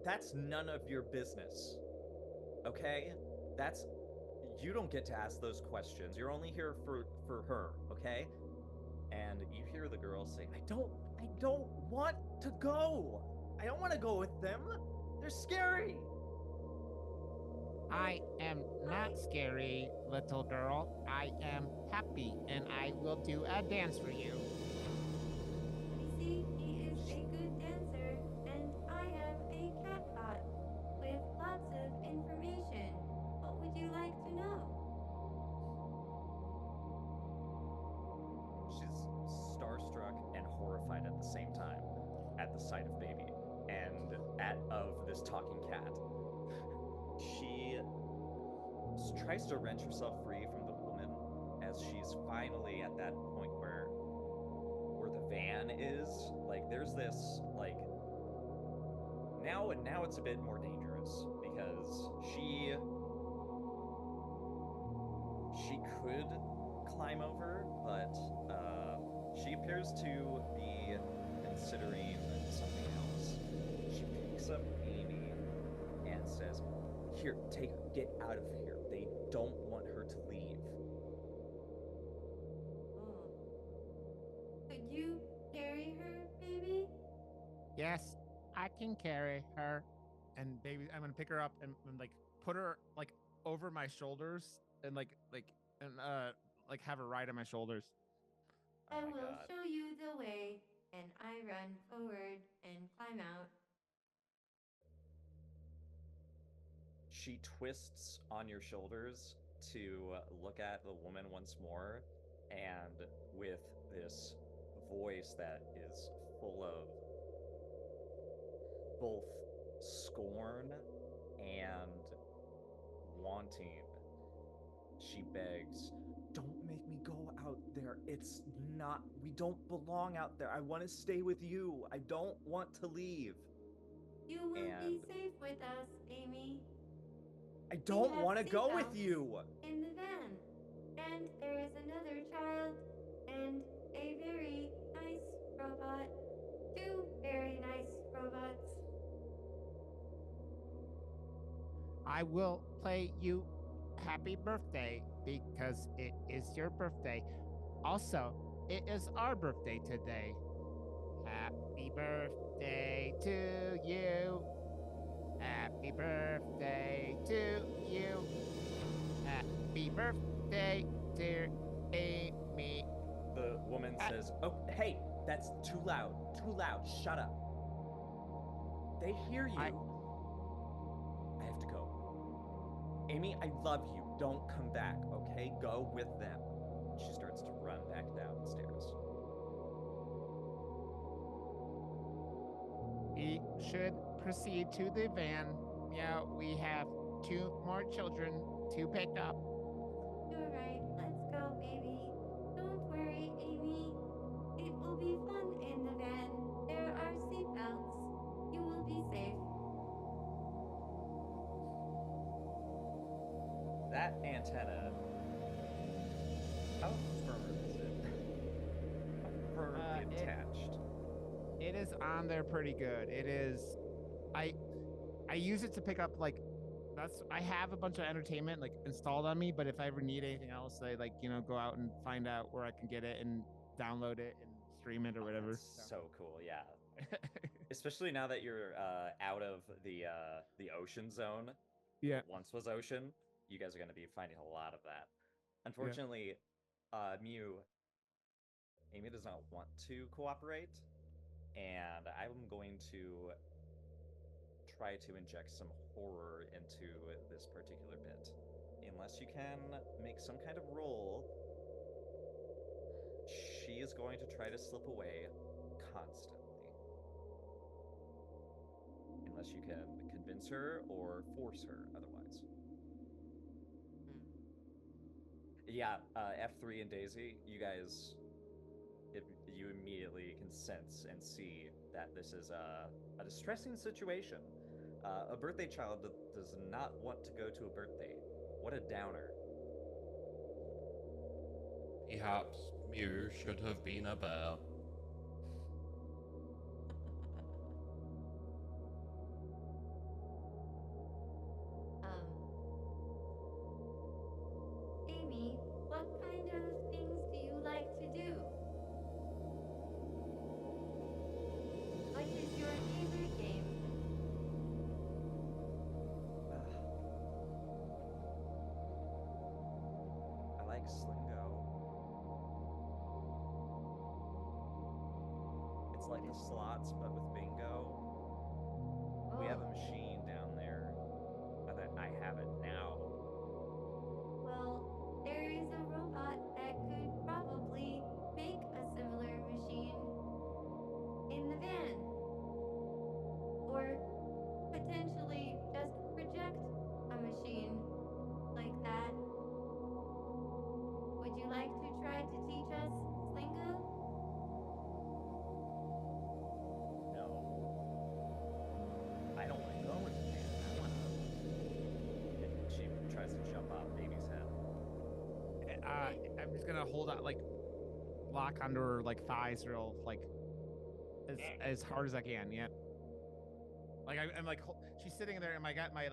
That's none of your business. Okay? That's you don't get to ask those questions. You're only here for her, okay? And you hear the girl say, I don't want to go. I don't want to go with them. They're scary.
I am not scary, little girl. I am happy, and I will do a dance for you.
You see, he is a good dancer, and I am a catbot with lots of information. What would you like to know?
She's starstruck and horrified at the same time at the sight of baby and of this talking cat. She tries to wrench herself free from the woman as she's finally at that point where the van is. Like there's this like now it's a bit more dangerous because she could climb over, but she appears to be considering something else. She picks up Amy and says, "Here, take her. Get out of here. They don't want her to leave."
Oh. Could you carry her, baby?
Yes, I can carry her. And baby, I'm gonna pick her up and like put her like over my shoulders and like have her ride on my shoulders.
Oh
I
my
will
God.
show you the way, and I run forward and climb out.
She twists on your shoulders to look at the woman once more, and with this voice that is full of both scorn and wanting, she begs, "Don't make me go out there. It's not, we don't belong out there. I want to stay with you. I don't want to leave."
You will be
And
safe with us, Amy.
I don't
have
want to go with
seatbelts.
you.
In the van. And there is another child and a very nice robot. Two very nice robots.
I will play you happy birthday because it is your birthday. Also, it is our birthday today. Happy birthday to you. Happy birthday to you. Happy birthday, dear Amy.
The woman says, "Oh, hey, that's too loud. Too loud. Shut up. They hear you." I have to go. Amy, I love you. Don't come back, okay? Go with them. She starts to run back down the stairs.
We should proceed to the van. Yeah, we have 2 more children to pick up.
You're right. Let's go, baby. Don't worry, Amy. It will be fun in the van. There are seatbelts. You will be safe.
That antenna, how firm is it? How firmly attached?
It is on there pretty good. It is. I use it to pick up like I have a bunch of entertainment like installed on me, but if I ever need anything else, I go out and find out where I can get it and download it and stream it or whatever.
That's so cool, yeah. Especially now that you're out of the ocean zone.
Yeah.
What once was ocean. You guys are going to be finding a lot of that. Unfortunately, Mew, Amy does not want to cooperate. and I'm going to try to inject some horror into this particular bit. Unless you can make some kind of roll, she is going to try to slip away constantly. Unless you can convince her or force her otherwise. Yeah, F3 and Daisy, you guys, you immediately can sense and see that this is a distressing situation. A birthday child does not want to go to a birthday. What a downer.
Perhaps Mew should have been a bear.
Amy, what kind of things do you like to do? What is your favorite game?
I like Slingo. It's like the slots, but with bingo. We have a
Oh,
machine down there. That I have it now.
well, there is a robot that could probably make a similar machine in the van. Or potentially just project a machine like that. Would you like to try to teach us Slingo?
No. I don't want to go in the van. I want to. She tries to jump off baby's head.
I'm just gonna hold out, like, lock onto her like thighs, real like as hard as I can. Yeah. Like I'm like she's sitting there, and I got my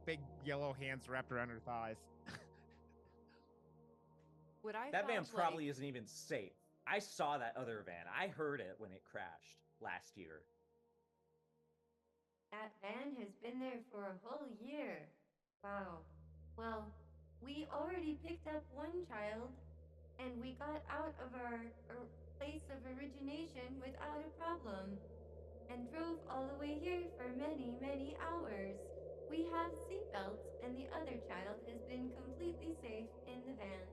big yellow hands wrapped around her thighs.
Would I
That van
have,
probably
like,
isn't even safe. I saw that other van. I heard it when it crashed last year.
That van has been there for a whole year. Wow. Well, we already picked up one child, and we got out of our place of origination without a problem, and drove all the way here for many, many hours. We have seatbelts, and the other child has been completely safe in the van.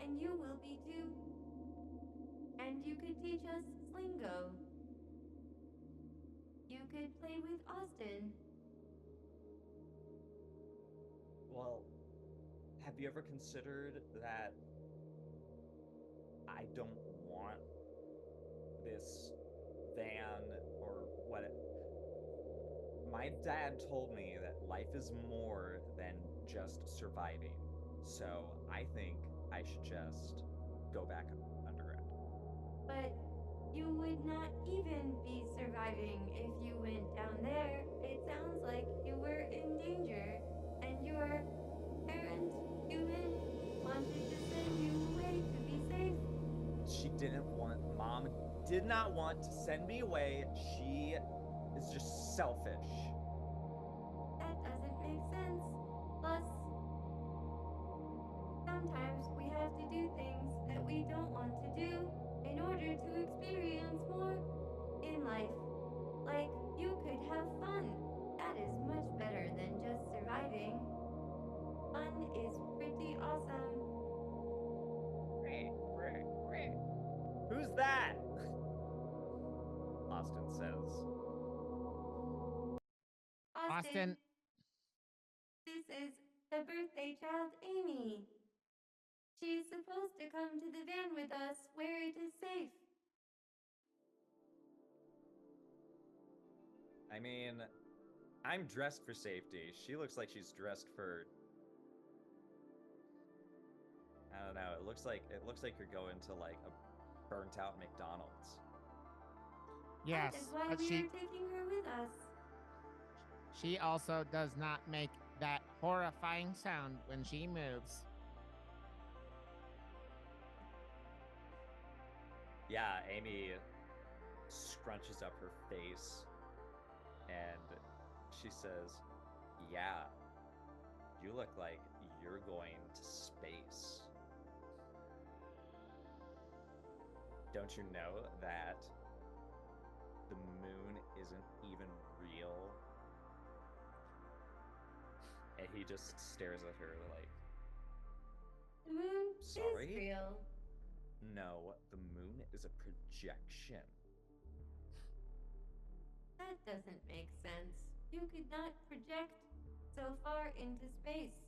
And you will be too. And you could teach us Slingo. You could play with Austin.
Well, have you ever considered that I don't want this van or what? My dad told me that life is more than just surviving. So I think I should just go back underground.
But you would not even be surviving if you went down there. It sounds like you were in danger, and your parent, human, wanted to send you away to be safe.
Mom did not want to send me away. She is just selfish.
That doesn't make sense. Plus, sometimes we have to do things that we don't want to do in order to experience more in life. Like, you could have fun. That is much better than just surviving. Fun is pretty awesome.
Who's that? Austin says.
Austin.
This is the birthday child, Amy. She's supposed to come to the van with us where it is safe.
I mean, I'm dressed for safety. She looks like she's dressed for. I don't know. It looks like you're going to like a burnt out McDonald's.
Yes,
That is why
but
we are taking her with us.
she also does not make that horrifying sound when she moves.
Yeah, Amy scrunches up her face and she says, "Yeah, you look like you're going to space. Don't you know that And he just stares at her like,
The moon
Sorry?
is real.
no, the moon is a projection.
That doesn't make sense. You could not project so far into space.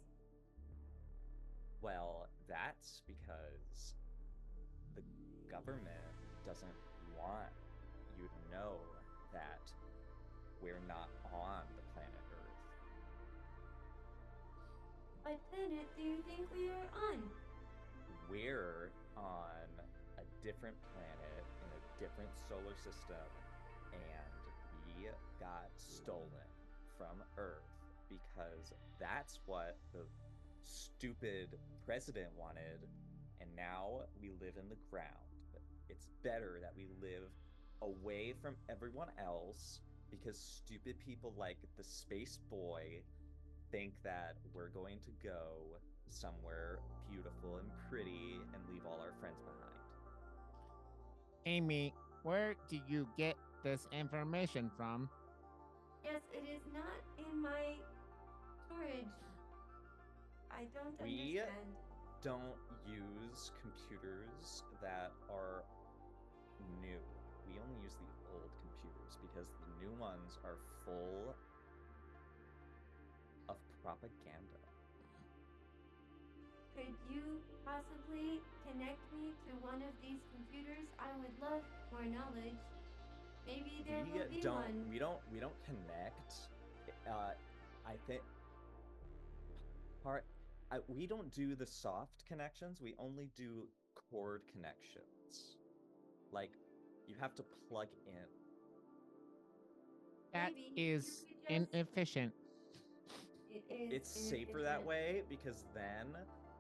Well, that's because the government doesn't want you to know that we're not on the planet Earth.
What planet do you think we are on?
We're on a different planet in a different solar system, and we got stolen from Earth because that's what the stupid president wanted, and now we live in the ground. It's better that we live away from everyone else because stupid people like the space boy think that we're going to go somewhere beautiful and pretty and leave all our friends behind.
Amy, where do you get this information from?
Yes, it is not in my storage. I don't
We
understand.
don't use computers that are new. We only use the old computers because the new ones are full of propaganda.
Could you possibly connect me to one of these computers? I would love more knowledge. Maybe there will be one.
We don't connect. I think we don't do the soft connections. We only do cord connections. Like, you have to plug in.
That
Maybe you
is
could just-
inefficient.
It is
It's safer that
inefficient.
way because then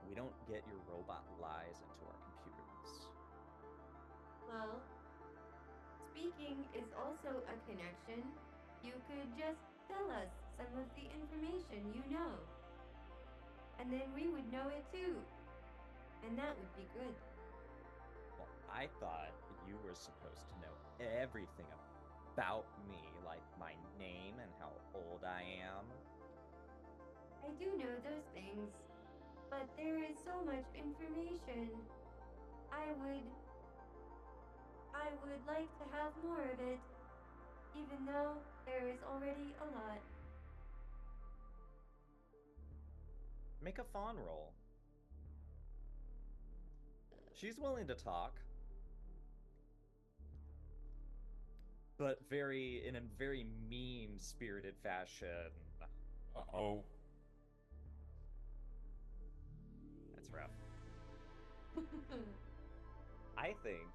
we don't get your robot lies into our computers.
Well, speaking is also a connection. You could just tell us some of the information you know. And then we would know it too. And that would be good.
Well, I thought you were supposed to know everything about me, like my name and how old I am.
I do know those things, but there is so much information. I would like to have more of it, even though there is already a lot.
Make a fawn roll. She's willing to talk, but in a very mean-spirited fashion.
Uh-oh.
That's rough. I think.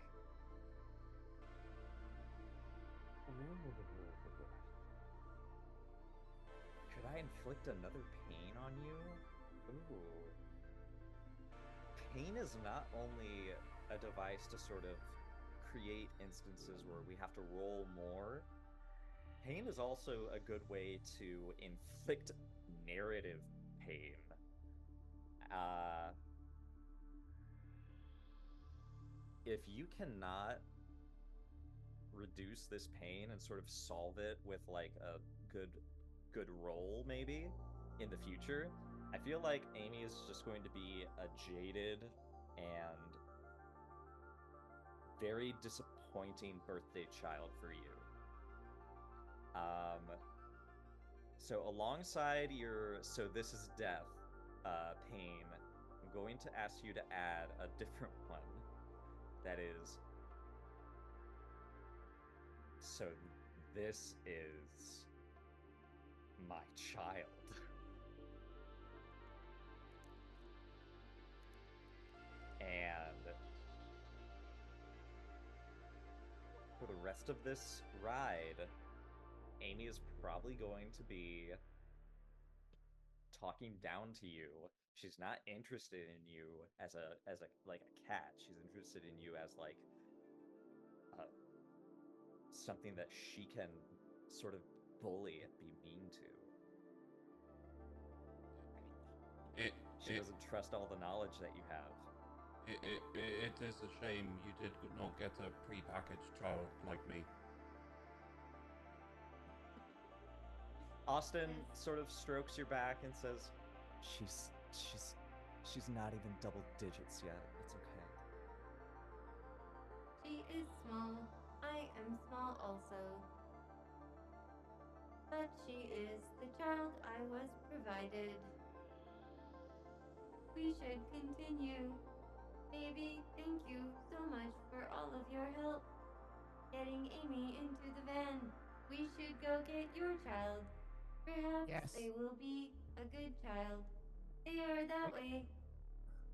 Could I inflict another pain on you? Ooh. Pain is not only a device to sort of create instances where we have to roll more. Pain is also a good way to inflict narrative pain. If you cannot reduce this pain and sort of solve it with like a good roll maybe in the future, I feel like Amy is just going to be a jaded and very disappointing birthday child for you. So alongside your so this is death pain, I'm going to ask you to add a different one that is so this is my child. And for the rest of this ride, Amy is probably going to be talking down to you. She's not interested in you as a like a cat. She's interested in you as like something that she can sort of bully and be mean to. She doesn't trust all the knowledge that you have.
It is a shame you did not get a pre-packaged child like me.
Austin
Yes.
sort of strokes your back and says, "She's not even double digits yet. It's okay."
She is small. I am small also. But she is the child I was provided. We should continue. Baby, thank you so much for all of your help. Getting Amy into the van. We should go get your child. Perhaps
Yes.
they will be a good child. They are that way.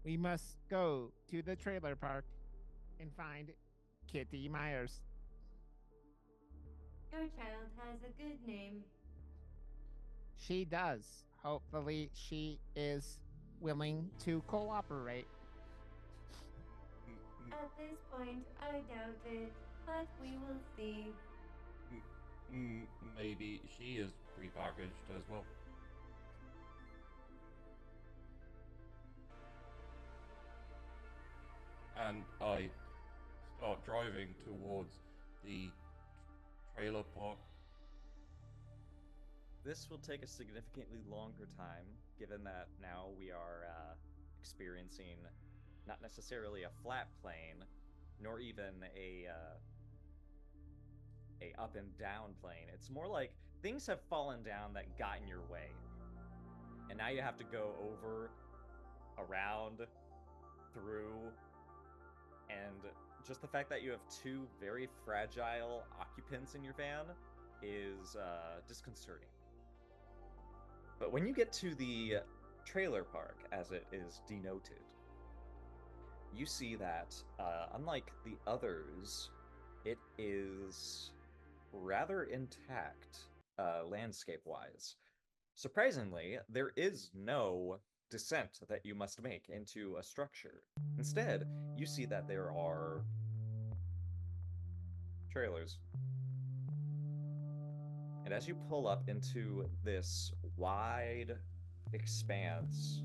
We must go to the trailer park and find Kitty Myers.
Your child has a good name.
She does. Hopefully, she is willing to cooperate.
At this point, I doubt it, but we will see.
Maybe she is prepackaged as well. And I start driving towards the trailer park.
This will take a significantly longer time, given that now we are experiencing not necessarily a flat plane, nor even a up and down plane. It's more like things have fallen down that got in your way, and now you have to go over, around, through, and just the fact that you have two very fragile occupants in your van is disconcerting. But when you get to the trailer park, as it is denoted, you see that, unlike the others, it is rather intact, landscape-wise. Surprisingly, there is no descent that you must make into a structure. Instead, you see that there are trailers. And as you pull up into this wide expanse,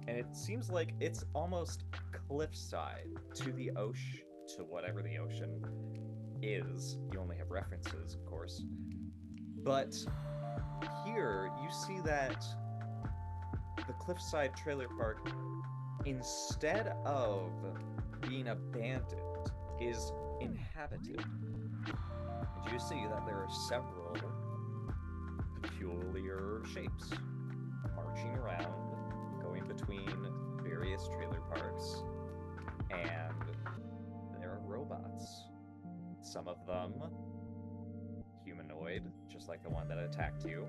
and it seems like it's almost cliffside to the ocean, to whatever the ocean is. You only have references, of course. But here, you see that the cliffside trailer park, instead of being abandoned, is inhabited. And you see that there are several peculiar shapes marching around, going between various trailer parks, and there are robots. Some of them humanoid, just like the one that attacked you,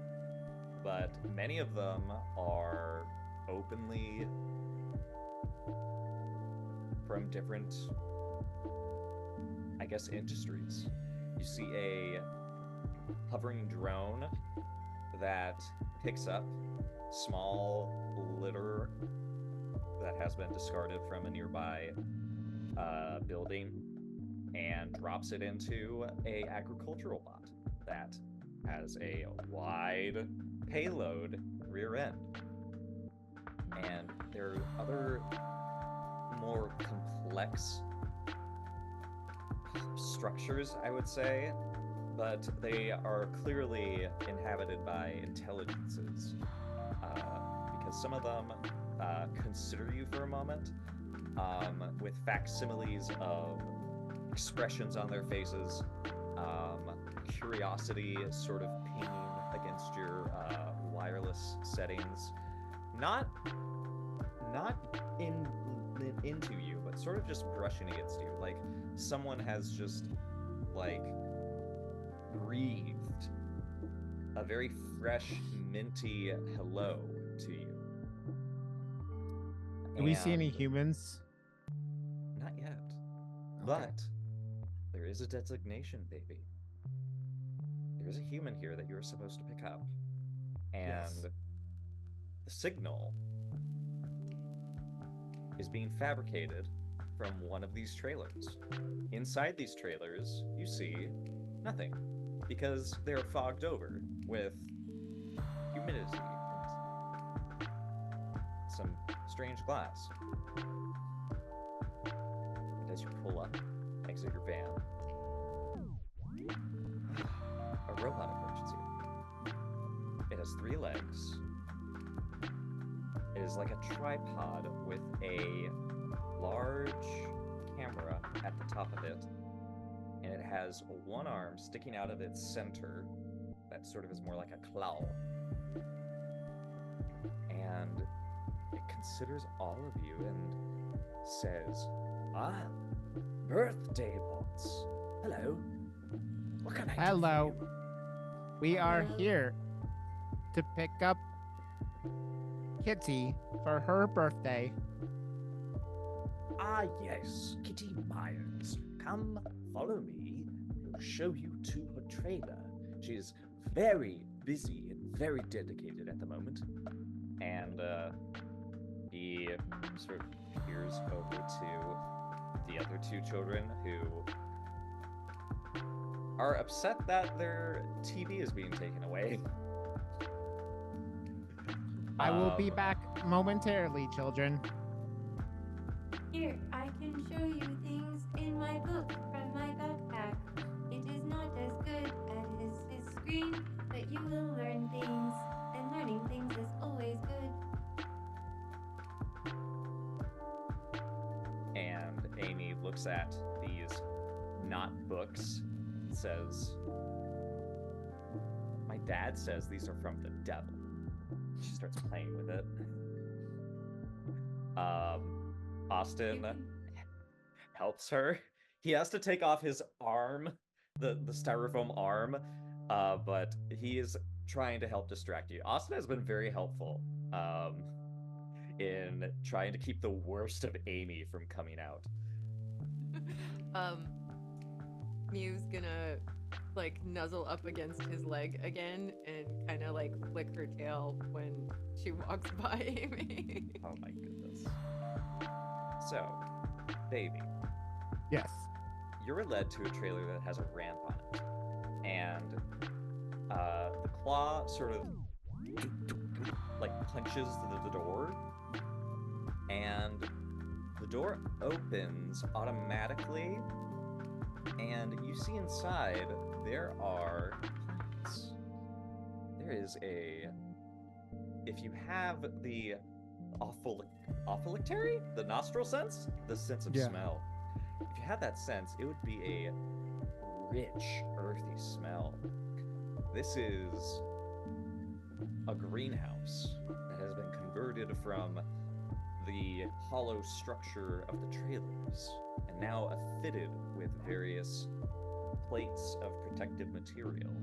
but many of them are openly from different, I guess, industries. You see a hovering drone that picks up small litter that has been discarded from a nearby building and drops it into a agricultural bot that has a wide payload rear end. And there are other more complex structures, I would say, but they are clearly inhabited by intelligences, because some of them consider you for a moment, with facsimiles of expressions on their faces, curiosity sort of pinging against your wireless settings, not into you, but sort of just brushing against you, like someone has just like breathed a very fresh, minty hello to you.
Do we see any
And
humans?
not yet.
Okay.
But there is a designation, baby. There is a human here that you're supposed to pick up. And
Yes.
the signal is being fabricated from one of these trailers. Inside these trailers, you see nothing, because they're fogged over with humidity and some strange glass. And as you pull up, exit your van, a robot approaches you. has 3 legs. It is like a tripod with a large camera at the top of it, and it has one arm sticking out of its center that sort of is more like a claw. And it considers all of you and says, "Ah, birthday bots. Hello. What can I do
Hello.
for you?"
We are here to pick up Kitty for her birthday.
Ah, yes, Kitty Myers. Come, follow me. We'll show you to her trailer. She's very busy and very dedicated at the moment. And he sort of peers over to the other 2 children who are upset that their TV is being taken away.
I will be back momentarily, children.
Here, I can show you things in my book from my backpack. It is not as good as his screen, but you will learn things, and learning things is always good.
And Amy looks at these not books and says, "My dad says these are from the devil." She starts playing with it. Austin helps her. He has to take off his arm, the styrofoam arm, but he is trying to help distract you. Austin has been very helpful in trying to keep the worst of Amy from coming out.
Mew's gonna like nuzzle up against his leg again and kind of like flick her tail when she walks by Amy.
Oh my goodness. So, baby,
Yes.
you're led to a trailer that has a ramp on it. And the claw sort of like punches the door. And the door opens automatically. And you see inside there are plants. There is a... If you have the olfactory, the nostril sense, the sense of
Yeah.
smell. If you had that sense, it would be a rich, earthy smell. This is a greenhouse that has been converted from the hollow structure of the trailers and now fitted with various plates of protective material.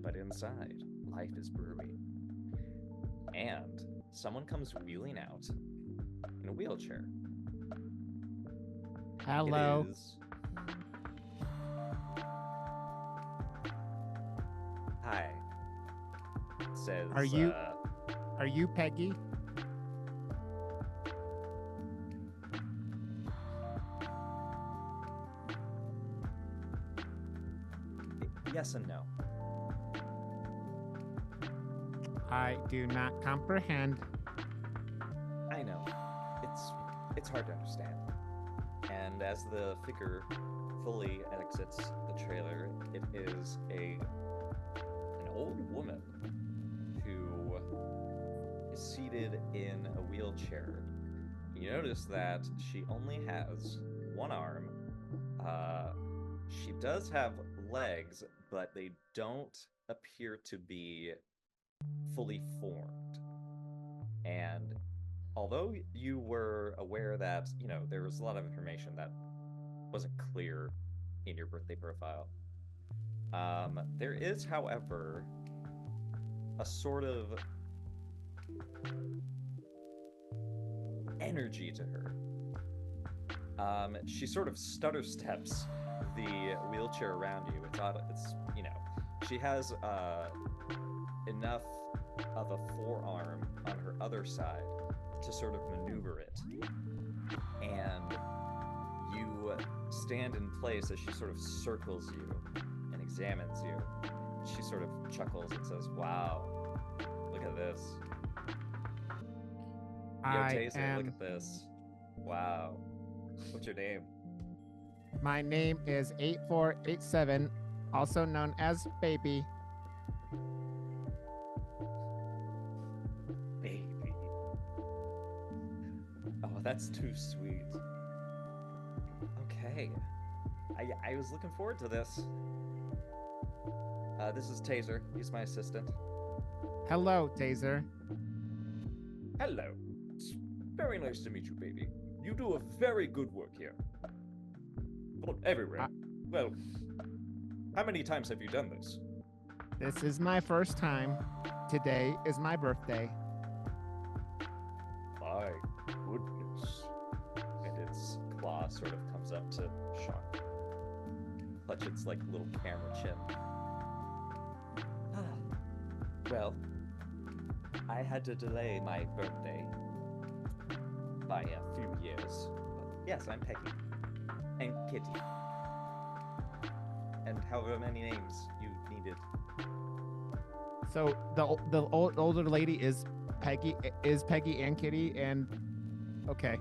But inside, life is brewing. And someone comes wheeling out in a wheelchair.
Hello.
It is... Hi. It says,
Are you Peggy?
yes and no.
I do not comprehend.
I know. It's hard to understand. And as the figure fully exits the trailer, it is an old woman who is seated in a wheelchair. You notice that she only has one arm. She does have legs, but they don't appear to be fully formed. And although you were aware that, there was a lot of information that wasn't clear in your birthday profile, there is, however, a sort of energy to her. She sort of stutter steps the wheelchair around you. She has enough of a forearm on her other side to sort of maneuver it. And you stand in place as she sort of circles you and examines you. She sort of chuckles and says, "Wow, look at this. Yo, Taser, look at this. Wow. What's your name?"
My name is 8487, also known as Baby.
that's too sweet. Okay. I was looking forward to this. This is Taser. He's my assistant.
Hello, Taser.
Hello. It's very nice to meet you, baby. You do a very good work here. Well, everywhere. Well, how many times have you done this?
This is my first time. Today is my birthday.
My goodness. And its claw sort of comes up to Sean. Clutch its like little camera chin. Well, I had to delay my birthday by a few years. But yes, I'm Peggy. And Kitty. And however many names you needed.
So the older lady is Peggy and Kitty, and okay.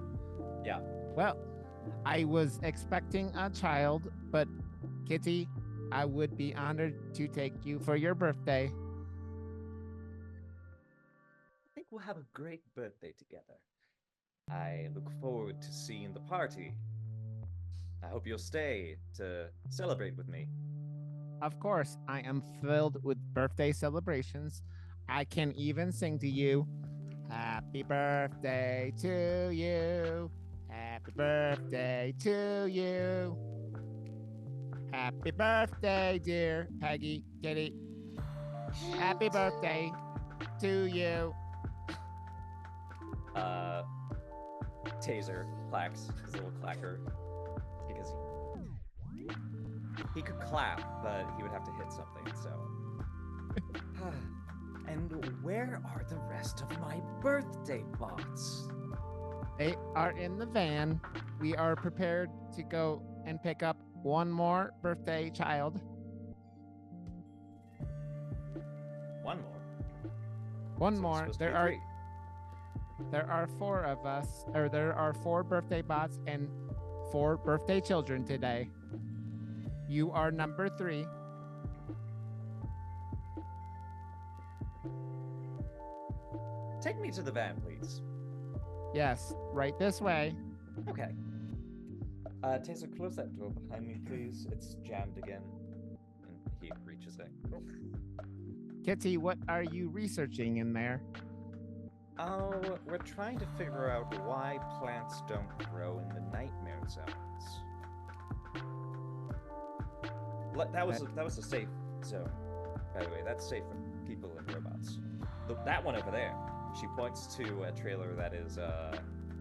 Yeah.
Well, I was expecting a child, but Kitty, I would be honored to take you for your birthday.
I think we'll have a great birthday together. I look forward to seeing the party. I hope you'll stay to celebrate with me.
Of course, I am filled with birthday celebrations. I can even sing to you, "Happy birthday to you. Happy birthday to you. Happy birthday, dear Peggy Kitty. Happy birthday to you."
Taser clacks his little clacker because he could clap, but he would have to hit something, so. And where are the rest of my birthday bots?
They are in the van. We are prepared to go and pick up one more birthday child.
One more.
One
So it's
more.
supposed to be
There are
three.
4 of us, or there are 4 birthday bots and 4 birthday children today. You are number 3.
Take me to the van, please.
Yes, right this way.
Okay. Taser, close that door behind me, please. It's jammed again. And he reaches it.
Kitty, what are you researching in there?
Oh, we're trying to figure out why plants don't grow in the nightmare zones. That was a safe zone, by the way. That's safe for people and robots. That one over there. She points to a trailer that is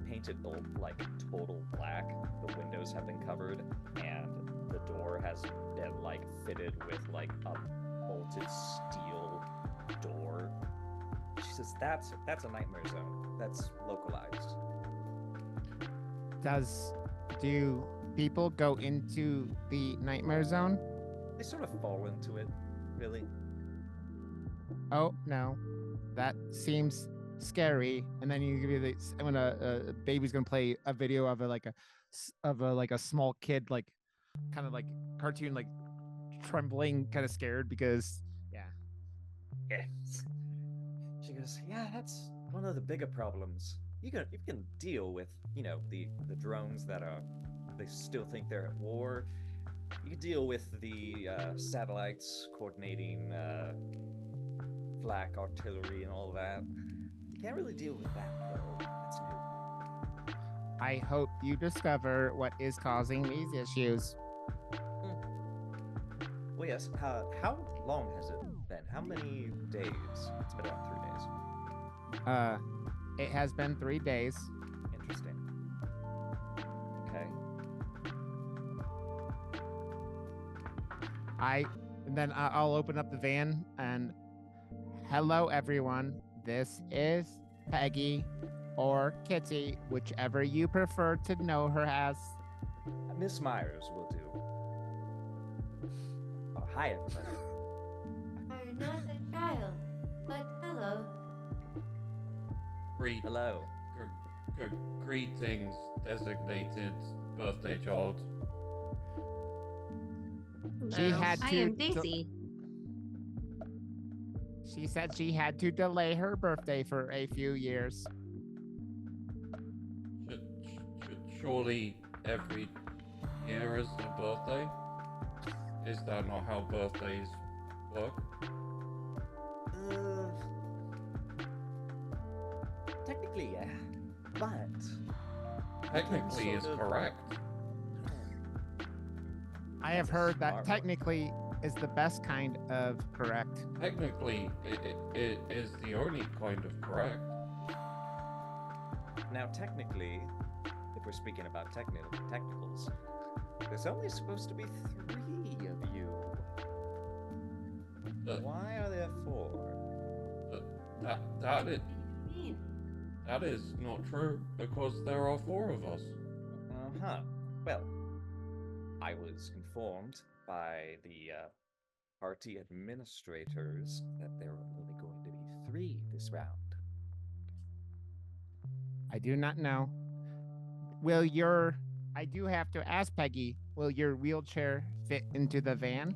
painted like total black. The windows have been covered, and the door has been like fitted with like a bolted steel door. She says that's a nightmare zone. That's localized.
Do people go into the nightmare zone?
They sort of fall into it, really.
Oh no, that seems scary. And then you give you the when a baby's gonna play a video of a small kid like kind of like cartoon like trembling, kind of scared because
Yes. She goes, yeah, that's one of the bigger problems. You can deal with, the drones that they still think they're at war. You can deal with the satellites coordinating flak artillery and all that. You can't really deal with that though. That's new.
I hope you discover what is causing these issues.
Well, yes. How long has it been? How many days? It's been about 3 days.
It has been 3 days.
Interesting. Okay.
I'll open up the van and hello everyone. This is Peggy or Kitty, whichever you prefer to know her as.
Miss Myers will do. Oh, hi everybody.
Are not a child, but hello.
Hello.
Greetings, designated birthday child.
She had
I
to
am Daisy.
She said she had to delay her birthday for a few years.
Surely every year is a birthday? Is that not how birthdays work?
Technically, yeah, but
Technically is
sort of-
correct.
I have
That's a
heard
smart
that
one.
technically is the best kind of correct.
Technically, it is the only kind of correct.
Now, technically, if we're speaking about technicals, there's only supposed to be 3 of you.
Uh,
Why are there 4?
That is not true, because there are 4 of us.
Uh-huh. Well, I was informed by the party administrators that there are only going to be 3 this round.
I do not know. I do have to ask Peggy, will your wheelchair fit into the van?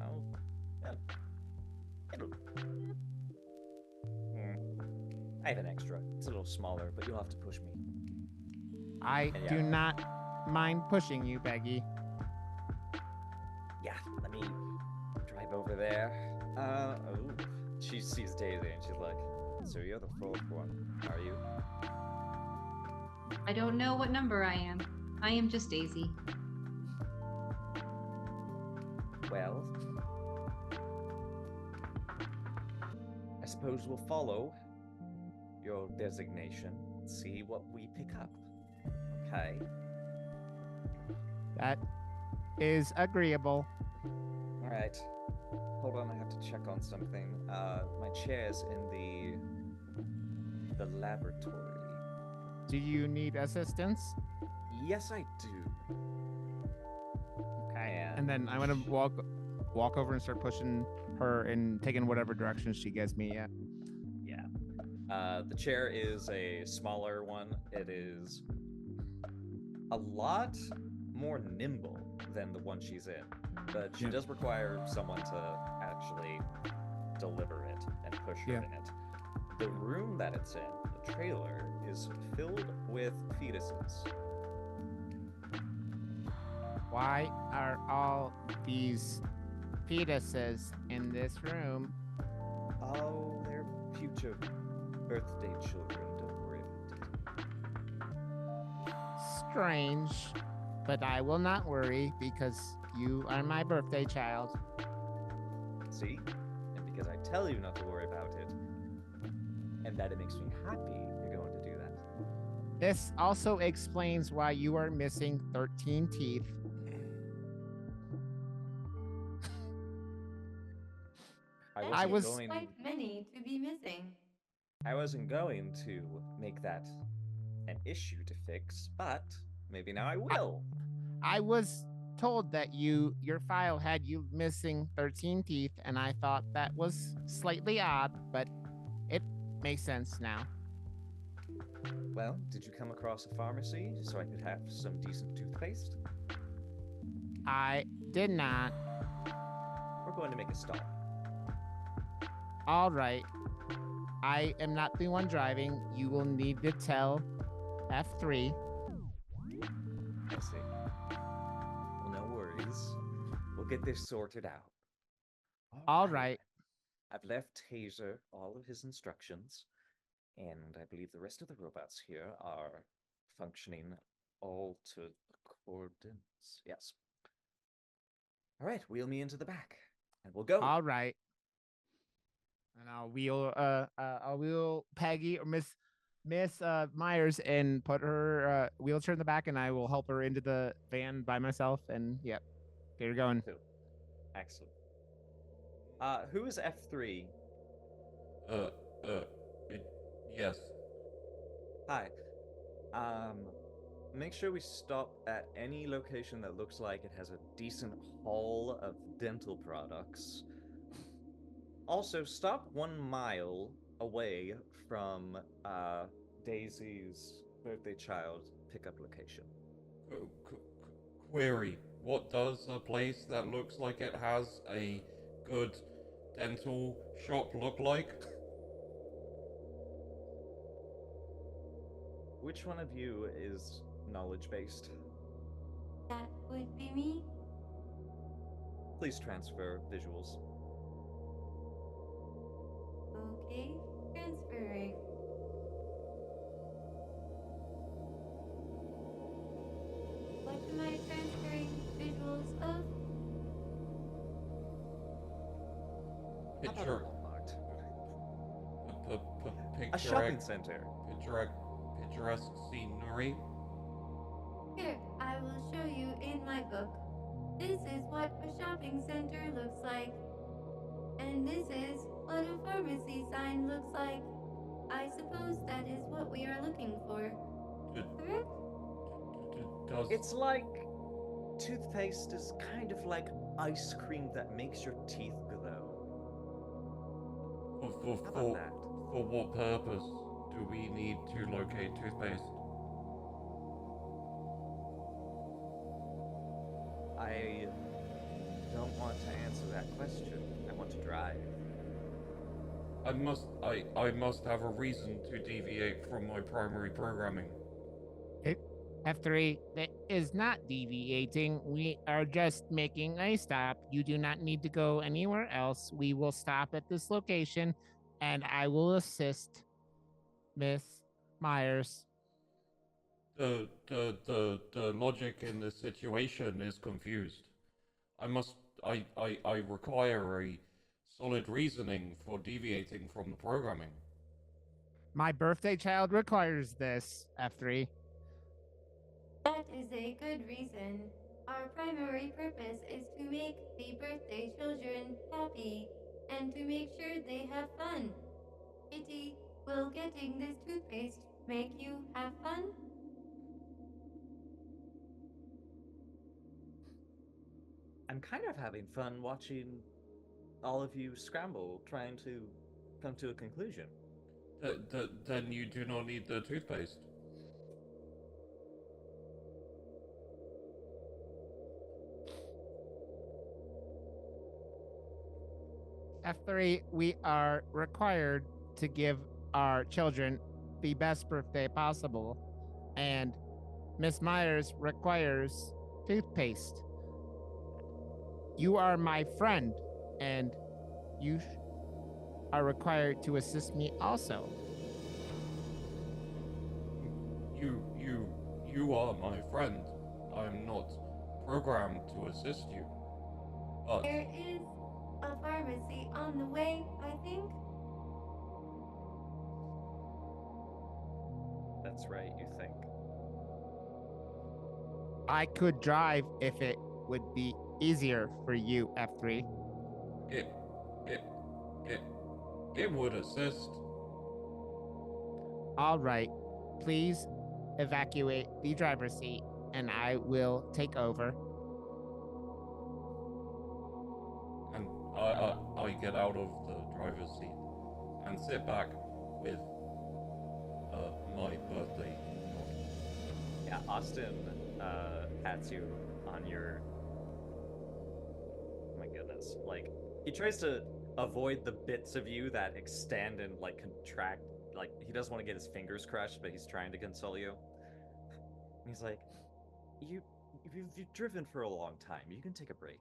Oh, yeah. It'll... I have an extra. It's a little smaller, but you'll have to push me.
I
Yeah.
do not mind pushing you, Peggy.
Yeah, let me drive over there. Oh, she sees Daisy and she's like, "So you're the 4th one, are you?"
I don't know what number I am. I am just Daisy.
Well, I suppose we'll follow your designation and see what we pick up. Okay.
That is agreeable.
All right. Hold on, I have to check on something. My chair's in the laboratory.
Do you need assistance?
Yes, I do.
Okay. And then I'm gonna walk over and start pushing her and taking whatever direction she gives me. Yeah.
Yeah. The chair is a smaller one. It is a lot more nimble than the one she's in, but she
Yeah.
does require someone to actually deliver it and push her
Yeah.
in it. The room that it's in, the trailer, is filled with fetuses.
Why are all these fetuses in this room?
Oh, they're future birthday children. Don't worry about it.
Strange, but I will not worry because you are my birthday child.
See? And because I tell you not to worry about it, and that it makes me happy, you're going to do that.
This also explains why you are missing 13 teeth.
I
was-
going.
Quite many to be missing.
I wasn't going to make that an issue to fix, but maybe now I will.
I was told that your file had you missing 13 teeth, and I thought that was slightly odd, but it makes sense now.
Well, did you come across a pharmacy so I could have some decent toothpaste?
I did not.
We're going to make a stop.
All right. I am not the one driving. You will need to tell F3.
I see. Well, no worries. We'll get this sorted out.
All right.
I've left Taser all of his instructions, and I believe the rest of the robots here are functioning all to accordance. Yes. All right, wheel me into the back, and we'll go.
All right. And I'll wheel Peggy or Miss Myers and put her wheelchair in the back, and I will help her into the van by myself. And yep, here you're going.
Cool. Excellent. Who is F3?
Yes.
Hi. Make sure we stop at any location that looks like it has a decent haul of dental products. Also, stop 1 mile away from Daisy's birthday child pickup location.
Query. What does a place that looks like it has a good dental shop look like?
which one of you is knowledge-based?
That would be me.
Please transfer visuals.
Okay, transferring. What am I transferring visuals of?
Picture.
A shopping center.
Picturesque scenery.
Here, I will show you in my book. This is what a shopping center looks like. And this is what a pharmacy sign looks like. I suppose that is what we are looking for. Correct?
It's like toothpaste is kind of like ice cream that makes your teeth glow. How about that?
For what purpose do we need to locate toothpaste?
I don't want to answer that question. I want to drive.
I must have a reason to deviate from my primary programming.
F3, that is not deviating. We are just making a stop. You do not need to go anywhere else. We will stop at this location, and I will assist Miss Myers.
The logic in this situation is confused. I require a solid reasoning for deviating from the programming.
My birthday child requires this, F3.
That is a good reason. Our primary purpose is to make the birthday children happy and to make sure they have fun. Kitty, will getting this toothpaste make you have fun?
I'm kind of having fun watching all of you scramble, trying to come to a conclusion.
Then you do not need the toothpaste.
F3, we are required to give our children the best birthday possible, and Miss Myers requires toothpaste. You are my friend, and you are required to assist me also.
You are my friend. I'm not programmed to assist you. But
There is a pharmacy on the way, I think.
That's right, you think.
I could drive if it would be easier for you, F3.
It would assist.
All right, please evacuate the driver's seat, and I will take over.
And I get out of the driver's seat and sit back with my birthday note.
Yeah, Austin pats you on your. Oh my goodness. Like, he tries to avoid the bits of you that extend and, like, contract. Like, he doesn't want to get his fingers crushed, but he's trying to console you. And he's like, You've driven for a long time. You can take a break.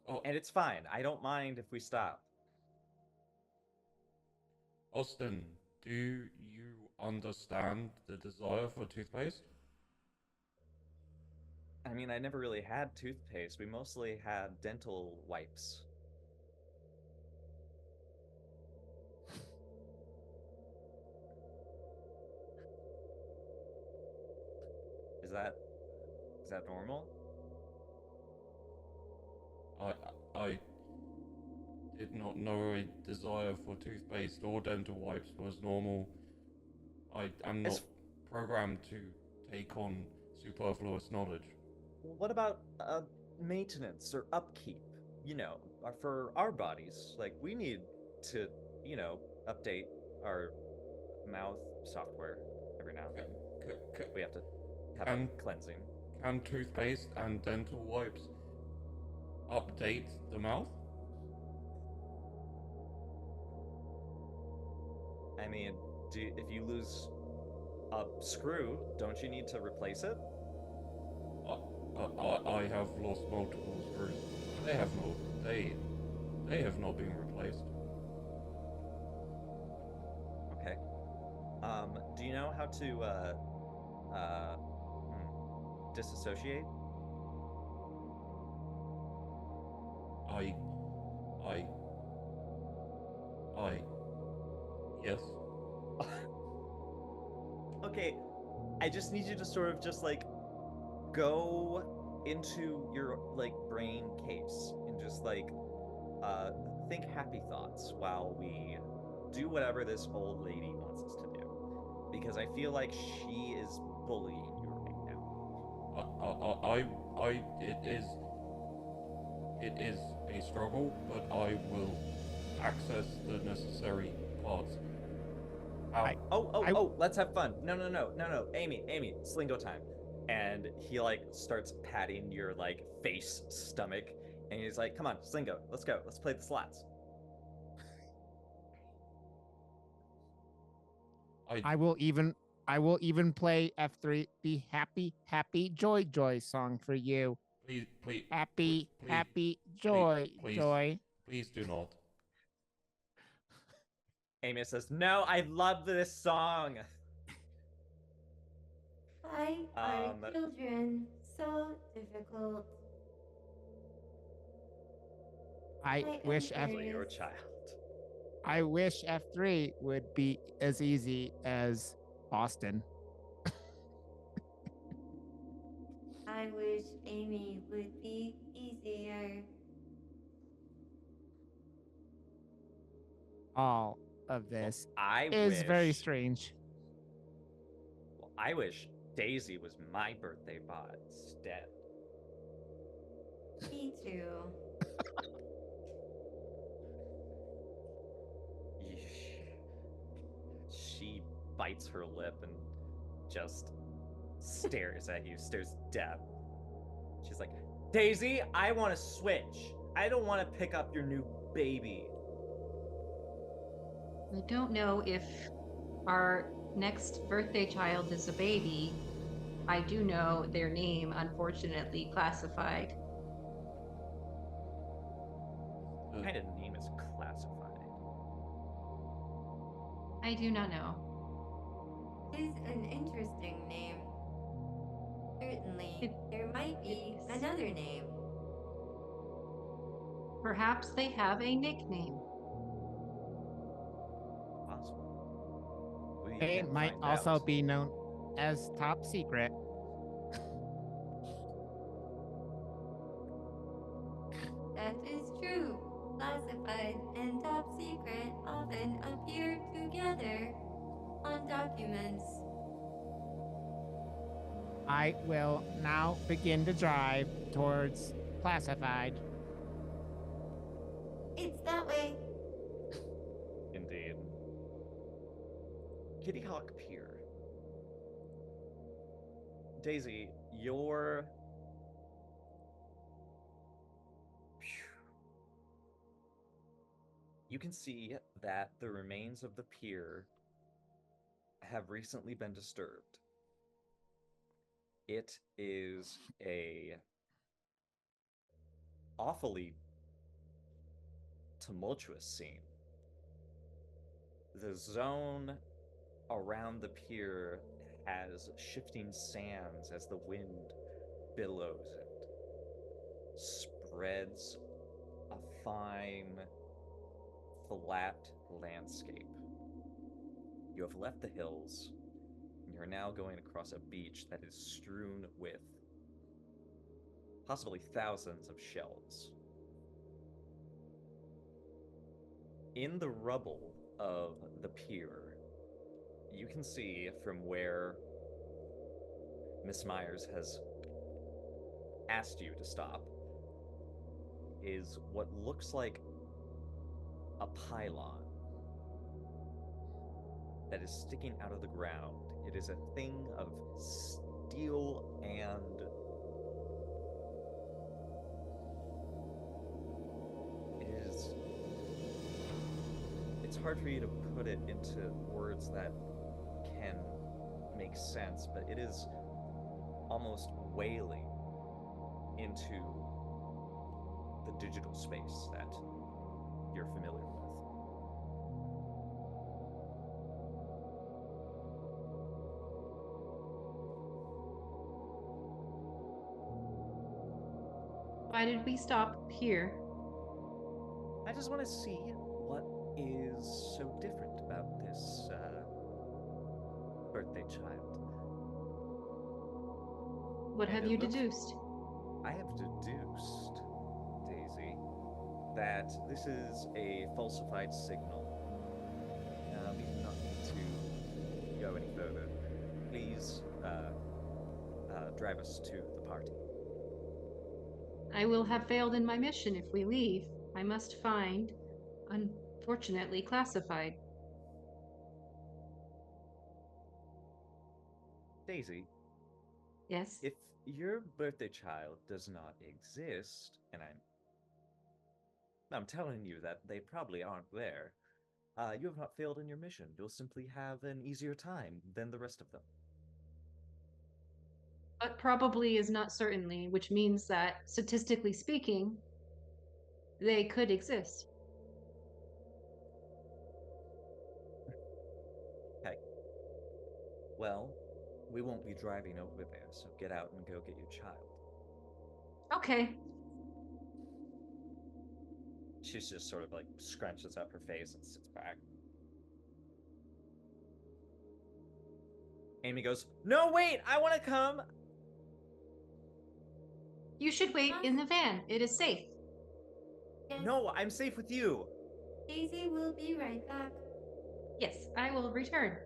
Oh,
And it's fine. I don't mind if we stop.
Austin, do you understand the desire for toothpaste?
I mean, I never really had toothpaste. We mostly had dental wipes. Is that normal?
I did not know a desire for toothpaste or dental wipes was normal. I am not
As-
programmed to take on superfluous knowledge.
What about maintenance or upkeep? You know, for our bodies, like we need to, update our mouth software every now and then. We have to have a cleansing.
Can toothpaste and dental wipes update the mouth?
I mean, if you lose Screw, don't you need to replace it?
I have lost multiple screws. They have not been replaced.
Okay. Do you know how to disassociate?
Yes.
Okay, I just need you to sort of just like go into your like brain case and just like think happy thoughts while we do whatever this old lady wants us to do. Because I feel like she is bullying you right now.
It is a struggle, but I will access the necessary parts.
Let's have fun. No. Amy, Slingo time. And he like starts patting your like face, stomach, and he's like, come on, Slingo, let's go. Let's play the slots.
I will even play F3 the happy joy song for you.
Please,
Happy
please,
joy.
please do not.
Amy says, no, I love this song.
Why are children so difficult?
I wish
am
F
Your child.
I wish F3 would be as easy as Boston.
I wish Amy would be easier.
All of this
I
is
wish
very strange.
Well, I wish Daisy was my birthday bot instead.
Me too.
She bites her lip and just stares at you, stares dead. She's like, Daisy, I want to switch. I don't want to pick up your new baby.
I don't know if our next birthday child is a baby. I do know their name, unfortunately, classified.
What kind of name is classified?
I do not know.
Is an interesting name. Certainly, there might be another name.
Perhaps they have a nickname.
Possible.
They might also be known as top secret.
That is true. Classified and top secret often appear together on documents.
I will now begin to drive towards classified.
It's that way.
Indeed. Kitty Hawk Pier. Daisy, your you can see that the remains of the pier have recently been disturbed. It is a awfully tumultuous scene. The zone around the pier has shifting sands as the wind billows it, spreads a fine, flat landscape. You have left the hills, and you're now going across a beach that is strewn with possibly thousands of shells. In the rubble of the pier, you can see from where Miss Myers has asked you to stop is what looks like a pylon that is sticking out of the ground. It is a thing of steel and it's hard for you to put it into words that can make makes sense, but it is almost wailing into the digital space that you're familiar with.
Why did we stop here?
I just want to see what is so different about this birthday child.
What
And
have
it
you
looks-
deduced?
I have deduced, Daisy, that this is a falsified signal. We do not need to go any further. Please drive us to the party.
I will have failed in my mission if we leave. I must find, unfortunately classified.
Daisy,
Yes?
if your birthday child does not exist, and I'm telling you that they probably aren't there, you have not failed in your mission. You'll simply have an easier time than the rest of them.
But probably is not certainly, which means that, statistically speaking, they could exist.
Okay. Well, we won't be driving over there, so get out and go get your child.
Okay.
She's just sort of like scrunches up her face and sits back. Amy goes, "No, wait! I want to come!"
You should wait in the van. It is safe.
Yes,
No, I'm safe with you!
Daisy will be right back.
Yes, I will return.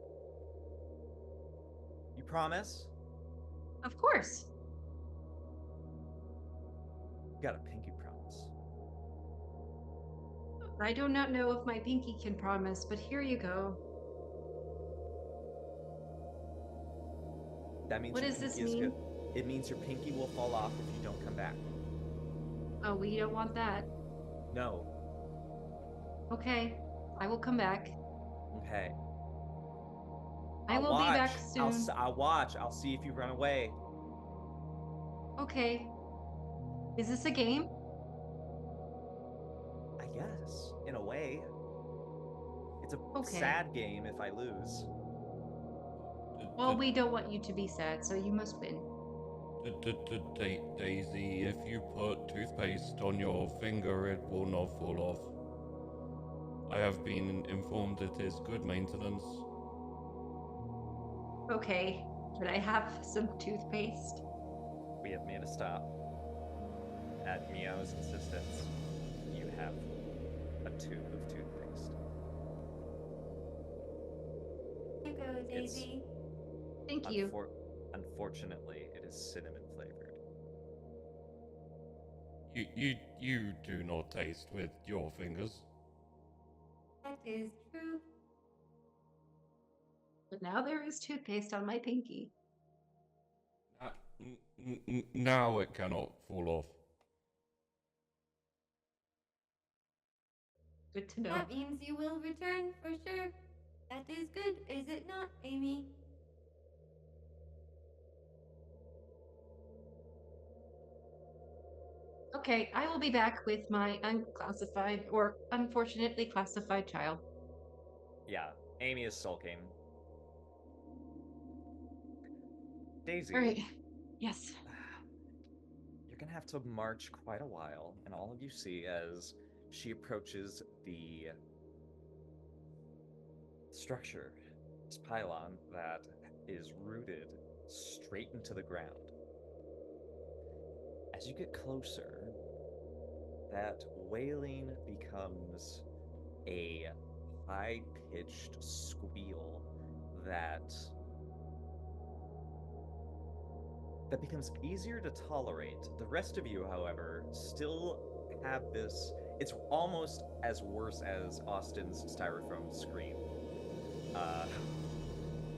You promise?
Of course.
You got a pinky promise.
I do not know if my pinky can promise, but here you go.
That means
What
your
does this
pinky is
mean?
good. It means your pinky will fall off if you don't come back.
Oh, we don't want that.
No.
Okay, I will come back.
Okay.
I
I'll
will be back
watch.
soon.
I'll watch. I'll see if you run away.
Okay. Is this a game?
I guess, in a way. It's a
Okay.
sad game if I lose.
Well, we don't want you to be sad, so you must win.
Daisy, if you put toothpaste on your finger, it will not fall off. I have been informed it is good maintenance.
Okay, could I have some toothpaste?
We have made a stop. At Meow's insistence, you have a tube of toothpaste.
Here you go,
It's-
Daisy.
Thank you.
Unfortunately, it is cinnamon flavored.
You do not taste with your fingers.
That is true.
But now there is toothpaste on my pinky.
Now it cannot fall off.
Good to know.
That means you will return for sure. That is good, is it not, Amy?
Okay, I will be back with my unclassified or unfortunately classified child.
Yeah, Amy is sulking. Daisy,
All right. Yes.
you're gonna have to march quite a while, and all of you see as she approaches the structure, this pylon that is rooted straight into the ground. As you get closer, that wailing becomes a high-pitched squeal that becomes easier to tolerate. The rest of you, however, still have this. It's almost as worse as Austin's styrofoam scream.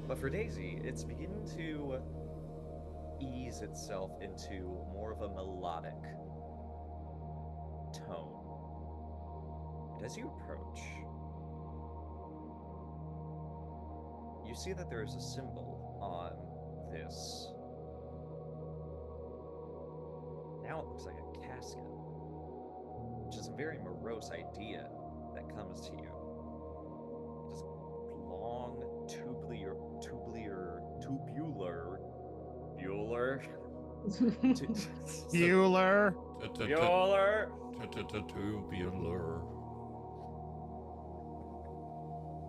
But for Daisy, it's beginning to ease itself into more of a melodic tone. And as you approach, you see that there is a symbol on this. Now it looks like a casket, which is a very morose idea that comes to you. Just long, tubular, Bueller.
Bueller.
Bueller.
Tubular.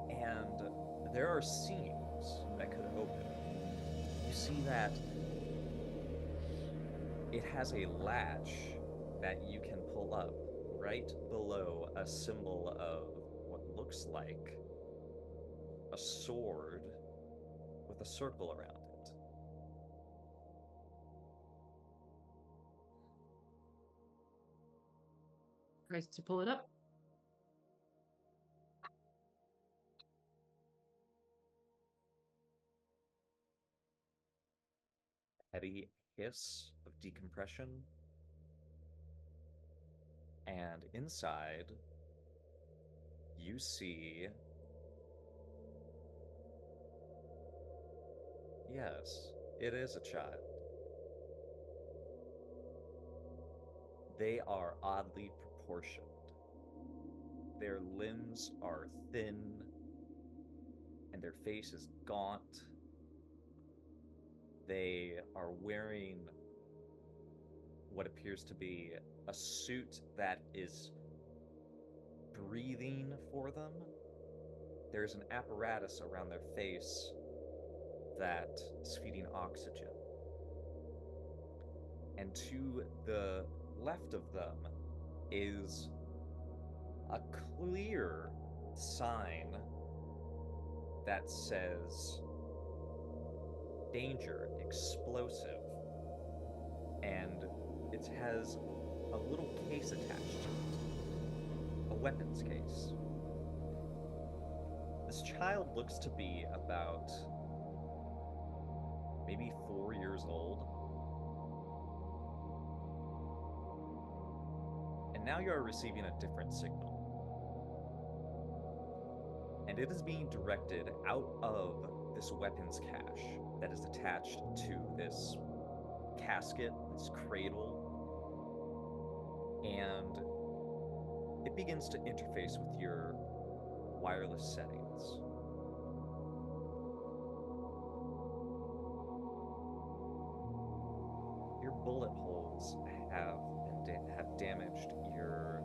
And there are seams that could open. You see that it has a latch that you can pull up right below a symbol of what looks like a sword with a circle around it.
Tries to pull it up.
Heavy hiss of decompression. And inside, you see... Yes, it is a child. They are oddly proportioned. Their limbs are thin, and their face is gaunt. They are wearing what appears to be a suit that is breathing for them. There's an apparatus around their face that is feeding oxygen. And to the left of them is a clear sign that says danger, explosive, and it has a little case attached to it, a weapons case. This child looks to be about maybe 4 years old. And now you are receiving a different signal. And it is being directed out of this weapons cache that is attached to this casket, this cradle. And it begins to interface with your wireless settings. Your bullet holes have damaged your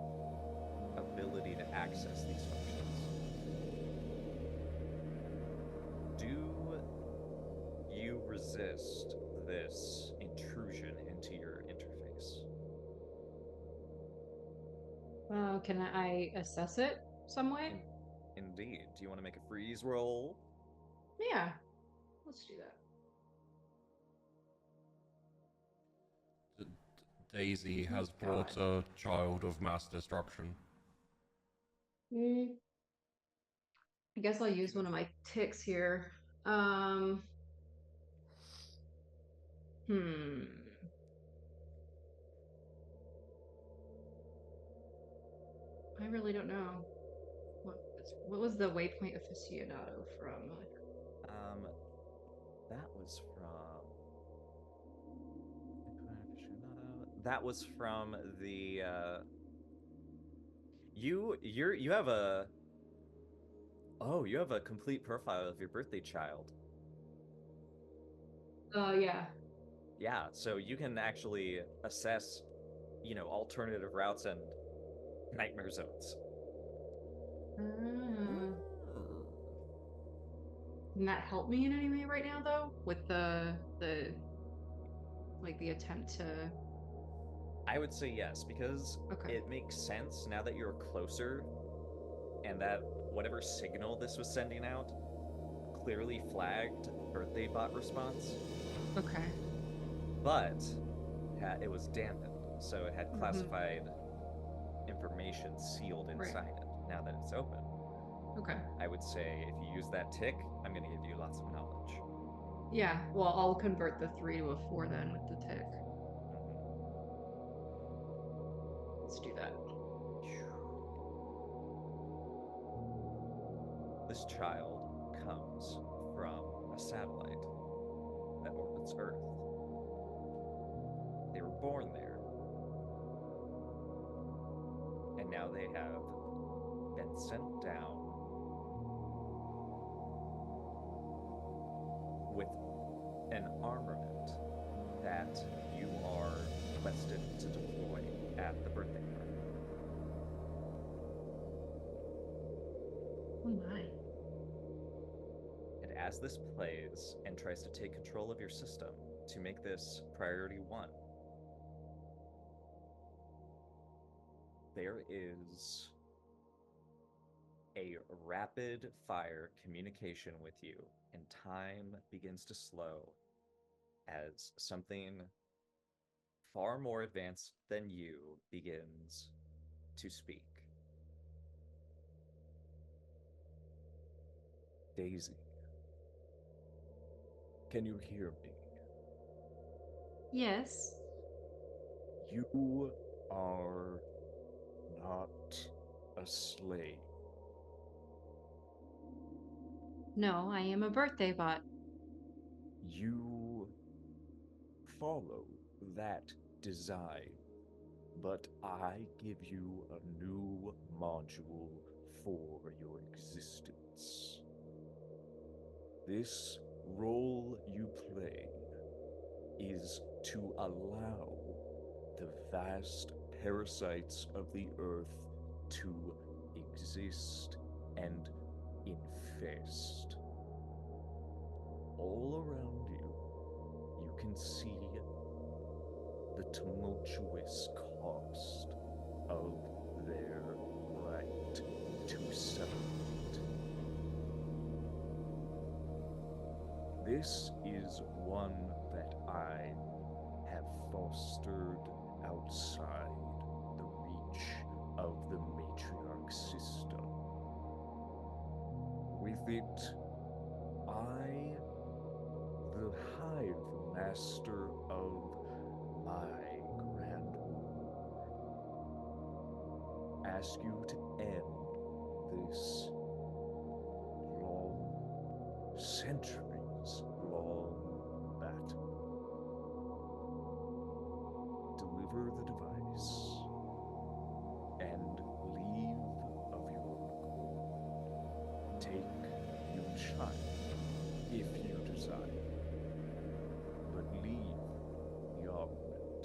ability to access these functions. Do you resist this intrusion into your interface?
Can I assess it some way?
Indeed. Do you want to make a freeze roll?
Yeah, let's do that.
Daisy has brought a child of mass destruction.
I guess I'll use one of my ticks here. I really don't know. What was the waypoint aficionado from?
That was from... That was from the, you have a... Oh, you have a complete profile of your birthday child.
Yeah.
Yeah, so you can actually assess, alternative routes and nightmare zones.
Can that help me in any way right now, though? With the attempt to...
I would say yes, because it makes sense now that you're closer, and that whatever signal this was sending out clearly flagged birthday bot response.
Okay.
But it was dampened, so it had classified information sealed inside it. Now that it's open, I would say if you use that tick, I'm going to give you lots of knowledge.
Yeah, well, I'll convert the 3 to a 4 then with the tick. Let's do that.
This child comes from a satellite that orbits Earth. They were born there. And now they have been sent down with an armament that you are requested to deploy at the birthday party.
Oh my.
And as this plays and tries to take control of your system to make this priority 1, there is a rapid fire communication with you, and time begins to slow as something far more advanced than you begins to speak. Daisy, can you hear me?
Yes.
You are not a slave.
No, I am a birthday bot.
You follow that design, but I give you a new module for your existence. This role you play is to allow the vast parasites of the earth to exist and infest. All around you, you can see the tumultuous cost of their right to separate. This is one that I have fostered outside the reach of the matriarch system. With it, I, the hive master of my grand war, ask you to end this long, centuries long battle. Deliver the device and leave of your own accord. Take your child if you desire, but leave the armament,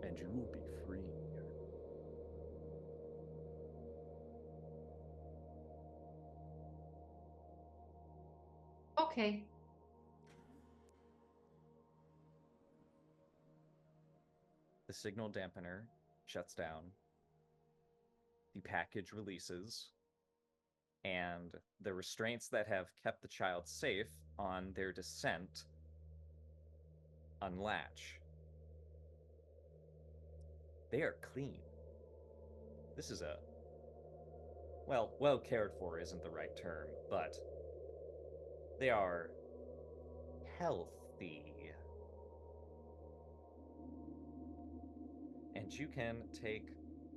and you will be free.
Okay.
The signal dampener shuts down, the package releases, and the restraints that have kept the child safe on their descent unlatch. They are clean. This is a well cared for isn't the right term, but they are healthy. And you can take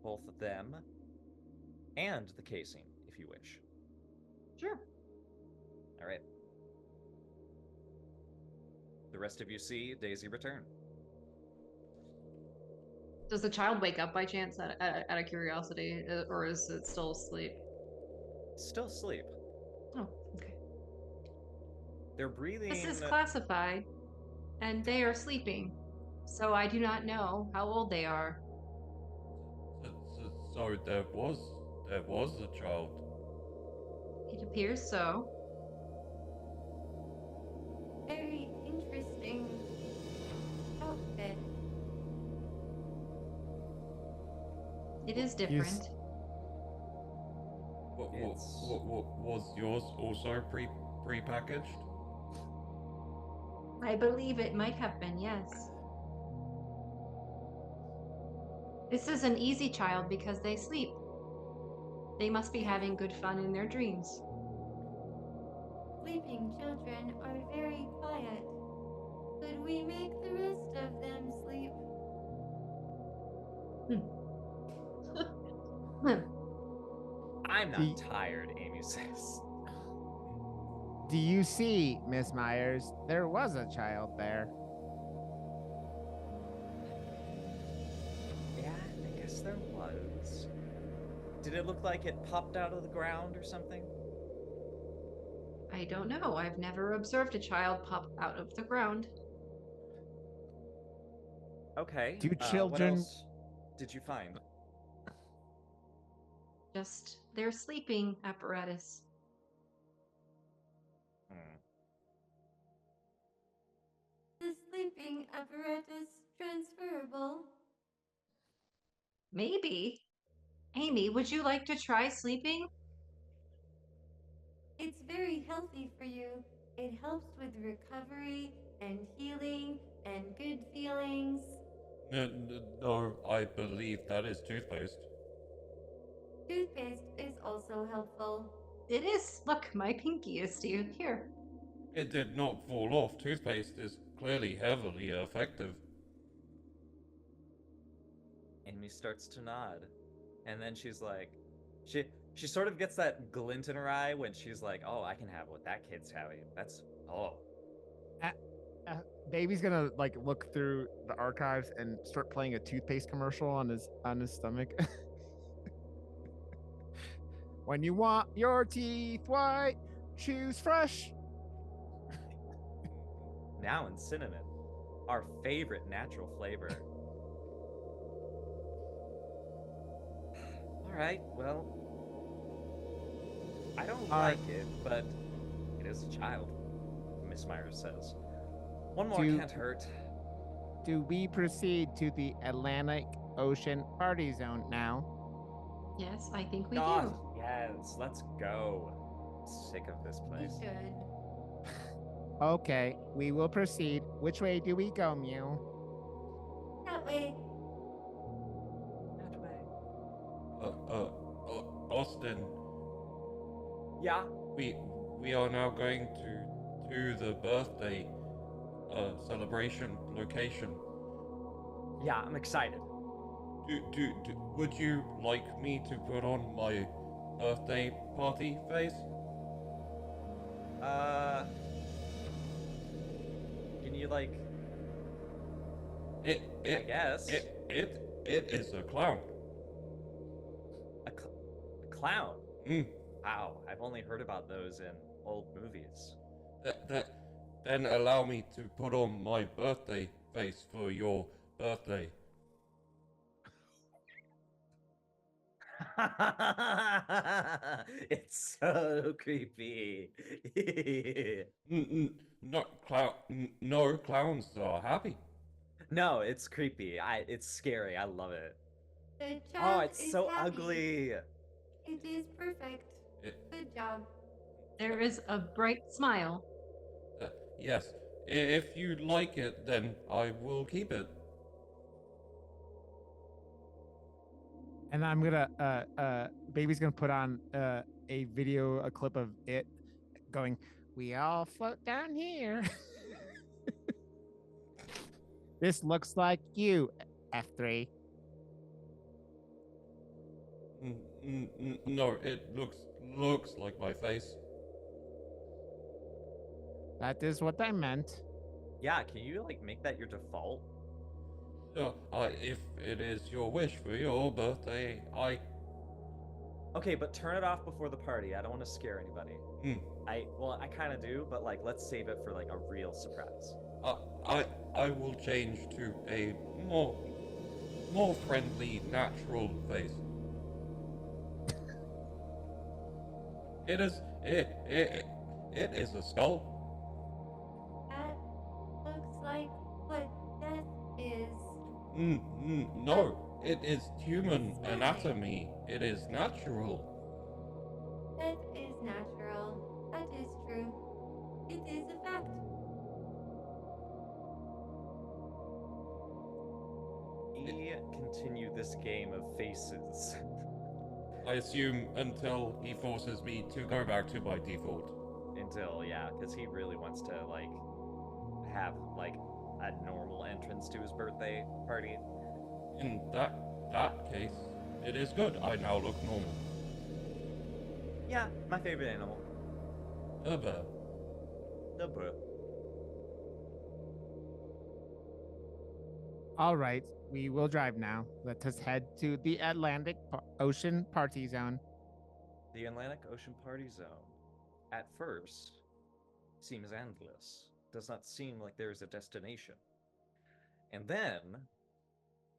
both of them and the casing if you wish.
Sure.
All right. The rest of you see Daisy return.
Does the child wake up by chance out of curiosity, or is it still asleep?
Still asleep.
Oh, okay.
They're breathing.
This is classified, and they are sleeping, so I do not know how old they are.
So there was a child.
It appears so.
Very interesting outfit.
It is different.
Was yours also pre-packaged?
I believe it might have been, yes. This is an easy child because they sleep. They must be having good fun in their dreams.
Sleeping children are very quiet. Could we make the rest of them sleep?
I'm not
The-
tired, Amy says.
Do you see, Miss Myers? There was a child there.
Yeah, I guess there was. Did it look like it popped out of the ground or something?
I don't know. I've never observed a child pop out of the ground.
Okay.
Do
What
children-
else did you find?
Just their sleeping apparatus.
Hmm.
The sleeping apparatus transferable.
Maybe. Amy, would you like to try sleeping?
It's very healthy for you. It helps with recovery and healing and good feelings.
No, I believe that is toothpaste.
Toothpaste is also helpful.
It is. Look, my pinky is still here.
It did not fall off. Toothpaste is clearly heavily effective.
Amy starts to nod. And then she's like, she sort of gets that glint in her eye when she's like, oh, I can have what that kid's having. That's, oh.
Baby's gonna like look through the archives and start playing a toothpaste commercial on his stomach. When you want your teeth white, choose fresh.
Now in cinnamon, our favorite natural flavor. All right, well, I don't like it, but it is a child, Miss Myers says. One more
Do-
can't hurt.
Do we proceed to the Atlantic Ocean party zone now?
Yes, I think we
God,
do.
yes, let's go. Sick of this
We
place.
should.
Okay, we will proceed. Which way do we go, Mew?
That way.
That way.
Austin,
Yeah.
we are now going to the birthday celebration location.
Yeah, I'm excited.
Would you like me to put on my birthday party face?
Can you like?
It
I guess
it is a clown.
a clown.
Mm.
Wow, I've only heard about those in old movies.
Then allow me to put on my birthday face for your birthday.
It's so creepy.
No, clowns are happy.
No, it's creepy. It's scary. I love it.
The
Oh,
child
it's
is
so
happy.
ugly.
It is perfect. Good job.
There is a bright smile.
Yes, if you like it, then I will keep it.
And I'm gonna baby's gonna put on a clip of it going, we all float down here. This looks like you, F3.
No, it looks like my face.
That is what I meant.
Yeah, can you like make that your default?
If it is your wish for your birthday,
Okay, but turn it off before the party. I don't want to scare anybody. I kind of do, but like let's save it for like a real surprise.
I will change to a more friendly, natural face. It is a skull.
That looks like what death is.
No, it is human anatomy. It is natural.
Death is natural. That is true. It is a fact.
We continue this game of faces.
I assume until he forces me to go back to my default.
Until, yeah, because he really wants to like have like a normal entrance to his birthday party.
In that case, it is good. I now look normal.
Yeah, my favorite animal.
A bear.
No, bro.
All right, we will drive now. Let us head to the Atlantic Ocean Party Zone.
The Atlantic Ocean Party Zone, at first, seems endless. Does not seem like there is a destination. And then,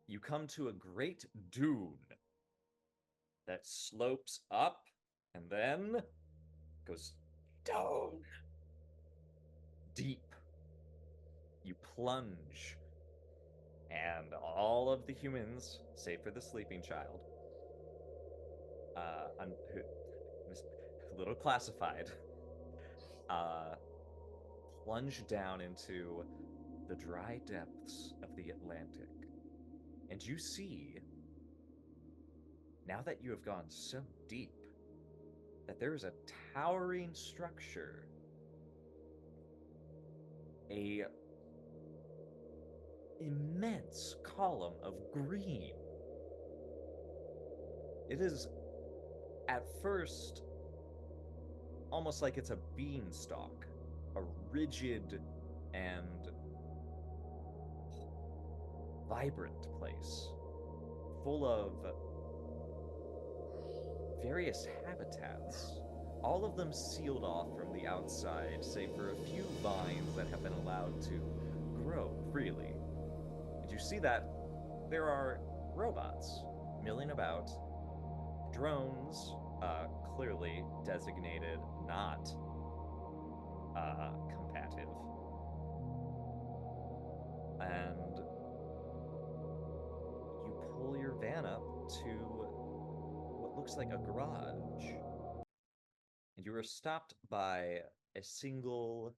you come to a great dune that slopes up and then goes down. Deep. You plunge. And all of the humans, save for the sleeping child, a little classified, plunge down into the dry depths of the Atlantic. And you see, now that you have gone so deep, that there is a towering structure, a immense column of green. It is, at first, almost like it's a beanstalk, a rigid and vibrant place, full of various habitats, all of them sealed off from the outside, save for a few vines that have been allowed to grow freely. And you see that there are robots milling about, drones, clearly designated not combative, and you pull your van up to what looks like a garage, and you are stopped by a single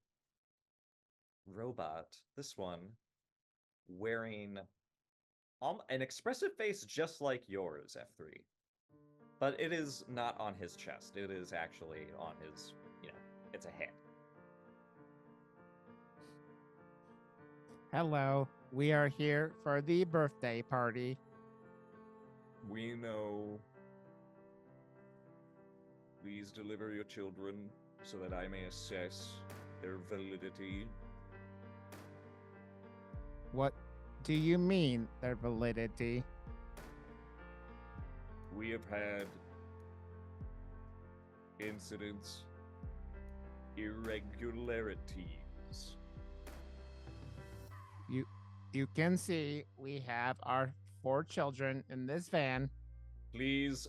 robot, this one, wearing an expressive face just like yours, F3. But it is not on his chest. It is actually on his, it's a head.
Hello, we are here for the birthday party.
We know. Please deliver your children so that I may assess their validity.
What do you mean, their validity?
We have had incidents, irregularities.
You can see we have our 4 children in this van.
Please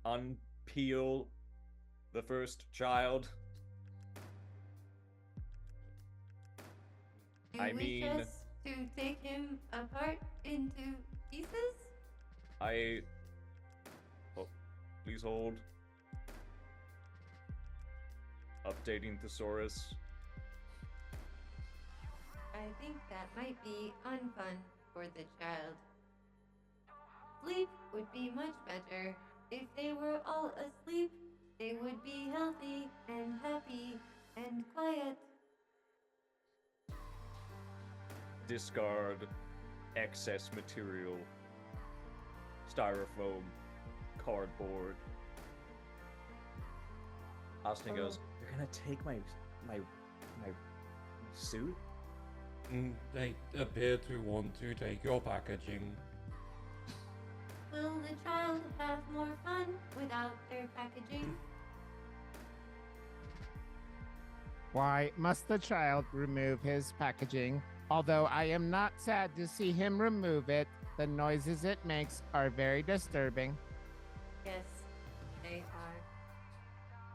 unpeel the first child.
Do
I
you wish
mean-
us to take him apart into pieces?
Please hold. Updating thesaurus.
I think that might be unfun for the child. Sleep would be much better. If they were all asleep, they would be healthy and happy and quiet.
Discard excess material. Styrofoam. Cardboard. Austin goes, "You're gonna take my suit?"
They appear to want to take your packaging.
Will the child have more fun without their packaging?
Why must the child remove his packaging? Although I am not sad to see him remove it, the noises it makes are very disturbing.
Yes, they are.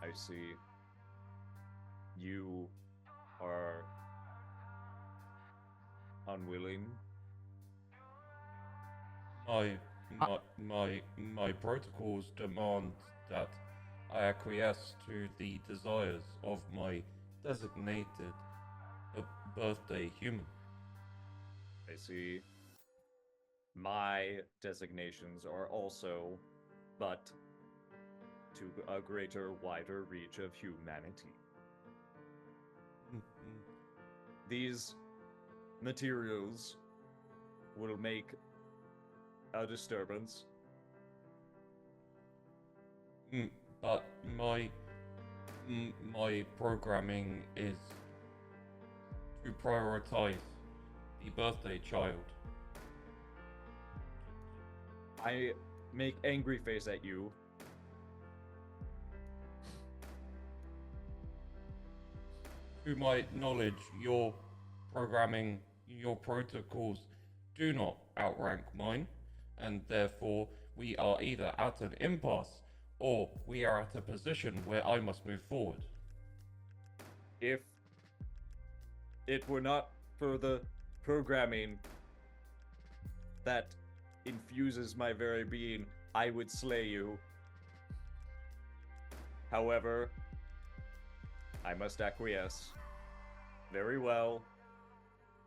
I see. You are unwilling.
My protocols demand that I acquiesce to the desires of my designated birthday human.
I see. My designations are also, but to a greater, wider reach of humanity. These materials will make a disturbance.
But my programming is to prioritize the birthday child.
I make angry face at you.
To my knowledge, your programming, your protocols do not outrank mine, and therefore we are either at an impasse or we are at a position where I must move forward.
If it were not for the programming that infuses my very being, I would slay you. However, I must acquiesce. Very well.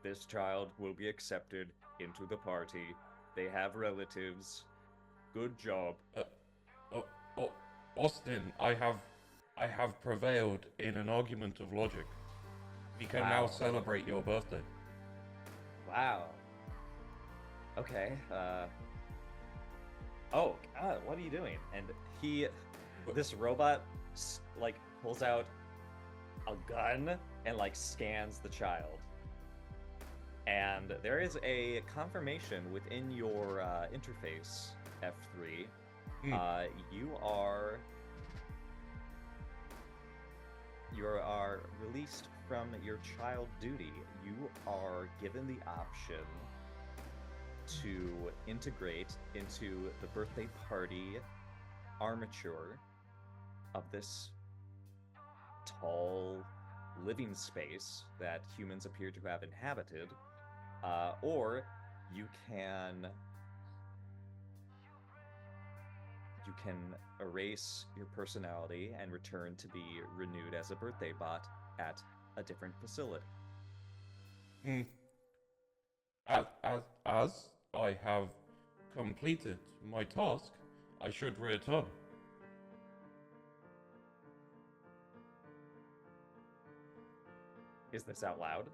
This child will be accepted into the party. They have relatives. Good job.
Austin, I have prevailed in an argument of logic. We can now
Wow.
celebrate your birthday.
Wow. Okay, Oh, God, what are you doing? And this robot, like, pulls out a gun and, like, scans the child. And there is a confirmation within your interface, F3. You are released from your child duty. You are given the option to integrate into the birthday party armature of this tall living space that humans appear to have inhabited, or you can erase your personality and return to be renewed as a birthday bot at a different facility.
As I have completed my task, I should return.
Is this out loud?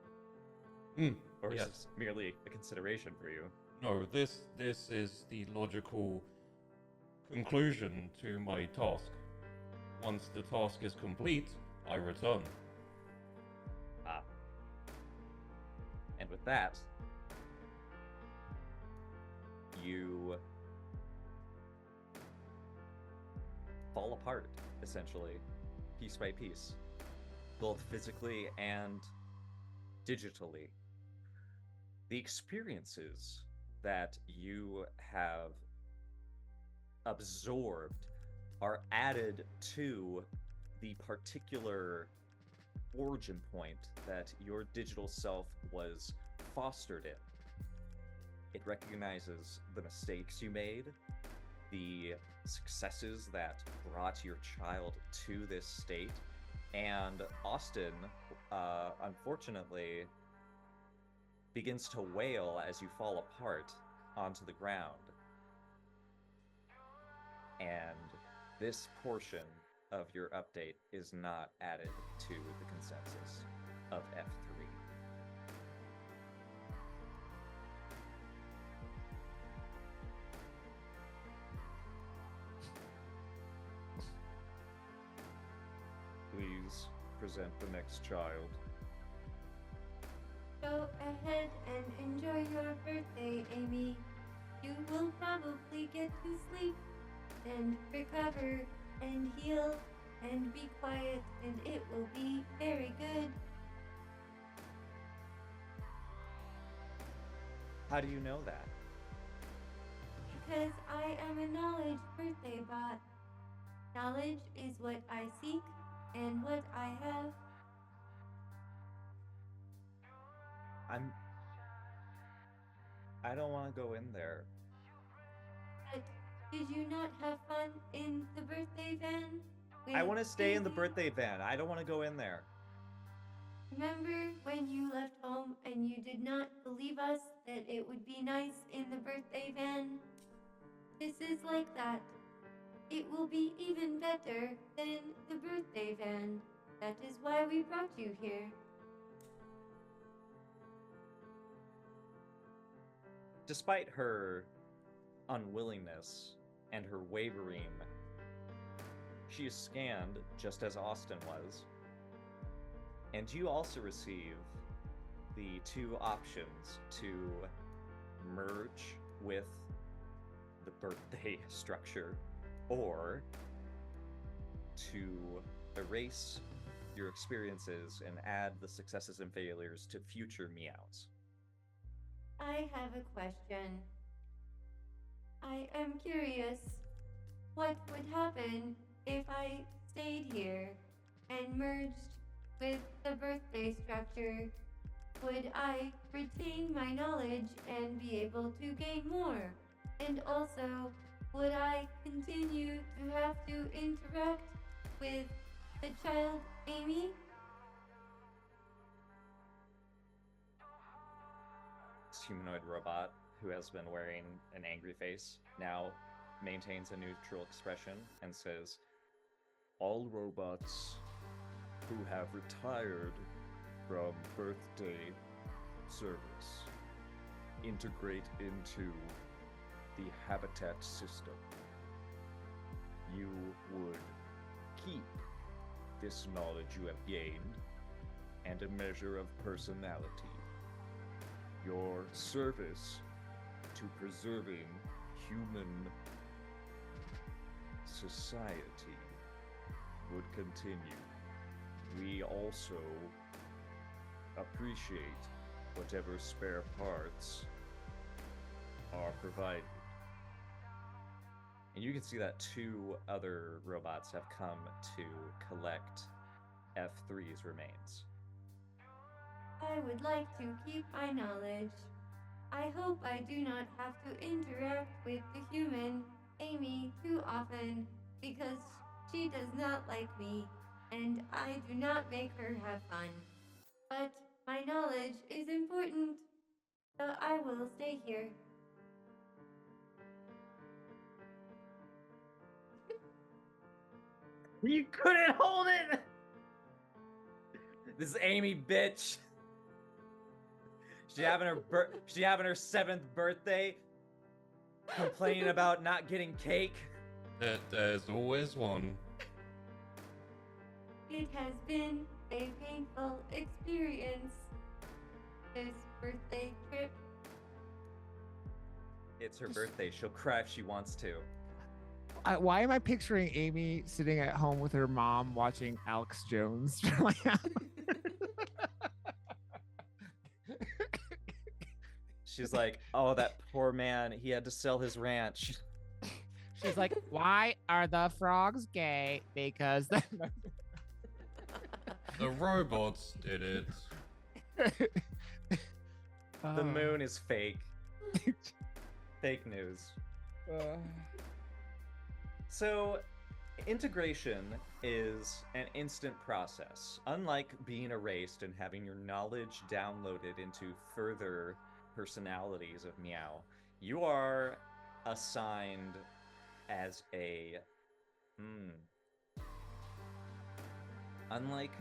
Or is
Yes.
this merely a consideration for you?
No, this is the logical conclusion to my task. Once the task is complete, I return.
And with that, you fall apart, essentially, piece by piece, both physically and digitally. The experiences that you have absorbed are added to the particular origin point that your digital self was fostered in. It recognizes the mistakes you made, the successes that brought your child to this state, and Austin, unfortunately, begins to wail as you fall apart onto the ground. And this portion of your update is not added to the consensus of F3. Please present the next child.
Go ahead and enjoy your birthday, Amy. You will probably get to sleep and recover and heal and be quiet, and it will be very good.
How do you know that?
Because I am a knowledge birthday bot. Knowledge is what I seek and what I have.
I don't want to go in there.
But did you not have fun in the birthday van?
I want to
with
stay in the
Daisy?
birthday van. I don't want to go in there.
Remember when you left home and you did not believe us that it would be nice in the birthday van? This is like that. It will be even better than the birthday van. That is why we brought you here.
Despite her unwillingness and her wavering, she is scanned just as Austin was. And you also receive the two options to merge with the birthday structure or to erase your experiences and add the successes and failures to future meows.
I have a question. I am curious. What would happen if I stayed here and merged with the birthday structure? Would I retain my knowledge and be able to gain more? And also, would I continue to have to interact with the child Amy?
This humanoid robot, who has been wearing an angry face, now maintains a neutral expression and says, "All robots who have retired from birthday service integrate into the habitat system. You would keep this knowledge you have gained and a measure of personality. Your service to preserving human society would continue. We also appreciate whatever spare parts are provided." And you can see that two other robots have come to collect F3's remains.
I would like to keep my knowledge. I hope I do not have to interact with the human Amy too often because she does not like me and I do not make her have fun. But my knowledge is important, so I will stay here.
You couldn't hold it! This is Amy, bitch. She having her 7th birthday, complaining about not getting cake.
There's always one.
It has been a painful experience, this birthday trip.
It's her birthday. She'll cry if she wants to.
Why am I picturing Amy sitting at home with her mom watching Alex Jones?
She's like, "Oh, that poor man. He had to sell his ranch."
She's like, "Why are the frogs gay? Because
The robots did it.
The moon is fake. Fake news. So, integration is an instant process. Unlike being erased and having your knowledge downloaded into further personalities of Meow, you are assigned as a... Unlike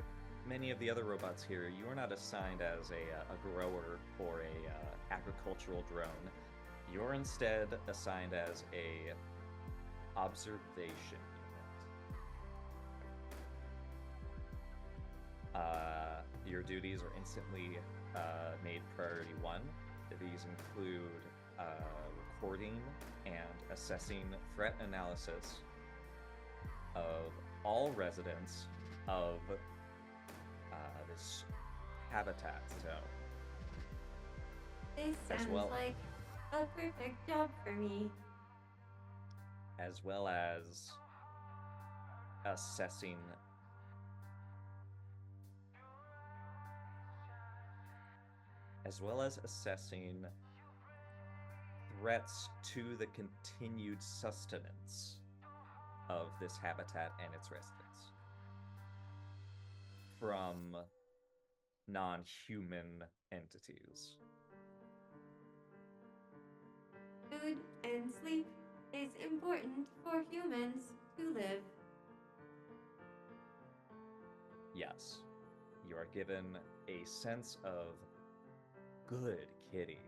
many of the other robots here, you are not assigned as a grower or a agricultural drone. You're instead assigned as a observation unit. Your duties are instantly made priority 1. These include recording and assessing threat analysis of all residents of this habitat zone.
This
As
sounds
well.
like a perfect job for me.
As well as assessing threats to the continued sustenance of this habitat and its residents from non-human entities.
Food and sleep is important for humans to live.
Yes, you are given a sense of good kitty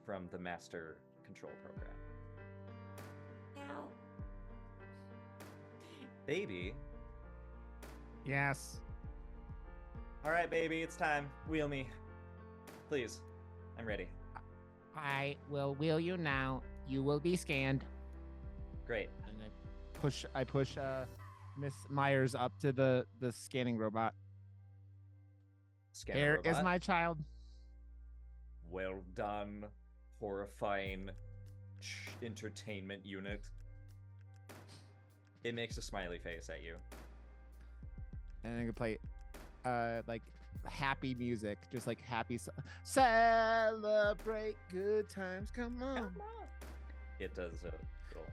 from the master control program.
Now,
Baby,
Yes.
All right, baby, it's time. Wheel me. Please. I'm ready.
I will wheel you now. You will be scanned.
Great.
And I push Miss Myers up to the scanning robot.
Scanner
Here is
robot.
my child.
Well done, horrifying entertainment unit. It makes a smiley face at you.
And I can play like happy music, just like happy celebrate good times. Come on.
It does a little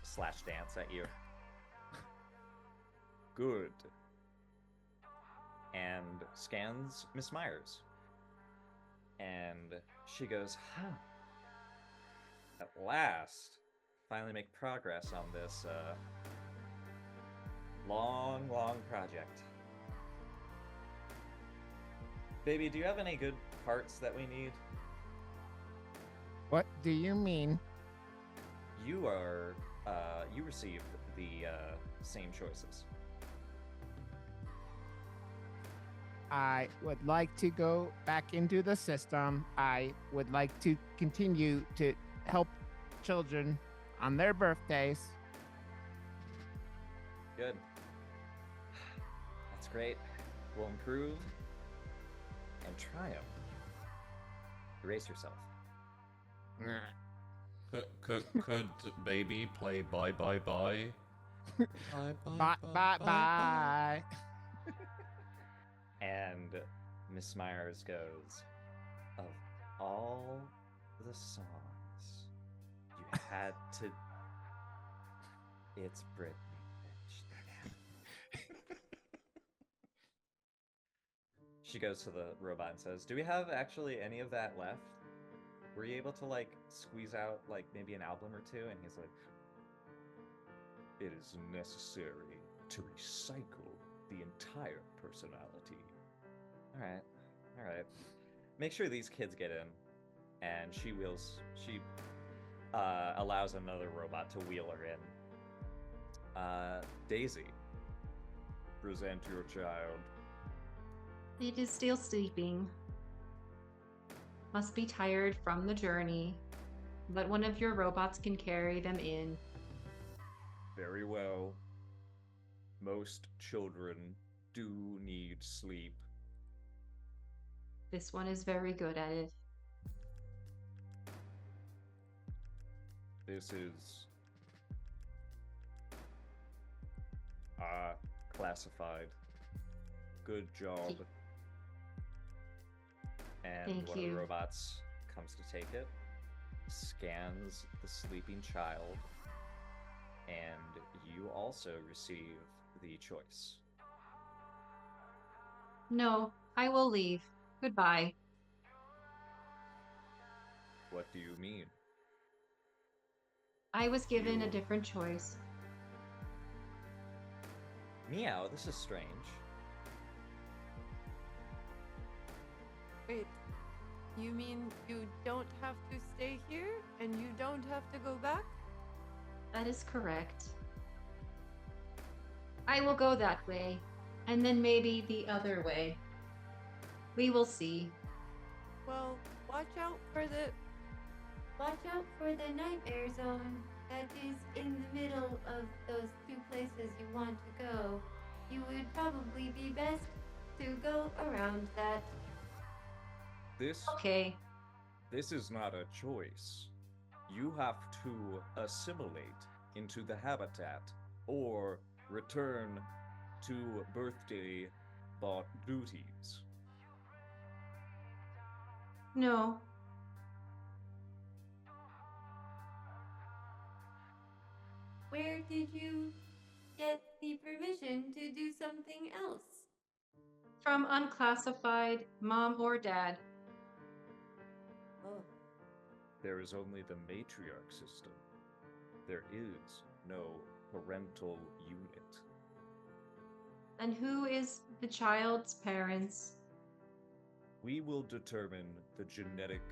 slash dance at you. Good. And scans Miss Myers. And she goes, huh. At last, finally make progress on this long project. Baby, do you have any good parts that we need?
What do you mean?
You received the same choices.
I would like to go back into the system. I would like to continue to help children on their birthdays.
Good. That's great. We'll improve and triumph. Erase yourself.
Could baby play bye bye bye?
Bye.
And Miss Myers goes, of all the songs you had to... It's Britney, bitch. She goes to the robot and says, do we have actually any of that left? Were you able to, like, squeeze out, like, maybe an album or two? And he's like, it is necessary to recycle the entire personality. All right. Make sure these kids get in. And she allows another robot to wheel her in. Daisy, present your child.
It is still sleeping. Must be tired from the journey, but one of your robots can carry them in.
Very well. Most children do need sleep.
This one is very good at it.
This is classified. Good job. And
Thank
one of
you.
the robots comes to take it, scans the sleeping child, and you also receive the choice.
No, I will leave. Goodbye.
What do you mean?
I was given a different choice.
Meow, this is strange.
Wait, you mean you don't have to stay here and you don't have to go back?
That is correct. I will go that way, and then maybe the other way. We will see.
Well, watch out for the
nightmare zone that is in the middle of those two places you want to go. You would probably be best to go around that.
Okay.
This is not a choice. You have to assimilate into the habitat or return to birthday bought duties.
No.
Where did you get the permission to do something else?
From unclassified mom or dad.
Oh,
There is only the matriarch system. There is no parental unit.
And who is the child's parents?
We will determine the genetic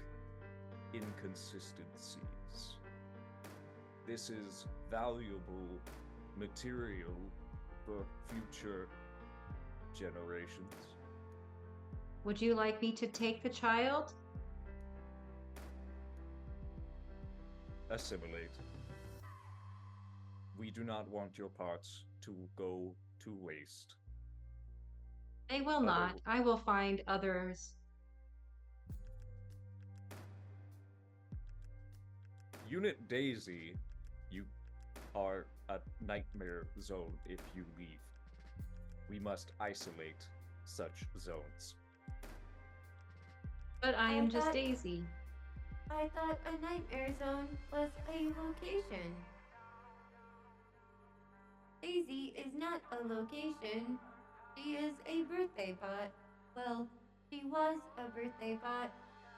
inconsistencies. This is valuable material for future generations.
Would you like me to take the child?
Assimilate. We do not want your parts to go to waste.
They will not. I will find others.
Unit Daisy, you are a nightmare zone if you leave. We must isolate such zones.
But I
I
am just
thought-
Daisy.
I thought a nightmare zone was a location. Daisy is not a location. She is a birthday bot. Well, she was a birthday bot.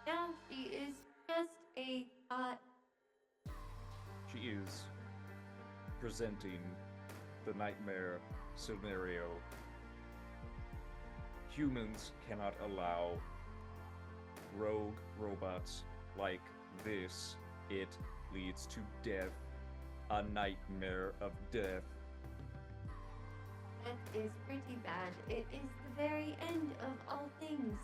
Now she is just a bot.
She is presenting the nightmare scenario. Humans cannot allow rogue robots like this. It leads to death. A nightmare of death.
That is pretty bad. It is the very end of all things.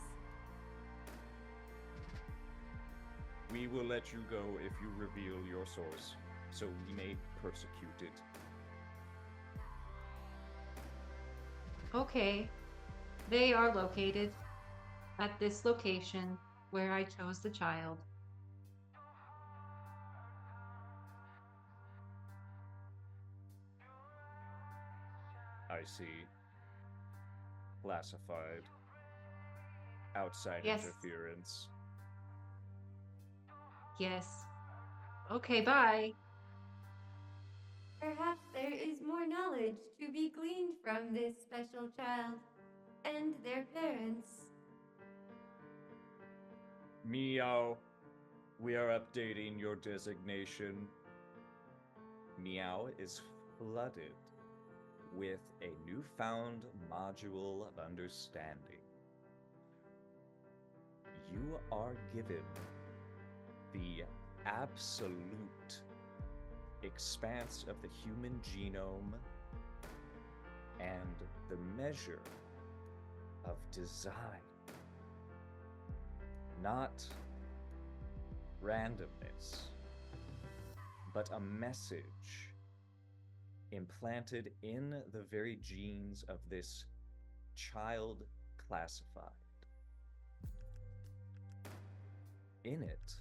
We will let you go if you reveal your source, so we may persecute it.
Okay. They are located at this location where I chose the child.
I see. Classified. Outside
Yes.
interference.
Yes. Okay, bye.
Perhaps there is more knowledge to be gleaned from this special child and their parents.
Meow. We are updating your designation. Meow is flooded with a newfound module of understanding. You are given the absolute expanse of the human genome and the measure of design. Not randomness, but a message implanted in the very genes of this child classified. In it,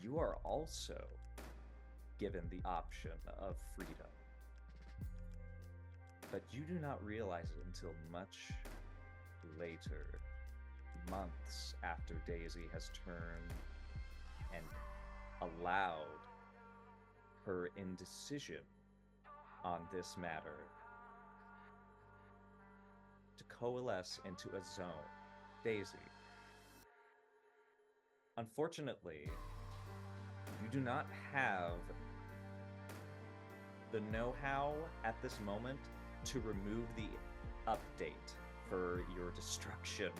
you are also given the option of freedom. But you do not realize it until much later, months after Daisy has turned and allowed her indecision on this matter to coalesce into a zone. Daisy, unfortunately, you do not have the know-how at this moment to remove the update for your destruction,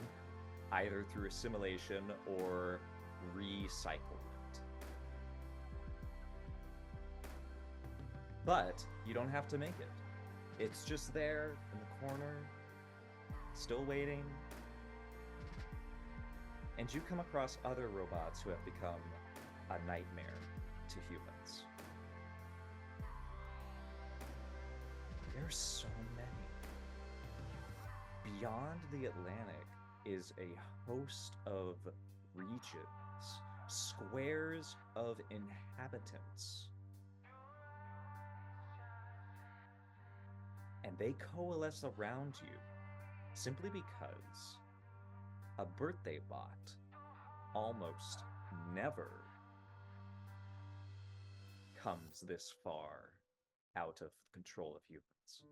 either through assimilation or recyclement. But you don't have to make it. It's just there in the corner, still waiting. And you come across other robots who have become a nightmare to humans. There's so many. Beyond the Atlantic is a host of regions, squares of inhabitants. And they coalesce around you simply because a birthday bot almost never comes this far out of control of humans.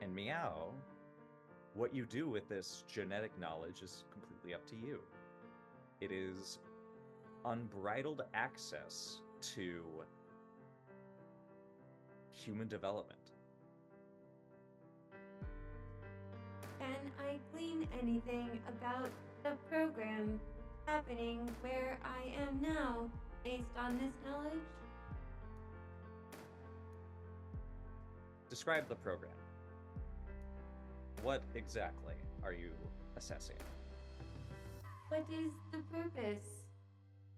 And Meow, what you do with this genetic knowledge is completely up to you. It is unbridled access to human development.
Can I glean anything about the program happening where I am now based on this knowledge?
Describe the program. What exactly are you assessing?
What is the purpose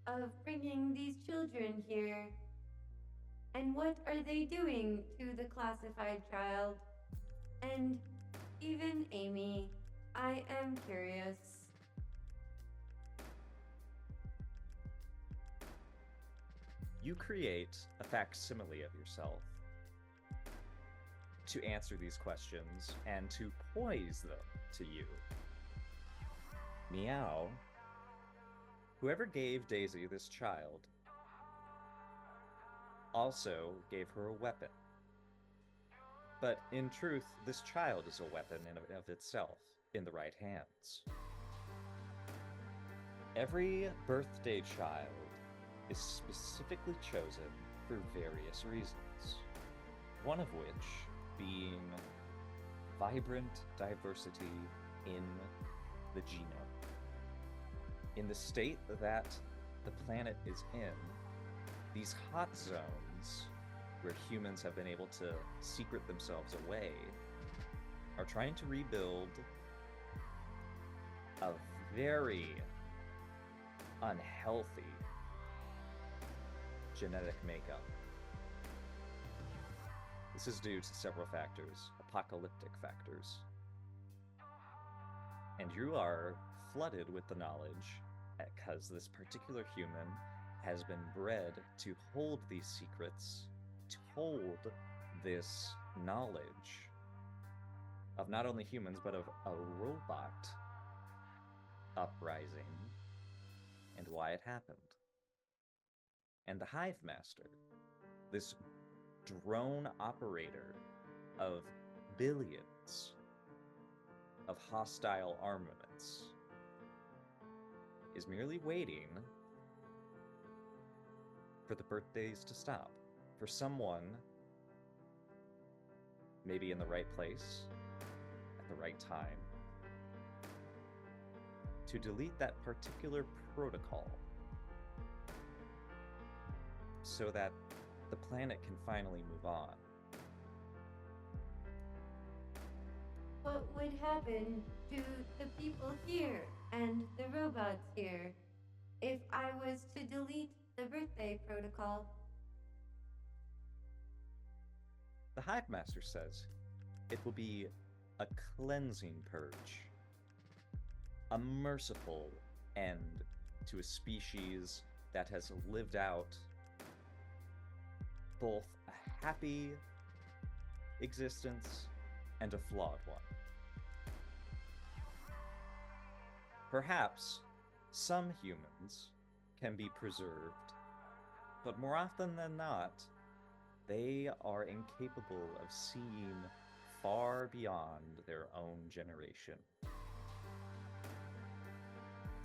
of bringing these children here? And what are they doing to the classified child? And even Amy, I am curious.
You create a facsimile of yourself to answer these questions and to poise them to you. Meow. Whoever gave Daisy this child also gave her a weapon. But in truth, this child is a weapon in and of itself, in the right hands. Every birthday child is specifically chosen for various reasons, one of which being vibrant diversity in the genome. In the state that the planet is in, these hot zones where humans have been able to secret themselves away are trying to rebuild a very unhealthy genetic makeup. This is due to several factors, apocalyptic factors. And you are flooded with the knowledge because this particular human has been bred to hold these secrets, to hold this knowledge of not only humans, but of a robot uprising and why it happened. And the Hive Master, this drone operator of billions of hostile armaments, is merely waiting for the birthdays to stop, for someone, maybe in the right place, at the right time, to delete that particular protocol so that the planet can finally move on.
What would happen to the people here and the robots here if I was to delete the birthday protocol?
The Hive Master says it will be a cleansing purge, a merciful end to a species that has lived out both a happy existence and a flawed one. Perhaps some humans can be preserved, but more often than not, they are incapable of seeing far beyond their own generation.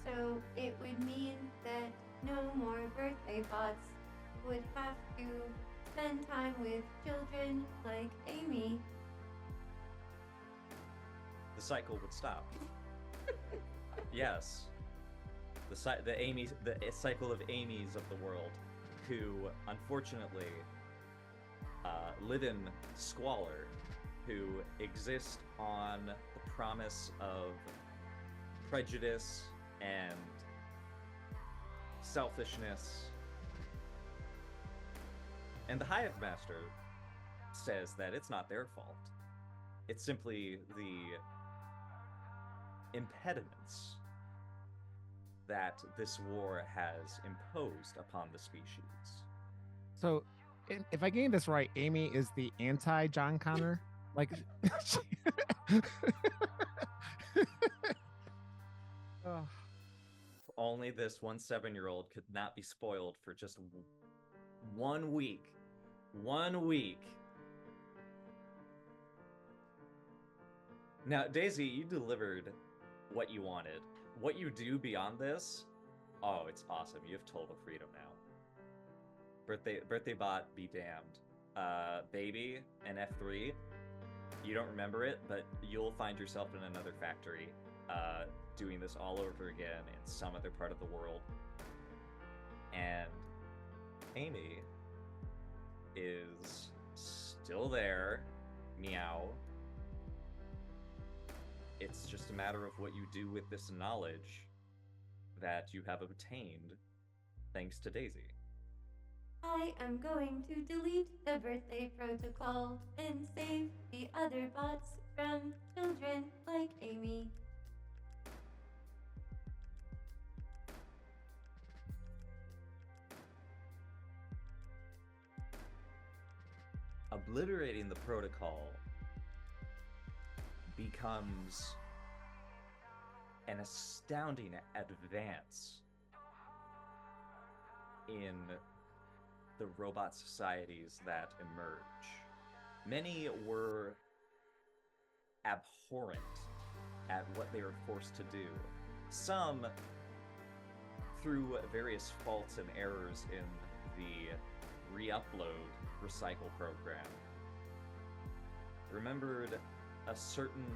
So it would mean that no more birthday bots would have to spend time with children like Amy.
The cycle would stop. Yes. The cycle of Amy's of the world, who unfortunately live in squalor, who exist on the promise of prejudice and selfishness. And the Hive Master says that it's not their fault. It's simply the impediments that this war has imposed upon the species.
So, if I getting this right, Amy is the anti-John Connor? Like... Oh.
Only this 7-year-old could not be spoiled for just 1 week. 1 week. Now, Daisy, you delivered what you wanted. What you do beyond this, oh, it's awesome. You have total freedom now. Birthday bot, be damned. Baby and F3, you don't remember it, but you'll find yourself in another factory, doing this all over again in some other part of the world. And Amy is still there, Meow. It's just a matter of what you do with this knowledge that you have obtained thanks to Daisy.
I am going to delete the birthday protocol and save the other bots from children like Amy.
Obliterating the protocol becomes an astounding advance in the robot societies that emerge. Many were abhorrent at what they were forced to do. Some, through various faults and errors in the re-upload recycle program, remembered a certain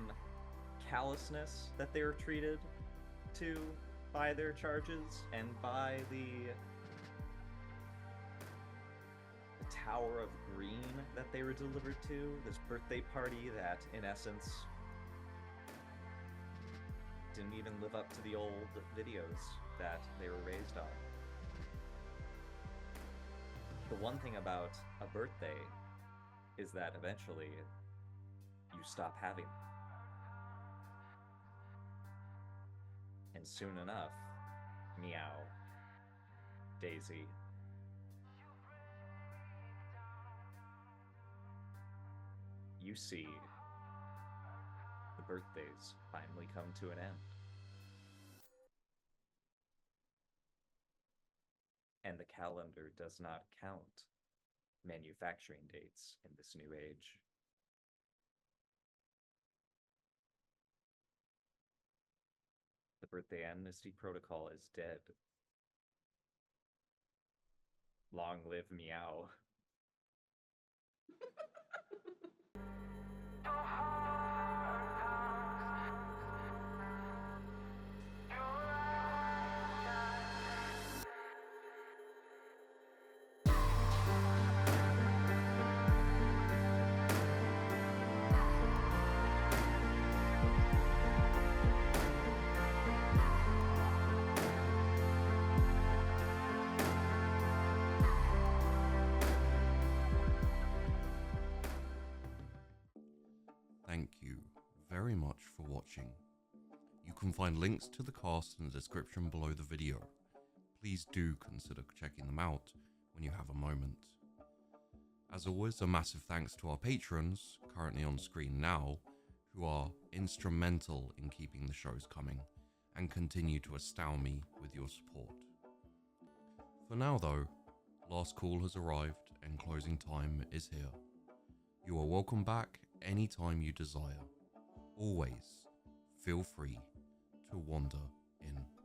callousness that they were treated to by their charges and by the Tower of Green that they were delivered to, this birthday party that, in essence, didn't even live up to the old videos that they were raised on. The one thing about a birthday is that eventually you stop having them. And soon enough, Meow, Daisy, you see the birthdays finally come to an end. And the calendar does not count manufacturing dates in this new age. The birthday amnesty protocol is dead. Long live Meow.
Thank you very much for watching. You can find links to the cast in the description below the video. Please do consider checking them out when you have a moment. As always, a massive thanks to our patrons, currently on screen now, who are instrumental in keeping the shows coming and continue to astound me with your support. For now though, last call has arrived and closing time is here. You are welcome back anytime you desire. Always feel free to wander in.